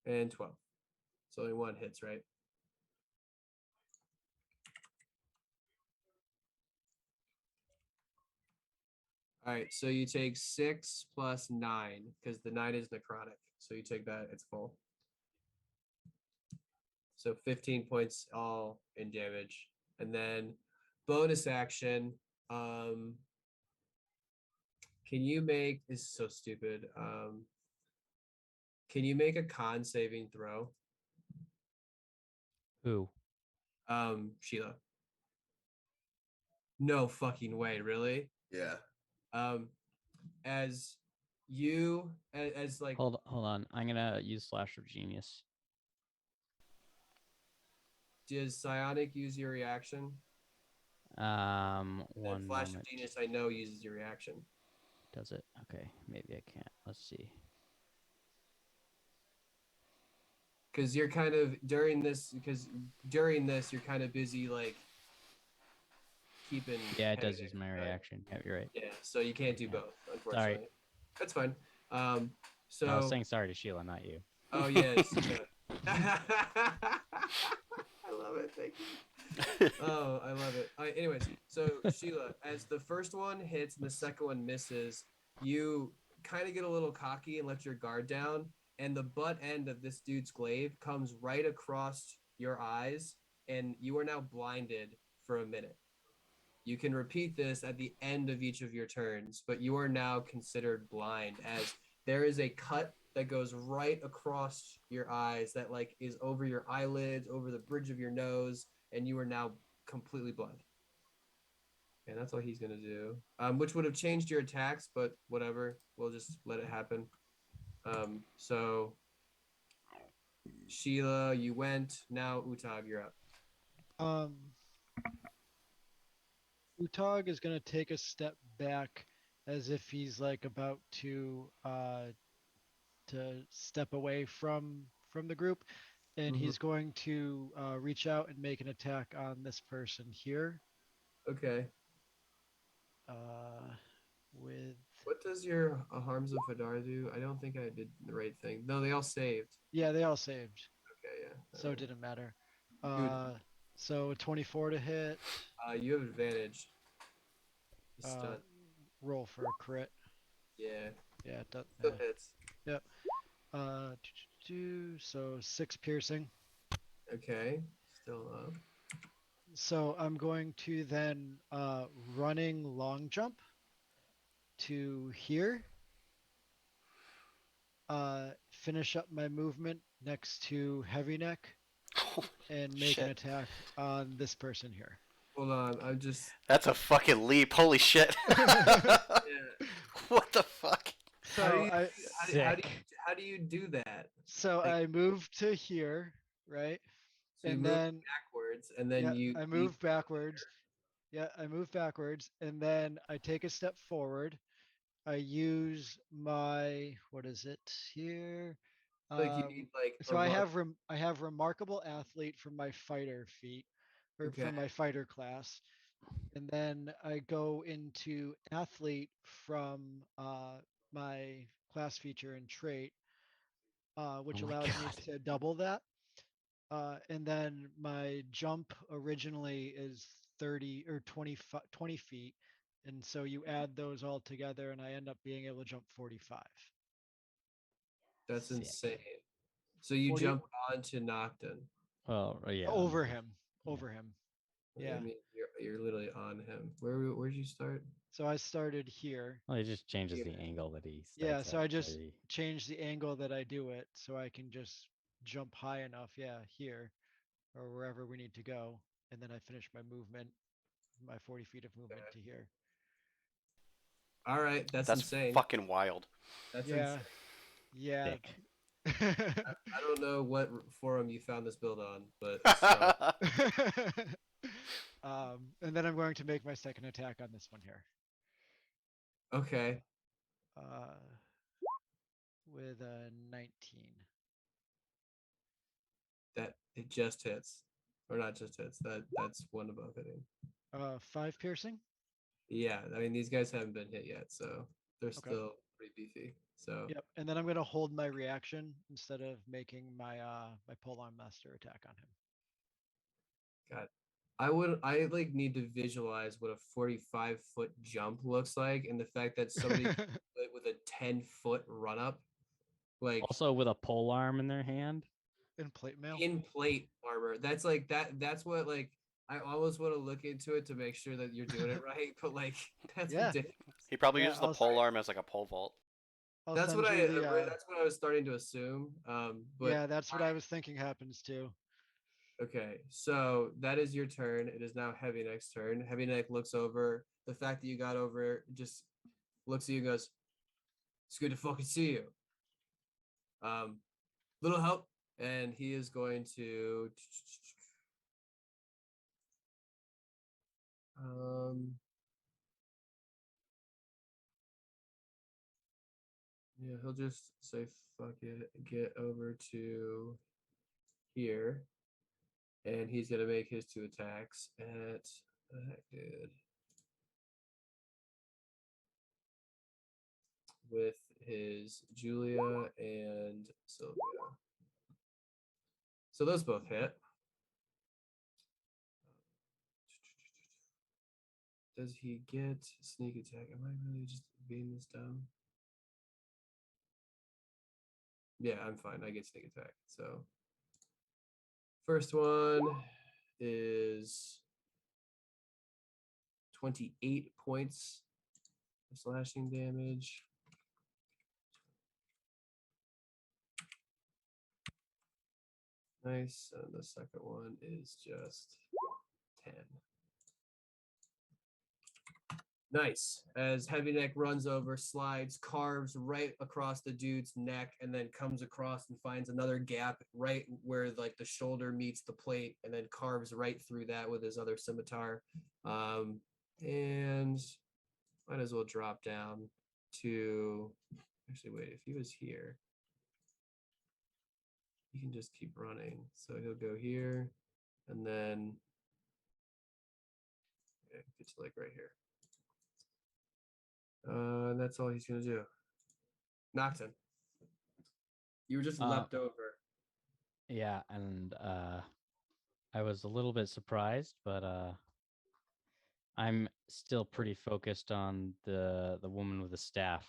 and 12. So only one hits, right? All right, so you take 6 plus 9 because the 9 is necrotic. So you take that, it's full. So 15 points all in damage. And then bonus action, can you make, this is so stupid. Can you make a con saving throw? Who? Sheila. No fucking way, really? Yeah. as you as like Hold on. I'm gonna use Flash of Genius. does Psionic use your reaction? Um, And one Flash of moment. Genius I know uses your reaction. Does it? Okay, maybe I can't. Let's see. Because you're kind of during this you're kind of busy like keeping Yeah, it heavy does use neck my in. reaction. Yeah, you're right. Yeah, so you can't do Yeah. both, unfortunately. That's fine. So No, I was saying sorry to Sheila, not you. oh yes. I love it. Thank you. Oh, I love it. Anyways, so Sheila, as the first one hits and the second one misses, you kind of get a little cocky and let your guard down, and the butt end of this dude's glaive comes right across your eyes, and you are now blinded for a minute. You can repeat this at the end of each of your turns, but you are now considered blind as there is a cut that goes right across your eyes that like is over your eyelids, over the bridge of your nose, and you are now completely blind. And that's all he's gonna do. Which would have changed your attacks, but whatever. We'll just let it happen. So Sheila, you went. Now Utag, you're up. Um, Utag is gonna take a step back as if he's like about to step away from the group, and Mhm. he's going to reach out and make an attack on this person here. Okay. With What does your Harms of Hadar do? I don't think I did the right thing. No, they all saved. yeah, they all saved, Okay, yeah. so it didn't matter. Good. So 24 to hit. You have advantage. He's Uh, stunned. roll for a crit. Yeah. Yeah, it does. Still hits. Yep. So 6 piercing. Okay. Still up. So I'm going to then running long jump to here. Finish up my movement next to heavy neck and make an Shit. attack on this person here. Hold on. I'm just. That's a fucking leap. Holy shit. Yeah. What the fuck? So How do you, I how do you do that? so Like, I move to here, right? so you And move then backwards, and then yeah, you I leap. move backwards. Yeah, I move backwards, and then I take a step forward. I use my what is it here? Like you need like a So I have remarkable athlete from my fighter feat or Okay. from my fighter class, and then I go into athlete from my class feature and trait, which Oh my allows me god. to double that. And then my jump originally is 30 or 20 feet. And so you add those all together, and I end up being able to jump 45. That's Sick. insane. So you 40 jump onto Nocton. Well, yeah. over underneath. him. Yeah. Over him. I Yeah. mean, you're literally on him. Where'd you start? So I started here. Well, it just changes Yeah. the angle that he Yeah. starts So at. I just changed the angle that I do it so I can just jump high enough. Yeah. Here or wherever we need to go. And then I finish my movement, my 40 feet of movement to here. All right, that's That's insane. fucking wild. That's Yeah. insane. Yeah. Sick. I don't know what forum you found this build on, but it's strong. And then I'm going to make my second attack on this one here. Okay. With a 19. That it just hits. Or not just hits. That's one above hitting. 5 piercing. Yeah, I mean these guys haven't been hit yet, so they're still pretty beefy. So Yep. And then I'm going to hold my reaction instead of making my my polearm master attack on him. God, I like need to visualize what a 45-foot jump looks like, and the fact that somebody can do it with a 10-foot run up, like Also with a pole arm in their hand. In plate mail. in plate armor. That's like that's what like I always want to look into it to make sure that you're doing it right, but like that's Yeah. ridiculous. He probably Yeah, uses the I'll- pole arm as like a pole vault. I'll That's send what you the, that's what I was starting to assume. But yeah, that's what I was thinking happens too. okay, so that is your turn. It is now Heavy Neck's turn. Heavy Neck looks over. The fact that you got over just looks at you and goes, It's good to fucking see you. Little help, and he is going to yeah, he'll just say fuck it, get over to here, and he's gonna make his 2 attacks at that dude with his Julia and Sylvia. So those both hit. Does he get sneak attack? Am I really just being this dumb? Yeah, I'm fine. I get sneak attack. So first one is 28 points of slashing damage. Nice. And the second one is just 10. Nice. As Heavy Neck runs over, slides, carves right across the dude's neck, and then comes across and finds another gap right where like the shoulder meets the plate, and then carves right through that with his other scimitar. And might as well drop down to. Actually, wait. If he was here, he can just keep running. So he'll go here, and then get to like right here. And that's all he's gonna do. Nocton. You were just leapt over. Yeah, and I was a little bit surprised, but I'm still pretty focused on the woman with the staff.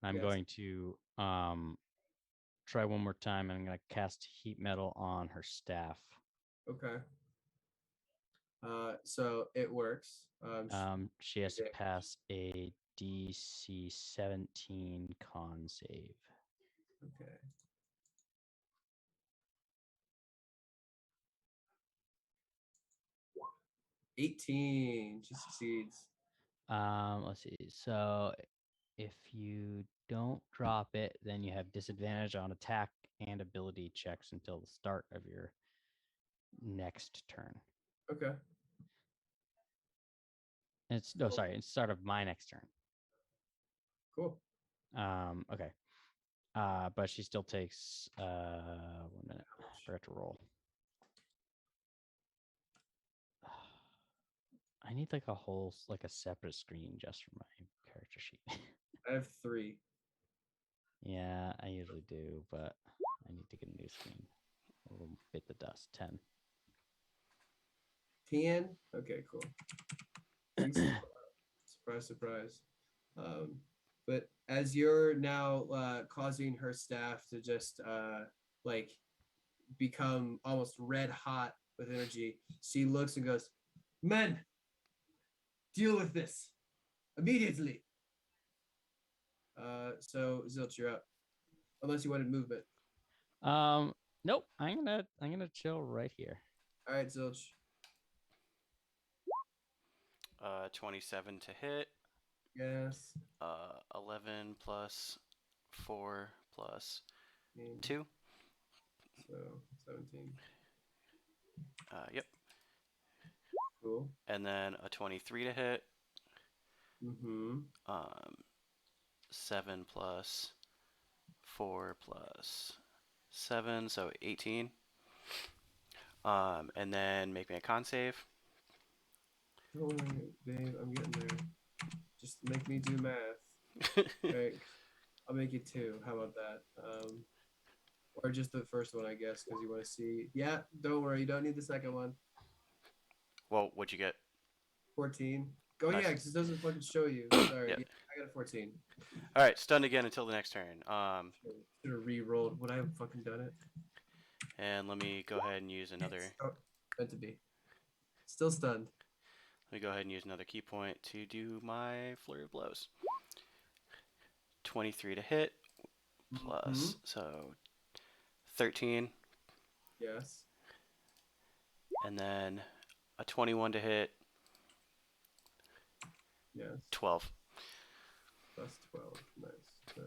I'm Yes. going to try one more time, and I'm going to cast heat metal on her staff. Okay. So it works. She has to pass a DC 17 con save. Okay. $18. She succeeds. Let's see. So if you don't drop it, then you have disadvantage on attack and ability checks until the start of your next turn. Okay. It's no, sorry, it's start of my next turn. Cool. Okay. But she still takes 1 minute. I forgot to roll. I need like a separate screen just for my character sheet. I have 3. Yeah, I usually do, but I need to get a new screen. We'll bit the dust. 10. 10. Okay, cool. Surprise, surprise. But as you're now causing her staff to just like become almost red hot with energy, she looks and goes, "Men, deal with this immediately." So Zilch, you're up. Unless you wanted movement. Nope. I'm gonna chill right here. All right, Zilch. 27 to hit. Yes. 11 plus 4 plus 2. So 17. Yep. Cool. And then a 23 to hit. Mm-hmm. 7 plus 4 plus 7, so 18. And then make me a con save. Don't worry, babe. I'm getting there. Just make me do math. Right. I'll make it 2. How about that? Or just the first one, I guess, because you want to see. Yeah, don't worry. You don't need the second one. Well, what'd you get? 14. Go, Nice. yeah, because it doesn't fucking show you. Sorry. Yep. Yeah, I got a 14. All right, stunned again until the next turn. Should have re-rolled. Would I have fucking done it? And let me go ahead and use another. Oh, meant to be. Still stunned. Let me go ahead and use another key point to do my flurry of blows. 23 to hit, plus so 13. Yes. And then a 21 to hit. Yes. 12. Plus 12. Nice. So,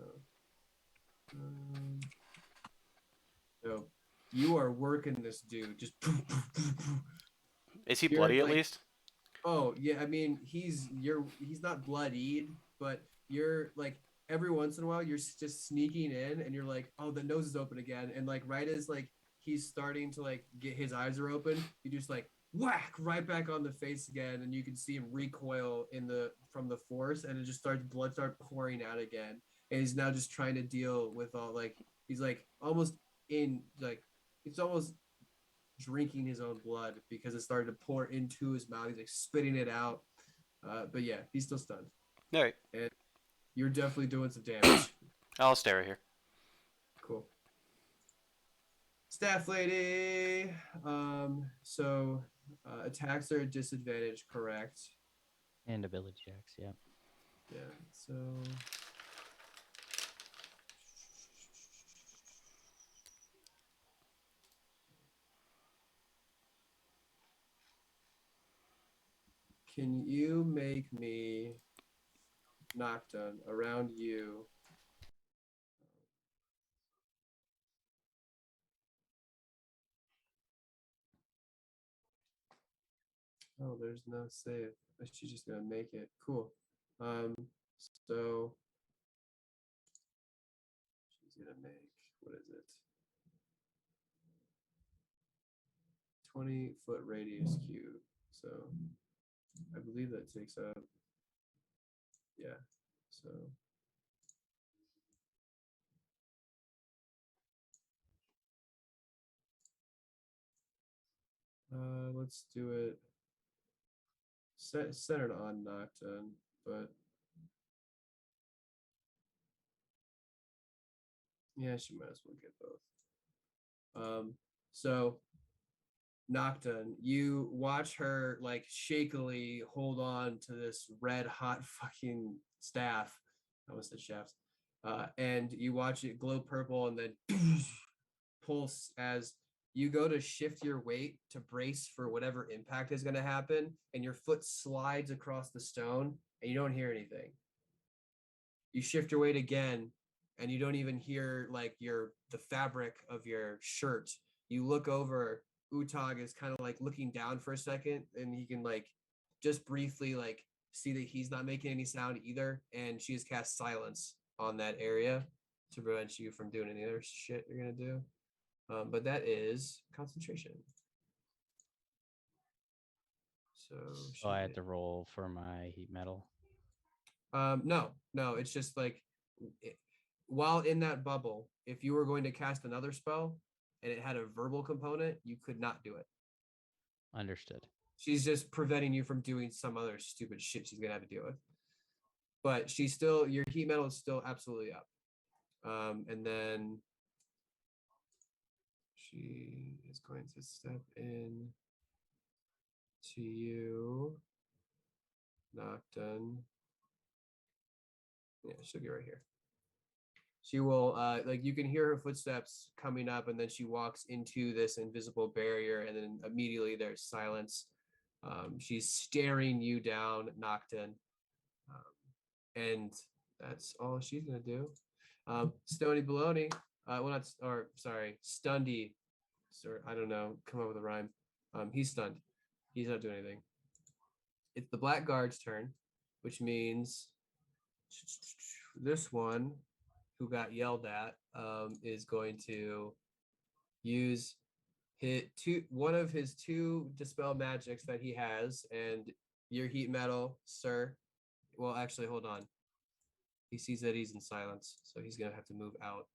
so you are working this dude. Just Is he you're bloody at like, least? oh yeah, I mean he's not bloodied, but you're like every once in a while you're just sneaking in and you're like, oh, the nose is open again, and like right as like he's starting to like get his eyes are open, you just like whack right back on the face again, and you can see him recoil from the force, and it just starts blood start pouring out again, and he's now just trying to deal with all like he's like almost in like it's almost drinking his own blood because it started to pour into his mouth. He's like spitting it out. But yeah, he's still stunned. All right. And you're definitely doing some damage. I'll stay right here. Cool. Staff lady. So attacks are at disadvantage, correct? And ability checks, yeah. Yeah. So can you make me Nocturne around you? Oh, there's no save. She's just gonna make it. Cool. So she's gonna make, what is it? 20-foot radius cube. So I believe that takes up, yeah. So let's do it centered on Nocturne, but yeah, she might as well get both. So Nocturne, you watch her like shakily hold on to this red hot fucking staff. I almost said shafts. And you watch it glow purple and then pulse as you go to shift your weight to brace for whatever impact is going to happen, and your foot slides across the stone and you don't hear anything. You shift your weight again and you don't even hear like the fabric of your shirt. You look over, Utag is kind of like looking down for a second, and he can like just briefly like see that he's not making any sound either, and she has cast silence on that area to prevent you from doing any other shit you're gonna do. But that is concentration. So Oh, I had to roll for my heat metal. no, it's just like while in that bubble, if you were going to cast another spell and it had a verbal component, you could not do it. Understood. She's just preventing you from doing some other stupid shit she's gonna have to deal with. But she's still, your heat metal is still absolutely up. And then she is going to step in to you, Nocturne. Yeah, she'll get right here. She will like you can hear her footsteps coming up, and then she walks into this invisible barrier, and then immediately there's silence. She's staring you down, Nocturne, and that's all she's gonna do. Stony Baloney, well not, or sorry, Stundy, or I don't know, come up with a rhyme. He's stunned. He's not doing anything. It's the Black Guard's turn, which means this one who got yelled at is going to use one of his two dispel magics that he has, and your heat metal, sir. Well, actually, hold on. He sees that he's in silence, so he's gonna have to move out,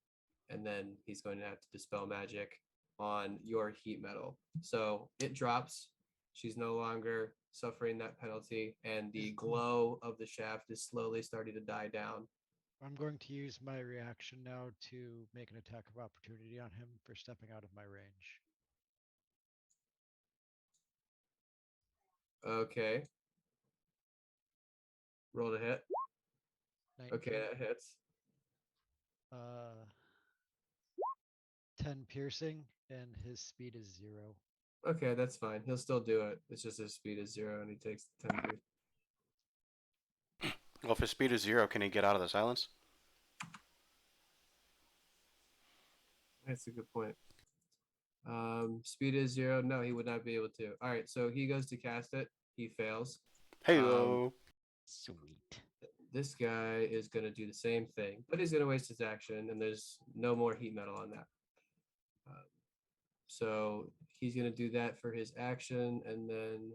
and then he's going to have to dispel magic on your heat metal. So it drops. She's no longer suffering that penalty, and the glow of the shaft is slowly starting to die down. I'm going to use my reaction now to make an attack of opportunity on him for stepping out of my range. Okay. Roll to hit. 19. Okay, that hits. 10 piercing, and his speed is 0. Okay, that's fine. He'll still do it. It's just his speed is 0, and he takes 10 pierce. Well, if his speed is 0, can he get out of the silence? That's a good point. Speed is 0. No, he would not be able to. All right, so he goes to cast it. He fails. Hey, Sweet. This guy is going to do the same thing, but he's going to waste his action, and there's no more heat metal on that. So he's going to do that for his action, and then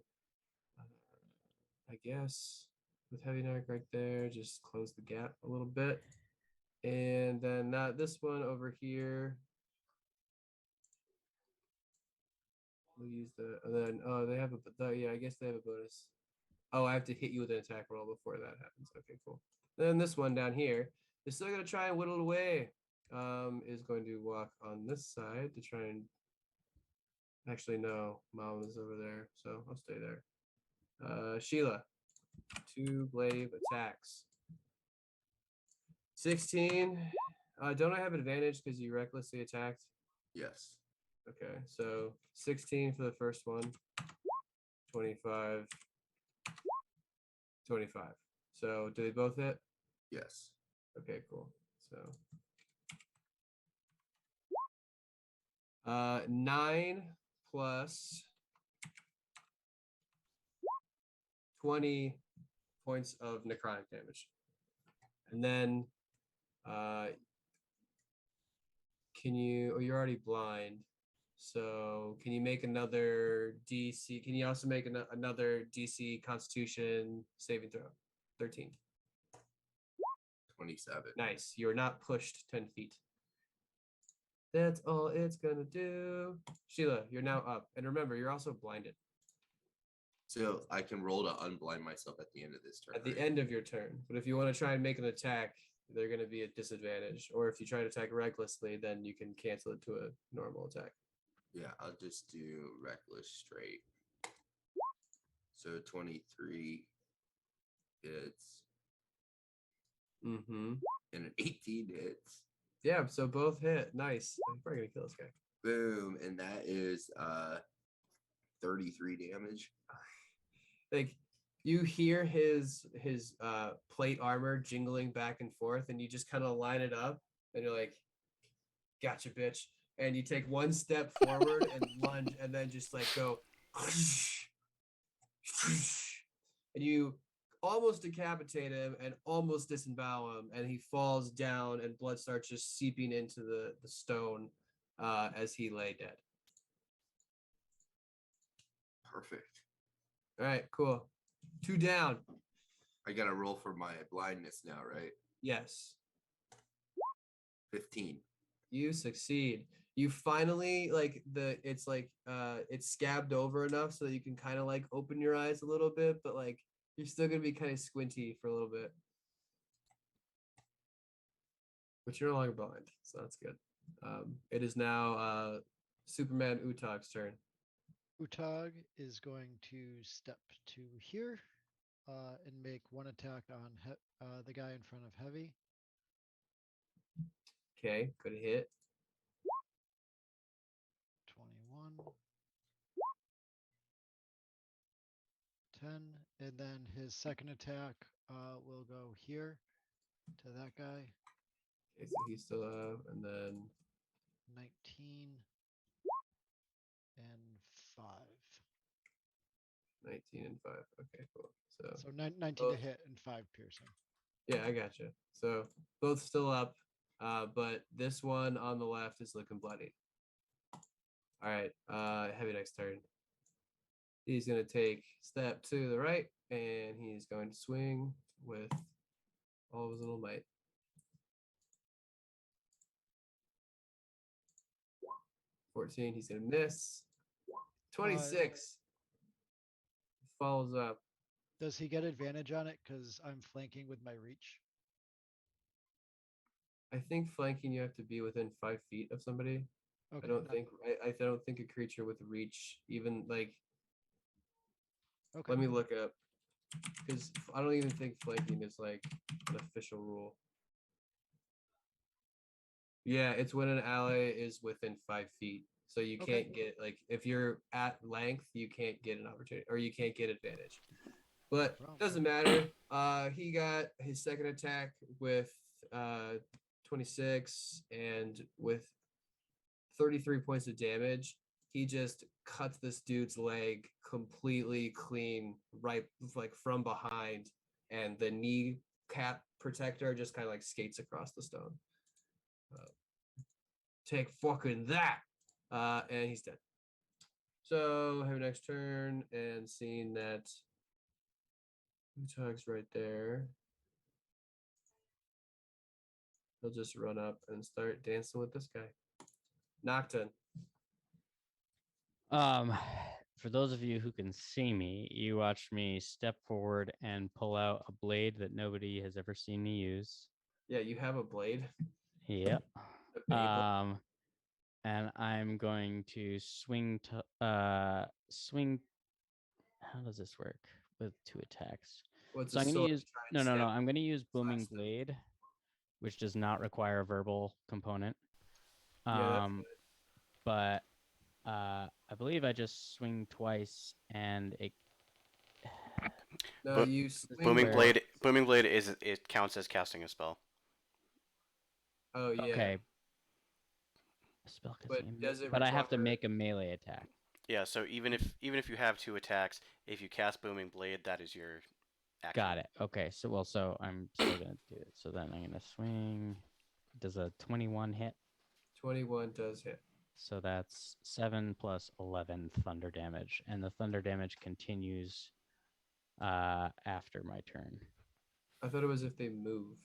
I guess with Heavy Knife right there, just close the gap a little bit. And then this one over here. We'll use and then, oh, they have yeah, I guess they have a bonus. Oh, I have to hit you with an attack roll before that happens. Okay, cool. Then this one down here is still going to try and whittle it away. Is going to walk on this side to try and. Actually, no, Mom is over there, so I'll stay there. Sheila, 2 glaive attacks. 16. Don't I have advantage because you recklessly attacked? Yes. Okay, so 16 for the first one. 25. 25. So do they both hit? Yes. Okay, cool. So 9 plus 20 points of necrotic damage. And then can you, you're already blind. So can you make another DC? Can you also make another DC Constitution saving throw? 13. 27. Nice. You're not pushed 10 feet. That's all it's gonna do. Sheila, you're now up. And remember, you're also blinded. So I can roll to unblind myself at the end of this turn. At the right? end of your turn. But if you want to try and make an attack, they're going to be at disadvantage. Or if you try to attack recklessly, then you can cancel it to a normal attack. Yeah, I'll just do reckless straight. So 23 hits Mm-hmm. and an 18 hits. Yeah, so both hit. Nice. I'm probably going to kill this guy. Boom. And that is 33 damage. Like, you hear his plate armor jingling back and forth, and you just kind of line it up, and you're like, gotcha, bitch. And you take one step forward and lunge, and then just like go, and you almost decapitate him and almost disembowel him, and he falls down, and blood starts just seeping into the stone as he lay dead. Perfect. All right, cool. 2 down. I got to roll for my blindness now, right? Yes. 15. You succeed. You finally it's scabbed over enough so that you can kind of like open your eyes a little bit, but like you're still gonna be kind of squinty for a little bit. But you're no longer blind, so that's good. It is now Superman Utag's turn. Utag is going to step to here and make one attack on the guy in front of Heavy. Okay, good hit. 21. 10. And then his second attack will go here to that guy. Okay, so he's still up, and then 19 and 5. 19 and 5. Okay, cool. So 19 both, to hit and 5 piercing. yeah, I gotcha. So both still up, but this one on the left is looking bloody. All right, Heavy next turn. He's going to take step to the right, and he's going to swing with all of his little might. 14, he's going to miss. 26 follows up. Does he get advantage on it because I'm flanking with my reach? I think flanking you have to be within 5 feet of somebody. Okay. I don't think a creature with reach, even like. Okay. Let me look up, because I don't even think flanking is like an official rule. Yeah, it's when an ally is within 5 feet. So you can't get, like, if you're at length, you can't get an opportunity, or you can't get advantage. But doesn't matter. He got his second attack with 26, and with 33 points of damage. He just cuts this dude's leg completely clean, right, like from behind, and the knee cap protector just kind of like skates across the stone. Take fucking that, and he's dead. So have next turn, and seeing that Utah's right there, he'll just run up and start dancing with this guy. Nocton. For those of you who can see me, you watched me step forward and pull out a blade that nobody has ever seen me use. Yeah, you have a blade. Yep. A Beyblade. And I'm going to swing. Swing. How does this work with 2 attacks? What's So a I'm going to sword use. to try and No. stab I'm going to use booming them? blade, which does not require a verbal component. Yeah, that's Um, but I believe I just swing twice, and it. No, But you swing Booming Where- blade. Booming blade it counts as casting a spell. Oh yeah. Okay. Spell But does it but I have to require- make a melee attack. Yeah. So even if you have 2 attacks, if you cast booming blade, that is your action. Got it. Okay. So I'm still gonna do it. So then I'm gonna swing. Does a 21 hit? 21 does hit. So that's 7 plus 11 thunder damage, and the thunder damage continues after my turn. I thought it was if they move.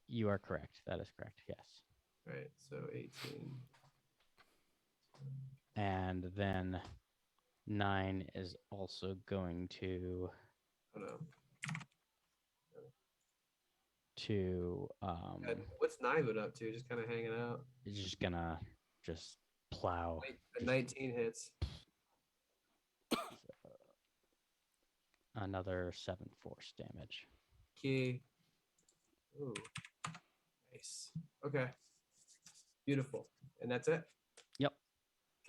You are correct. That is correct. Yes. Right. So 18. And then 9 is also going to Oh no. And what's 9 been up to? Just kind of hanging out. It's just gonna just plow. Wait, 19 hits. Another 7 force damage. Key. Ooh. Nice. Okay. Beautiful. And that's it? Yep.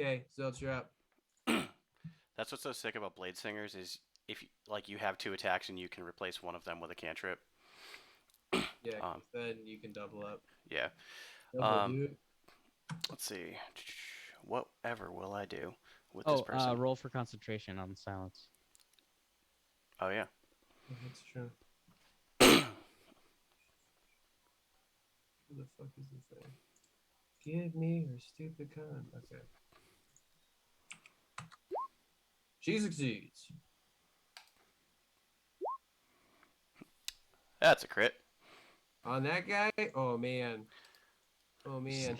Okay, Zilch, you're up. That's what's so sick about blade singers is if you have 2 attacks and you can replace one of them with a cantrip. Yeah, 'cause then you can double up. Yeah. Double, dude. Let's see. Whatever will I do with this Oh, person? roll for concentration on silence. Oh yeah. That's true. Who the fuck is this thing? Give me her stupid con. Okay. She succeeds. That's a crit. On that guy? Oh man. Oh man.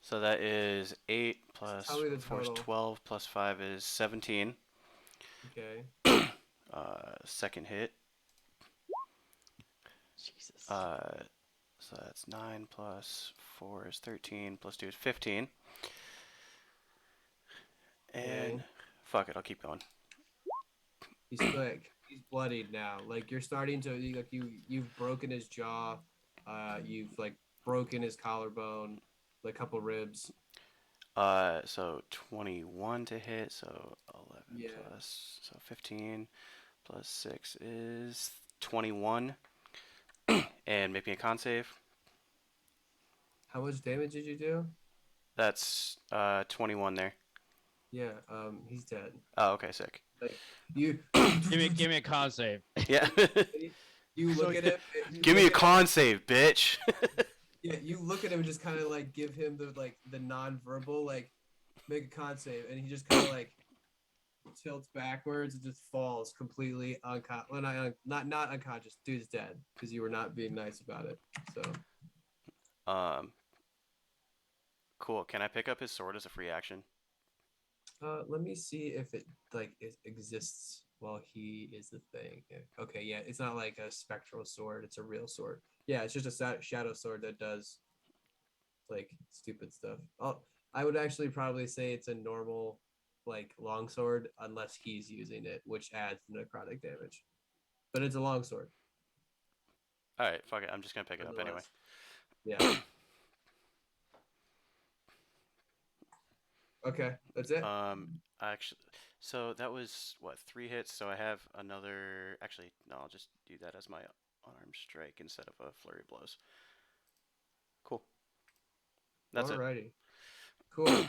So that is 8 plus Tell me the 4 is total. 12 plus 5 is 17. Okay. Second hit. Jesus. So that's 9 plus 4 is 13 plus 2 is 15. And Okay. fuck it, I'll keep going. He's like he's bloodied now. Like you're starting to like you've broken his jaw. You've like broken his collarbone, like a couple ribs. So 21 to hit, so 11 Yeah. plus, so 15 plus 6 is 21. And make me a con save. How much damage did you do? That's 21 there. Yeah, he's dead. Oh, okay, sick. Like you give me a con save. Yeah. you look at him. Give me a con save, bitch. Yeah, you look at him and just kind of like give him the non-verbal like make a con save, and he just kind of like tilts backwards and just falls completely unconscious. Well, not unconscious. Dude's dead because you were not being nice about it. So Cool. Can I pick up his sword as a free action? let me see if it exists while he is the thing. Okay, yeah, it's not like a spectral sword. It's a real sword. Yeah, it's just a shadow sword that does like stupid stuff. I would actually probably say it's a normal like longsword unless he's using it, which adds necrotic damage. But it's a longsword. All right, fuck it. I'm just gonna pick it up anyway. Yeah. Okay, that's it. Actually, so that was what 3 hits. So I have another. Actually, no, I'll just do that as my unarmed strike instead of a flurry of blows. Cool. That's it. Alrighty. Cool.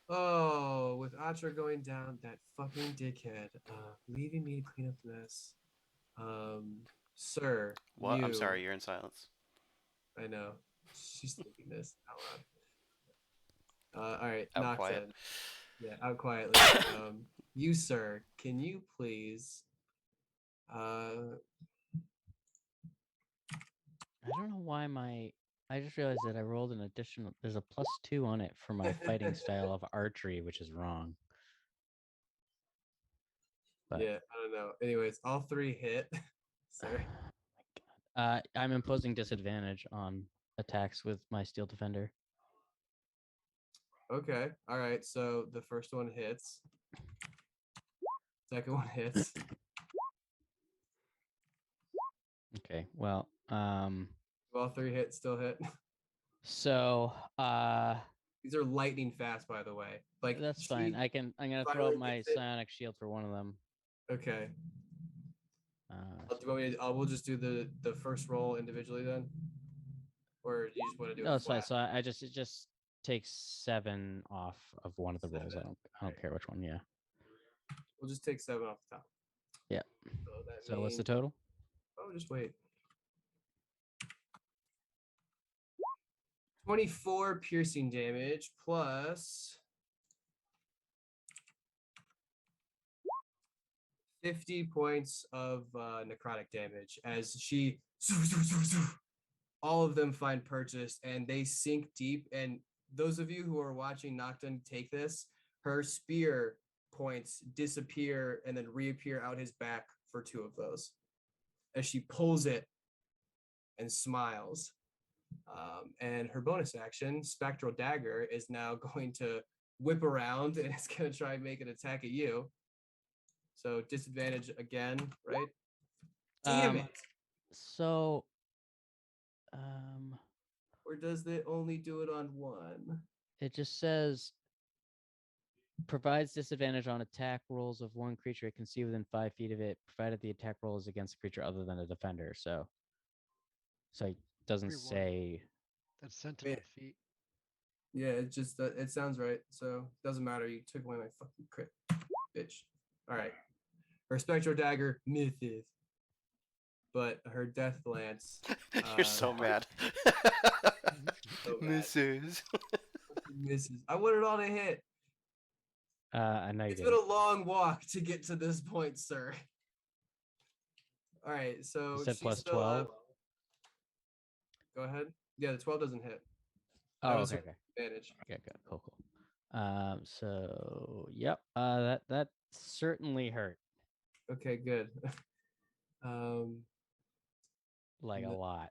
Oh, with Atra going down, that fucking dickhead, leaving me to clean up the mess. Sir, What? I'm you. sorry, you're in silence. I know. She's thinking this out loud. All right, Out Nox quiet. then. Yeah, out quietly. You, sir, can you please? I don't know why I just realized that I rolled an additional. There's a +2 on it for my fighting style of archery, which is wrong. But Yeah, I don't know. Anyways, all 3 hit. Sir. my God. I'm imposing disadvantage on attacks with my steel defender. Okay. All right. So the first one hits. Second one hits. Okay. Well, All 3 hits still hit. so These are lightning fast, by the way. Like that's fine. I'm gonna throw finally out my gets it. psionic shield for one of them. Okay. So- Do you want me to, we'll just do the first roll individually then, or you just want to do No, it it's fine. flat? So it just takes 7 off of one of the rolls. I don't care which one. Yeah. We'll just take 7 off the top. Yeah. So that So what's the means, total? oh, just wait. 24 piercing damage plus 50 points of necrotic damage as she all of them find purchase and they sink deep. And those of you who are watching Nocturne take this, her spear points disappear and then reappear out his back for 2 of those as she pulls it and smiles. And her bonus action, Spectral Dagger, is now going to whip around and it's going to try and make an attack at you. So disadvantage again, right? Damn it. So Or does it only do it on 1? it just says provides disadvantage on attack rolls of one creature it can see within 5 feet of it, provided the attack roll is against a creature other than a defender. So it doesn't Everyone. say. That's Sentinel feet. Yeah, it just it sounds right. So doesn't matter. You took away my fucking crit, bitch. All right. Her Spectral Dagger misses, but her Death Lance. You're so mad. So mad. Misses. Misses. I want it all to hit. I know you It's did. been a long walk to get to this point, sir. All right, so You said she's plus still 12. up. Go ahead. Yeah, the 12 doesn't hit. Oh, was okay, her okay. advantage. Okay, good, cool. So yep. That certainly hurt. Okay, good. Like a lot.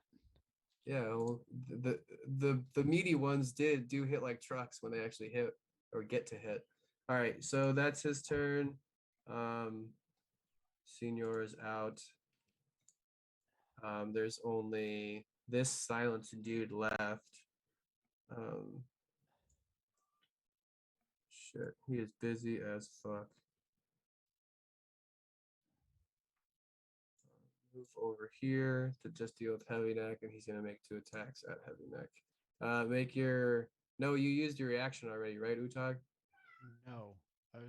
Yeah, well, the meaty ones do hit like trucks when they actually hit or get to hit. All right, so that's his turn. Senior is out. There's only this silenced dude left. Shit, he is busy as fuck. Move over here to just deal with Heavy Neck, and he's gonna make 2 attacks at Heavy Neck. Make your no, you used your reaction already, right, Utag? No, I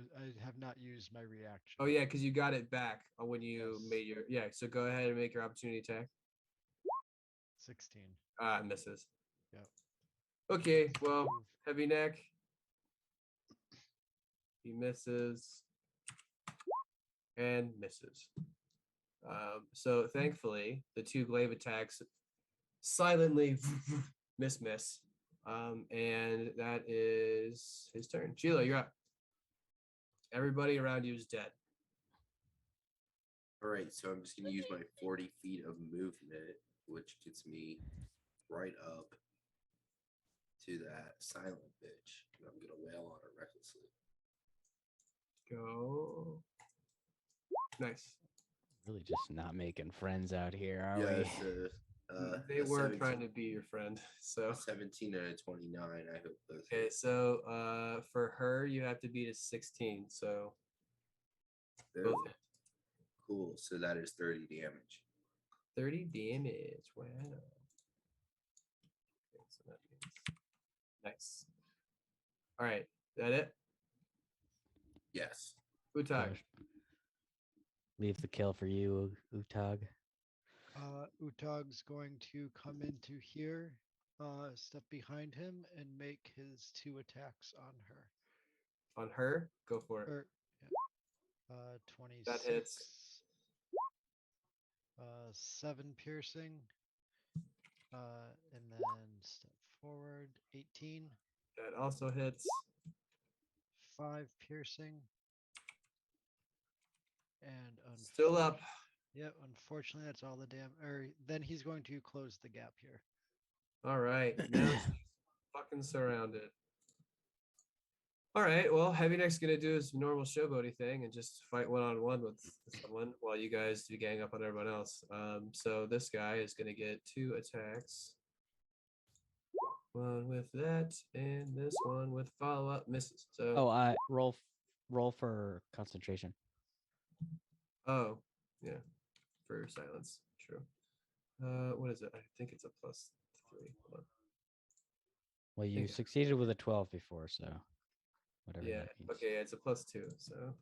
have not used my reaction. Oh yeah, because you got it back when you Yes. made your So go ahead and make your opportunity attack. 16. Misses. Yep. Okay, well, Move. Heavy Neck. He misses and misses. So thankfully, the 2 glaive attacks silently miss. And that is his turn. Sheila, you're up. Everybody around you is dead. All right, so I'm just gonna use my 40 feet of movement, which gets me right up to that silent bitch. And I'm gonna wail on her recklessly. Go. Nice. Really just not making friends out here, are Yeah, we? so, They a weren't 17 trying to be your friend. So a 17 and a 29. I hope those. okay, hit. so for her, you have to beat a 16. So There. both hit. Cool. So that is 30 damage. 30 damage. Wow. Okay, so that means Nice. All right. That it? Yes. Utag. Push. Leave the kill for you, Utag. Utag's going to come into here, step behind him, and make his 2 attacks on her. On her? Go for it. Or, yeah. 26. That hits. 7 piercing. And then step forward, 18. That also hits. 5 piercing. And Still up. Yep, unfortunately, that's all the then he's going to close the gap here. All right. Now she's fucking surrounded. All right. Well, Heavy Neck's gonna do his normal showboaty thing and just fight one-on-one with someone while you guys do gang up on everyone else. So this guy is gonna get 2 attacks. One with that, and this one with follow-up misses. So Oh, roll for concentration. oh, yeah, for silence. True. What is it? I think it's a +3. Hold on. Well, you Okay. succeeded with a 12 before, so whatever Yeah. that means. Okay. It's a +2. So.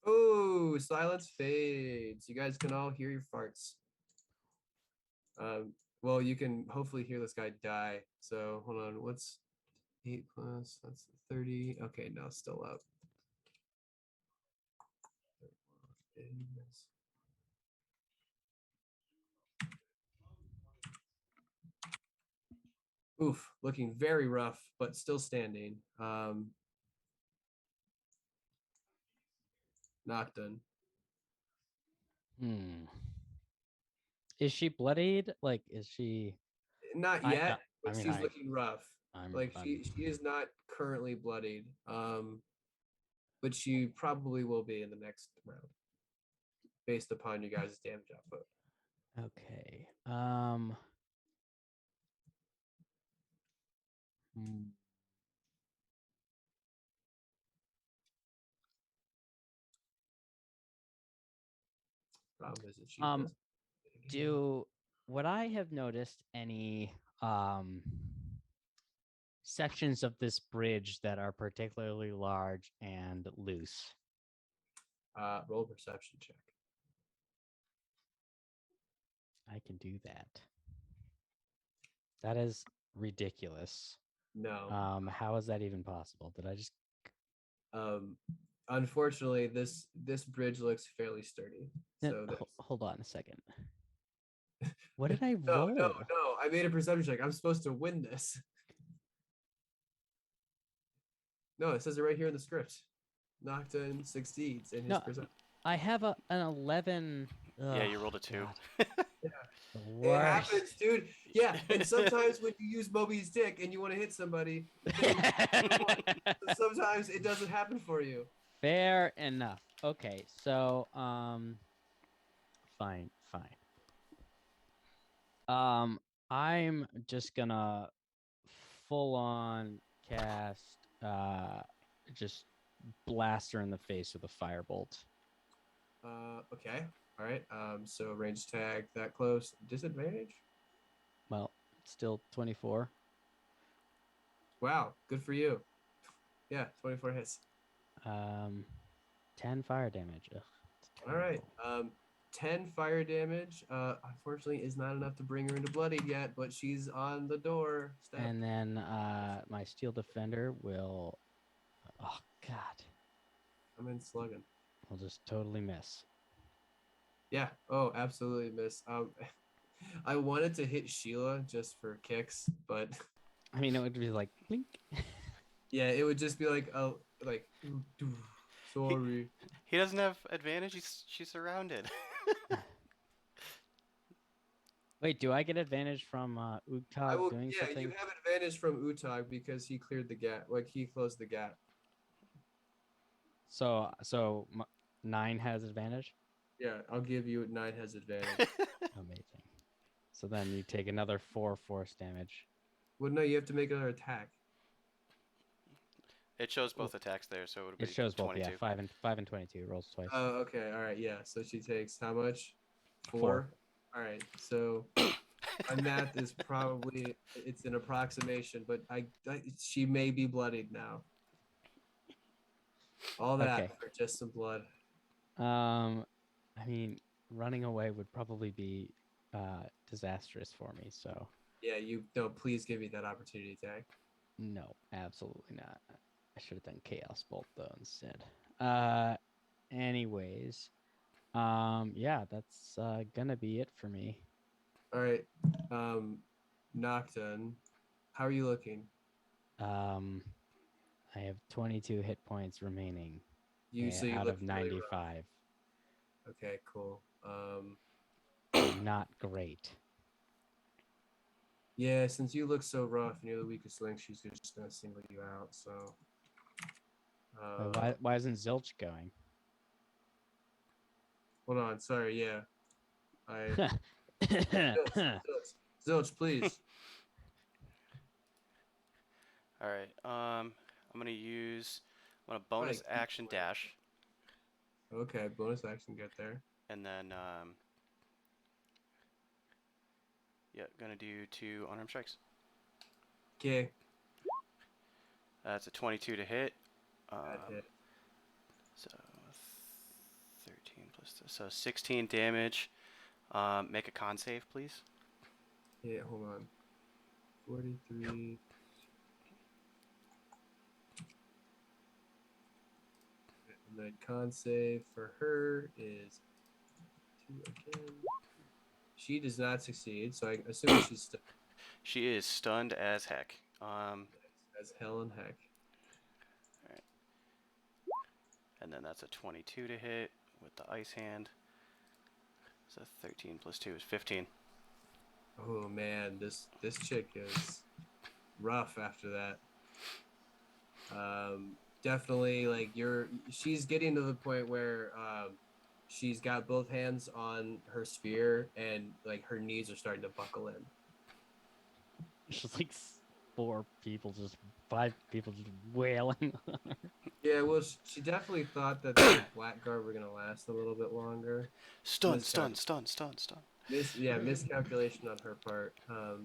Oh, silence fades. You guys can all hear your farts. Well, you can hopefully hear this guy die. So hold on. What's 8 plus? That's 30. Okay, no, still up. Oof, looking very rough, but still standing. Not done. Is she bloodied? Like, is she? Not I- yet, but I mean, she's I- looking rough. Like she is not currently bloodied. But she probably will be in the next round, based upon you guys' damage output. Okay. Problem is that she does. Would I have noticed any sections of this bridge that are particularly large and loose? Roll perception check. I can do that. That is ridiculous. No. How is that even possible? Did I just? Unfortunately, this bridge looks fairly sturdy. So Hold on a second. What did I roll? No. I made a perception check. I'm supposed to win this. No, it says it right here in the script. Nocturne succeeds in his perception. I have an 11. Yeah, you rolled a 2. It happens, dude. Yeah, and sometimes when you use Moby's dick and you want to hit somebody, sometimes it doesn't happen for you. Fair enough. Okay, so fine. I'm just gonna full on cast just blast her in the face with a firebolt. Okay. All right. So range tag that close. Disadvantage? Well, still 24. Wow, good for you. Yeah, 24 hits. 10 fire damage. Ugh, all right. 10 fire damage. Unfortunately, is not enough to bring her into bloodied yet, but she's on the door step. And then my steel defender will. Oh God. I'm in slugging. I'll just totally miss. Yeah. Oh, absolutely miss. I wanted to hit Sheila just for kicks, but I mean, it would be like blink. Yeah, it would just be like sorry. He doesn't have advantage. She's surrounded. Wait, do I get advantage from Utag doing something? Yeah, you have advantage from Utag because he cleared the gap. Like he closed the gap. So 9 has advantage? Yeah, I'll give you 9 has advantage. Amazing. So then you take another 4 force damage. Well, no, you have to make another attack. It shows both attacks there, so it would be. It shows both, 22. yeah. 5 and 22 rolls twice. Oh, okay, all right, yeah. So she takes how much? 4. 4. All right, so My math is probably it's an approximation, but she may be bloodied now. All that Okay. for just some blood. I mean, running away would probably be disastrous for me. So Yeah, you no. Please give me that opportunity attack. no, absolutely not. I should have done Chaos Bolt though instead. Anyways, yeah, that's gonna be it for me. All right, Nocturne, how are you looking? I have 22 hit points remaining So you out look of really 95. rough. Okay, cool. So not great. Yeah, since you look so rough and you're the weakest link, she's just gonna single you out. So, Why isn't Zilch going? hold on. Sorry. Yeah, Zilch, please. All right. I'm gonna bonus Mike, action dash, Okay, bonus action, get there. and then yeah, gonna do 2 unarmed strikes. Okay, That's a 22 to hit. bad hit. So 13 plus so 16 damage. Make a con save, please. Yeah, hold on. 43. And then con save for her is 2 again. She does not succeed, so I assume she's still She is stunned as heck. as hell and heck. And then that's a 22 to hit with the ice hand. So 13 plus 2 is 15. Oh man, this chick is rough after that. Definitely like she's getting to the point where she's got both hands on her spear and like her knees are starting to buckle in. Just like 5 people just wailing on her. Yeah, well, she definitely thought that the Blackguard were gonna last a little bit longer. Stun. Miscalculation on her part.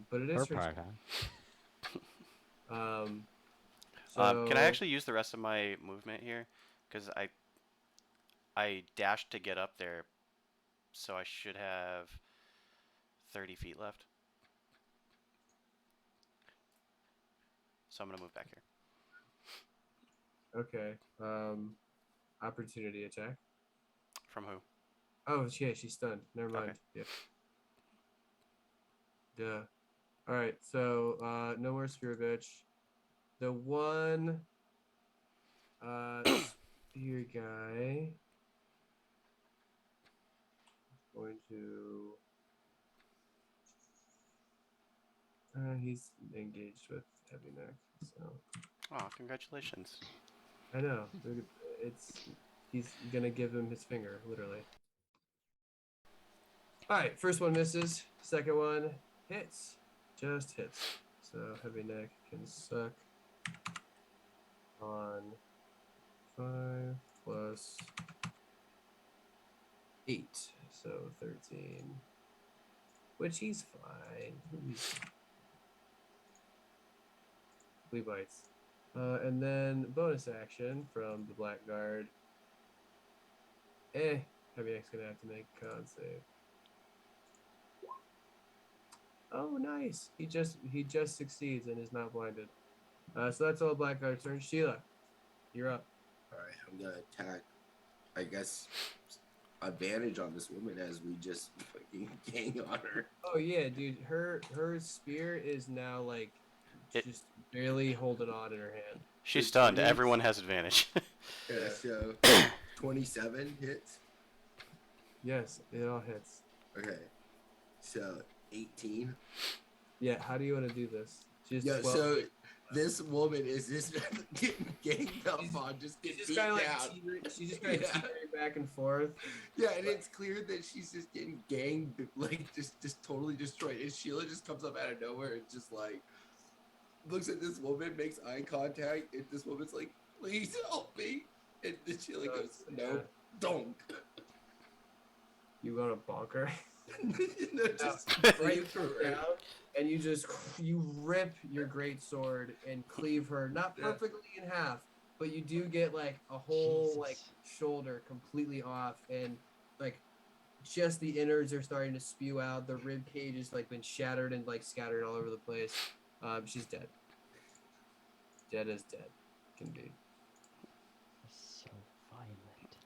But it is Her part, huh? So Can I actually use the rest of my movement here? Because I dashed to get up there, so I should have 30 feet left. So I'm gonna move back here. Okay. Opportunity attack. From who? Oh, yeah, she's stunned. Never mind. Okay. Yeah. Duh. All right. So, no more spear bitch. The one, spear guy is going to. He's engaged with heavy neck. So. Oh, congratulations. I know. He's gonna give him his finger, literally. All right, first one misses. Second one hits. Just hits. So heavy neck can suck on 5 plus 8, so 13. Which he's fine. Flea bites. And then bonus action from the Blackguard. Heavy neck's gonna have to make a con save. Oh, nice. He just succeeds and is not blinded. So that's all Blackguard's turn. Sheila, you're up. All right, I'm gonna attack. I guess advantage on this woman as we just fucking gang on her. Oh yeah, dude. Her spear is now like just barely holding on in her hand. She's stunned. Everyone has advantage. Yeah, so 27 hits. Yes, it all hits. Okay, so 18. Yeah, how do you want to do this? So this woman is just getting ganged up on, just getting beat down. She's just kind of teetering back and forth. Yeah, and it's clear that she's just getting ganged, like just totally destroyed. And Sheila just comes up out of nowhere and just like looks at this woman, makes eye contact, and this woman's like, "Please help me." And then Sheila goes, "No, don't." You want to bonk her? Just So right you through come her. down and you rip your great sword and cleave her not Yeah. perfectly in half, but you do get like a whole like Jesus. shoulder completely off, and like just the innards are starting to spew out. The rib cage has like been shattered and like scattered all over the place. She's dead. Dead as dead can be. So violent.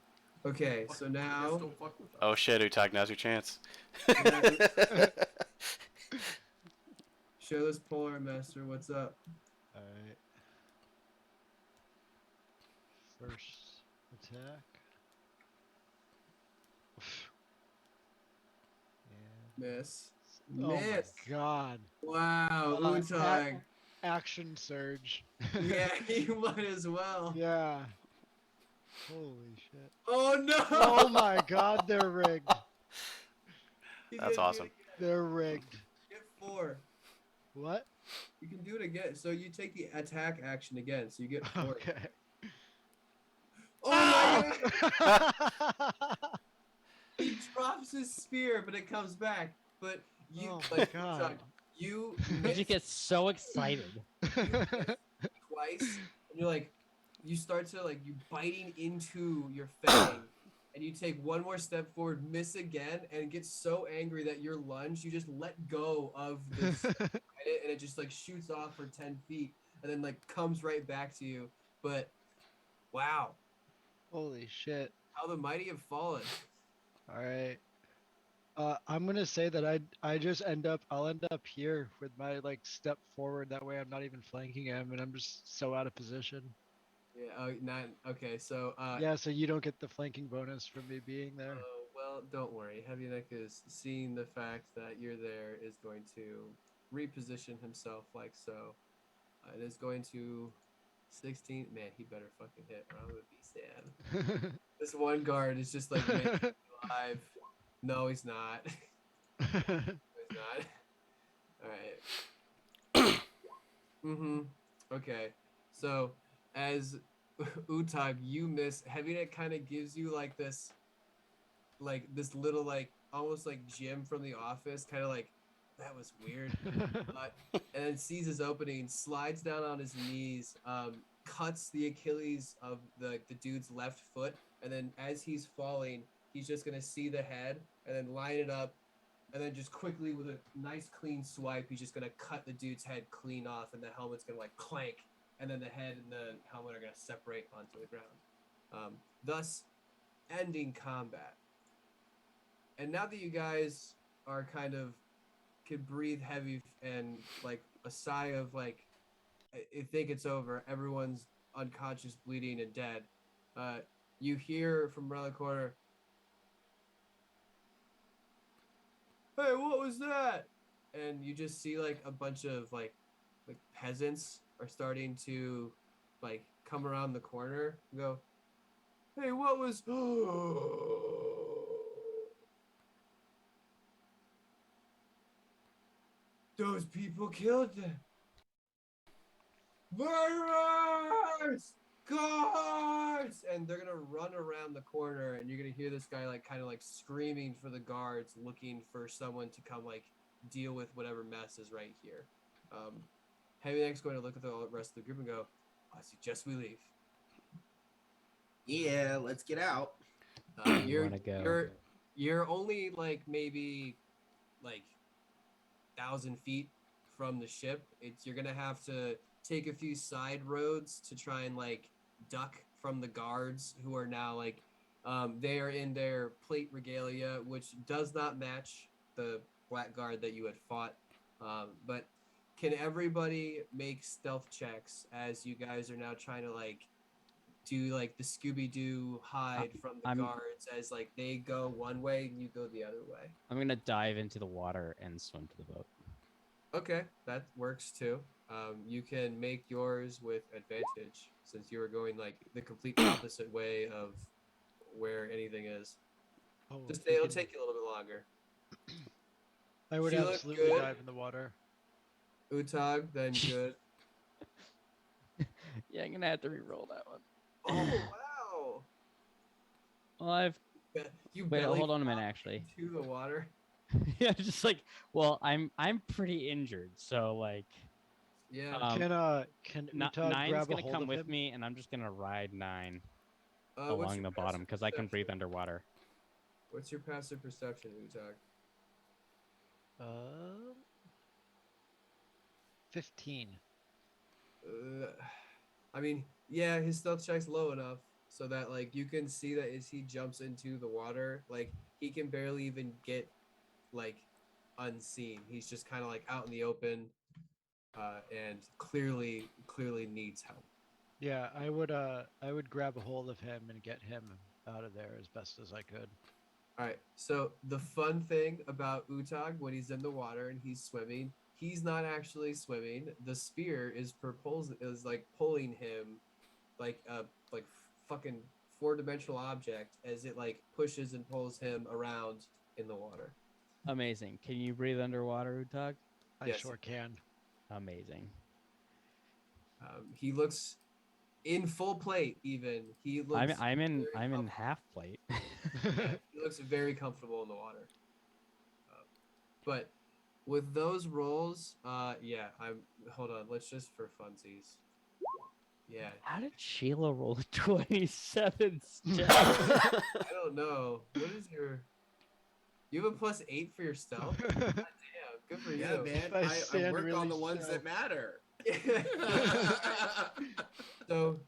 Okay, so You just now don't fuck with us. Oh shit, Utag, now's your chance. show this polar master what's up. All right. First attack. And Miss. oh my Miss. god. Wow, Uh, Utag. Action surge. Yeah, you might as well. Yeah. Holy shit. Oh no! Oh my god, they're rigged. He's That's gonna do it awesome. again. They're rigged. Get 4. What? You can do it again. So you take the attack action again. So you get 4. Okay. Oh my god! He drops his spear, but it comes back. But you Oh my like God. Chuck, you Did you miss get so excited? twice, and you're like, you start to like you biting into your fang, and you take one more step forward, miss again, and get so angry that your lunge, you just let go of this, and it just like shoots off for 10 feet, and then like comes right back to you. But wow, Holy shit. how the mighty have fallen. All right. I'm gonna say that I'll end up here with my like step forward. That way I'm not even flanking him, and I'm just so out of position. Yeah, not okay. So Yeah, so you don't get the flanking bonus from me being there. well, don't worry. Heavy Neck is seeing the fact that you're there is going to reposition himself like so. It is going to 16. Man, he better fucking hit, or I'm gonna be sad. This one guard is just like making me alive. No, he's not. He's not. All right. Mm-hmm. Okay. So as Utag, you miss. Heavy Neck kind of gives you like this little like almost like Jim from The Office, kind of like that was weird. And then sees his opening, slides down on his knees, cuts the Achilles of the dude's left foot, and then as he's falling, he's just gonna see the head and then line it up, and then just quickly with a nice clean swipe, he's just gonna cut the dude's head clean off, and the helmet's gonna like clank, and then the head and the helmet are gonna separate onto the ground, thus ending combat. And now that you guys are kind of can breathe heavy and like a sigh of like I think it's over, everyone's unconscious, bleeding, and dead. You hear from around the corner, "Hey, what was that?" And you just see like a bunch of like peasants are starting to like come around the corner and go, "Hey, what was?" Those people killed them. Murderers! Guards! And they're gonna run around the corner, and you're gonna hear this guy like kind of like screaming for the guards, looking for someone to come like deal with whatever mess is right here. Heavy Neck's going to look at the rest of the group and go, "I suggest we leave." Yeah, let's get out. You wanna go? You're only like maybe like 1,000 feet from the ship. You're gonna have to take a few side roads to try and like duck from the guards who are now like they are in their plate regalia, which does not match the black guard that you had fought. But can everybody make stealth checks as you guys are now trying to like do like the Scooby-Doo hide from the guards as like they go one way and you go the other way? I'm gonna dive into the water and swim to the boat. Okay, that works too. You can make yours with advantage since you are going like the complete opposite way of where anything is. Oh, Just if we it'll can- take you a little bit longer. I would She looked absolutely good. dive in the water. Utag, then good. Yeah, I'm gonna have to re-roll that one. Oh wow! Well, I've You wait. belly Hold on a minute, flop actually. into the water. Yeah, just like, well, I'm pretty injured, so like, Yeah. Can Utah Nine's grab a gonna hold come of with him? me, and I'm just gonna ride Nine What's along your the bottom passive because I can breathe perception? underwater. What's your passive perception, Utah? 15. I mean, yeah, his stealth check's low enough so that like you can see that as he jumps into the water, like he can barely even get like unseen. He's just kind of like out in the open, and clearly needs help. Yeah, I would grab a hold of him and get him out of there as best as I could. All right. So the fun thing about Utag when he's in the water and he's swimming, he's not actually swimming. The spear is like pulling him like a fucking four-dimensional object as it like pushes and pulls him around in the water. Amazing. Can you breathe underwater, Utag? I Yes. sure can. Amazing. He looks in full plate. Even he looks. I'm in very comfortable. half plate. Yeah, he looks very comfortable in the water. But with those rolls, yeah, hold on. Let's just for funsies. Yeah, How did Sheila roll a 27 stealth? I don't know. What is your? You have a +8 for your stealth. God damn, good for Yeah, you. man. I I stand work on really the ones still. that matter. So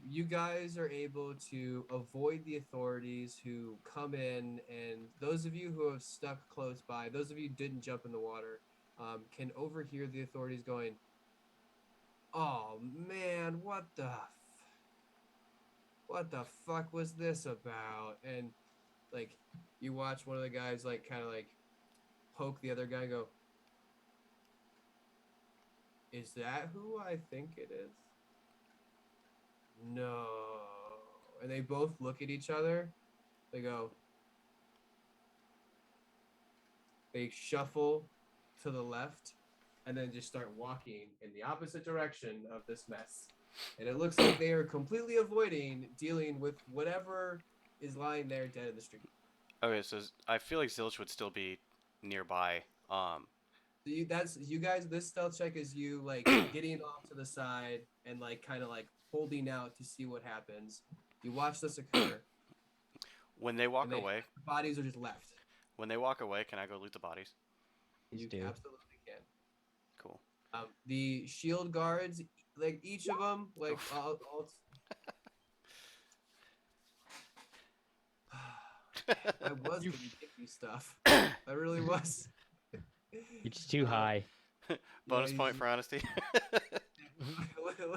you guys are able to avoid the authorities who come in, and those of you who have stuck close by, those of you who didn't jump in the water, can overhear the authorities going, "Oh man, what the fuck was this about?" And like you watch one of the guys like kind of like poke the other guy and go, "Is that who I think it is?" No. And they both look at each other. They go, they shuffle to the left and then just start walking in the opposite direction of this mess. And it looks like they are completely avoiding dealing with whatever is lying there dead in the street. Okay, so I feel like Zilch would still be nearby. So you guys, this stealth check is you like getting off to the side and like kind of like holding out to see what happens. You watch this occur. When they walk and they- away, the bodies are just left. when they walk away, can I go loot the bodies? Please You do. absolutely can. Cool. The shield guards, like each of them, like all I was gonna give you stuff. I really was. You're just too high. Bonus Yeah, point for honesty.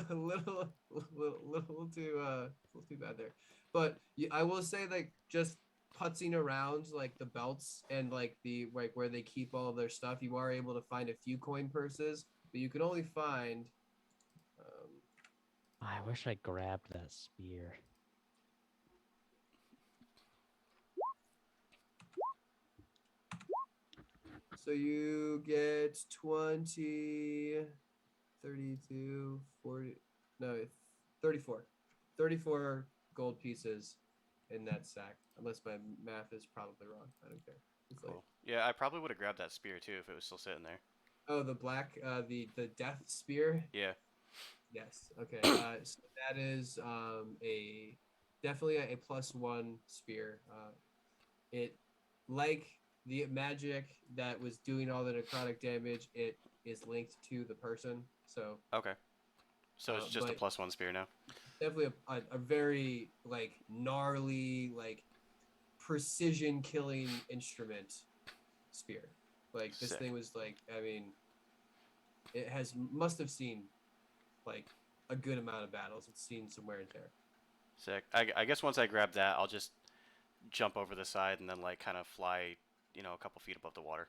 little too bad there. But I will say, like, just putzing around like the belts and like the like where they keep all of their stuff, you are able to find a few coin purses, but you can only find. I wish I grabbed that spear. So you get 20, 32, 40, no, 34. 34 gold pieces in that sack, unless my math is probably wrong. I don't care. It's Cool. like, Yeah, I probably would have grabbed that spear too if it was still sitting there. oh, the black, the death spear. Yeah. Yes. Okay. So that is definitely a +1 spear. It like the magic that was doing all the necrotic damage. It is linked to the person. So Okay. So it's just a but +1 spear now. definitely a very like gnarly like precision killing instrument spear. Like this Sick. thing was like, I mean, it must have seen like a good amount of battles. It's seen some wear and tear. Sick. I guess once I grab that, I'll just jump over the side and then like kind of fly, a couple feet above the water.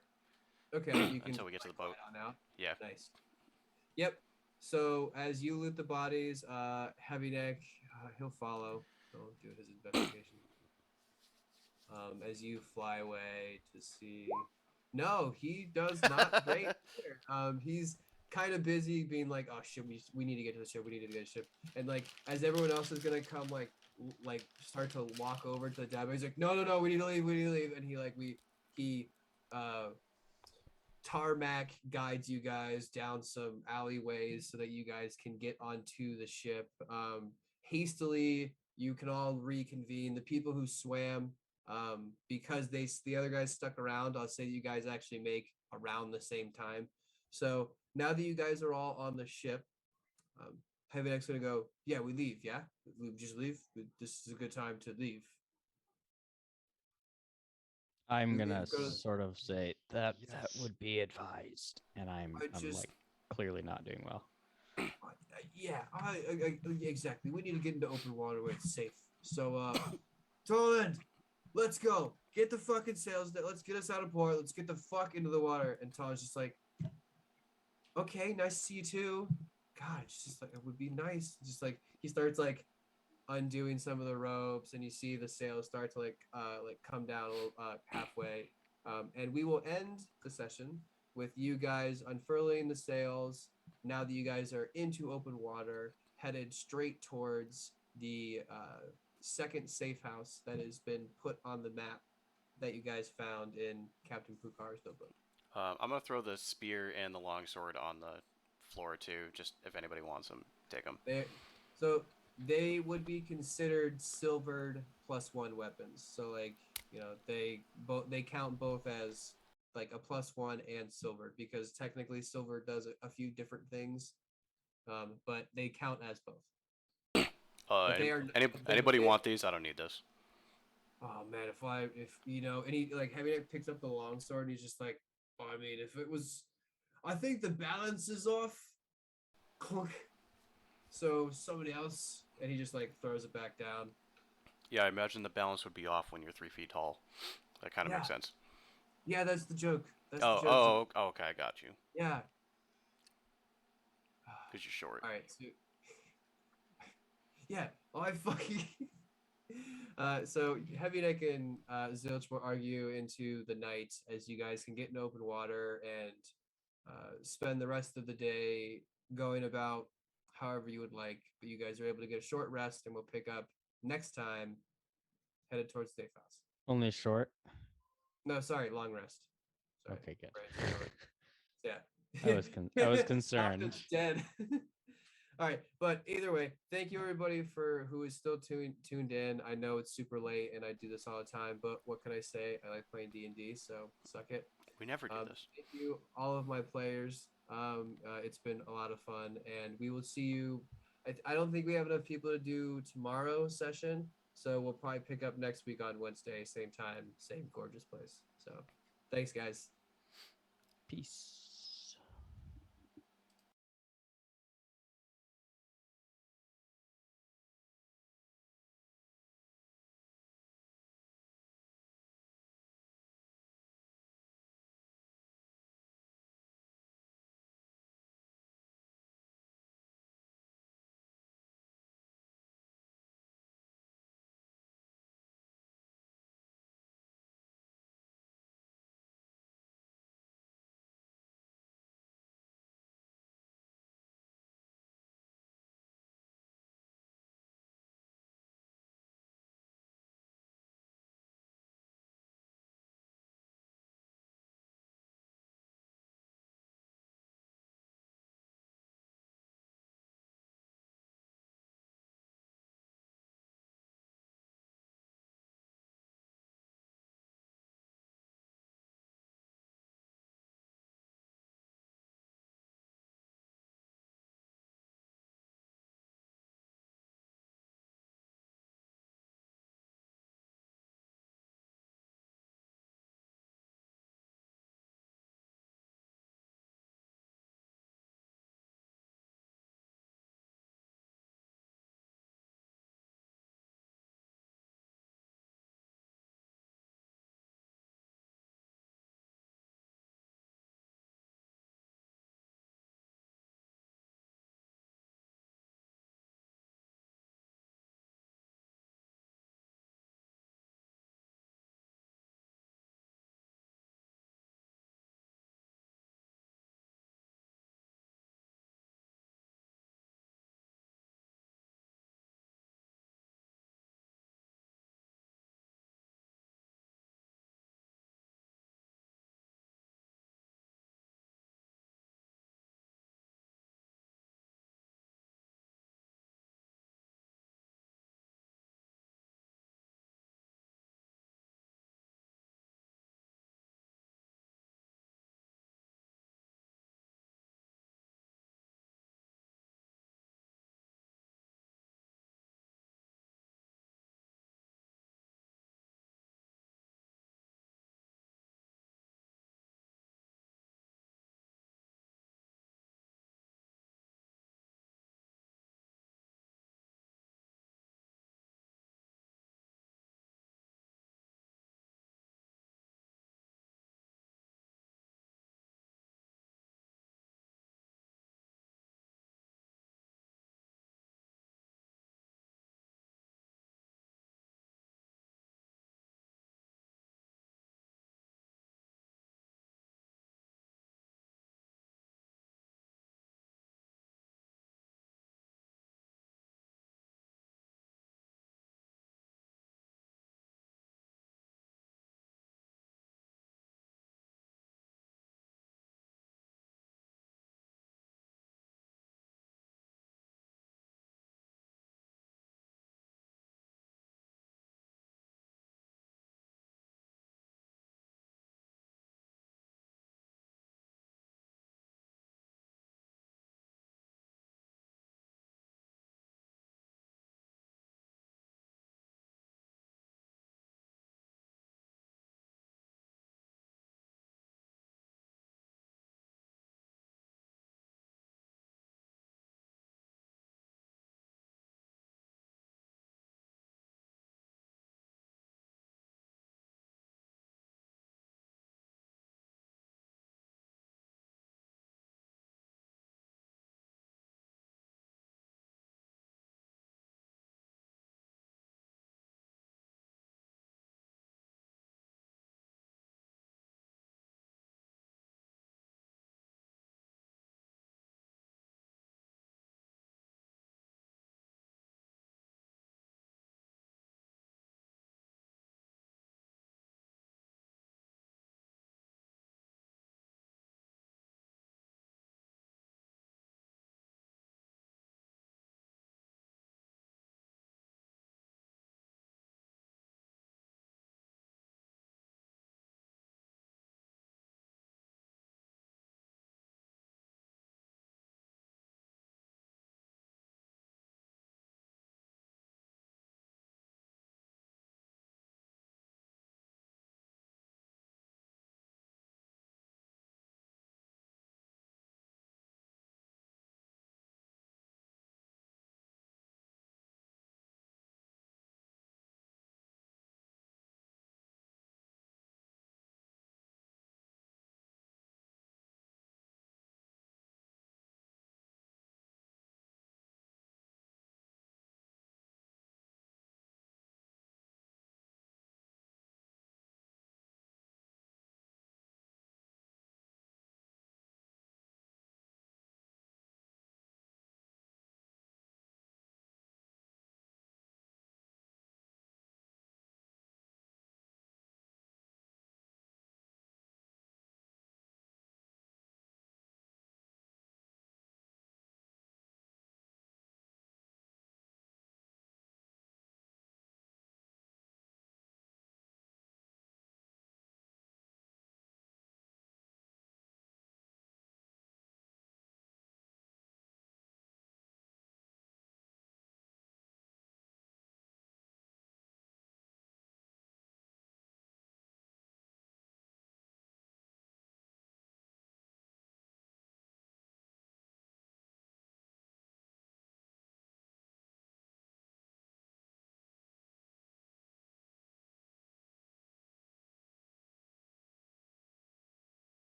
Okay, you can Until we get to the boat. glide on out. Yeah. Nice. Yep. So as you loot the bodies, Heavy Neck, he'll follow. He'll do his investigation. As you fly away to see. No, he does not great. He's kind of busy being like, oh shit, we need to get to the ship. We need to get to the ship. And like as everyone else is gonna come like start to walk over to the dab, he's like, no, we need to leave. And he tarmac guides you guys down some alleyways so that you guys can get onto the ship. Hastily, you can all reconvene. The people who swam, because the other guys stuck around, I'll say you guys actually make around the same time. So now that you guys are all on the ship, Heavy Neck's gonna go, yeah, we leave, yeah? We just leave? This is a good time to leave. I'm We gonna leave, go to- sort of say that Yes. would be advised, and I'm just- like clearly not doing well. Yeah, exactly. We need to get into open water where it's safe. So, Toland, let's go. Get the fucking sails. Let's get us out of port. Let's get the fuck into the water. And Toland's just like, okay, nice to see you too. God, it's just like, it would be nice. Just like, he starts like undoing some of the ropes, and you see the sails start to like come down a little, halfway. And we will end the session with you guys unfurling the sails. Now that you guys are into open water, headed straight towards the second safe house that has been put on the map that you guys found in Captain Pukar's notebook. I'm gonna throw the spear and the longsword on the floor too. Just if anybody wants them, take them. So they would be considered silvered +1 weapons. So like, you know, they count both as like a +1 and silvered, because technically silver does a few different things, but they count as both. But Anybody want these? I don't need this. Oh man, if you know, and he like Heavy Neck picks up the longsword and he's just like, oh, I mean, if it was, I think the balance is off. Clunk. So somebody else, and he just like throws it back down. Yeah, I imagine the balance would be off when you're 3 feet tall. That kind of makes sense. Yeah, that's the joke. That's Oh, the joke. okay, I got you. Yeah. Because you're short. All right. So, yeah. Oh, I fucking. So Heavy Neck and Zilch will argue into the night as you guys can get in open water and spend the rest of the day going about however you would like. But you guys are able to get a short rest, and we'll pick up next time headed towards Safe House. Only short. No, sorry, long rest. Sorry. Okay, good. Yeah. I was concerned. Dead. All right, but either way, thank you everybody for who is still tuned in. I know it's super late and I do this all the time, but what can I say? I like playing D&D, so suck it. We never do this. Thank you, all of my players. It's been a lot of fun, and we will see you. I don't think we have enough people to do tomorrow's session, so we'll probably pick up next week on Wednesday, same time, same gorgeous place. So, thanks, guys. Peace.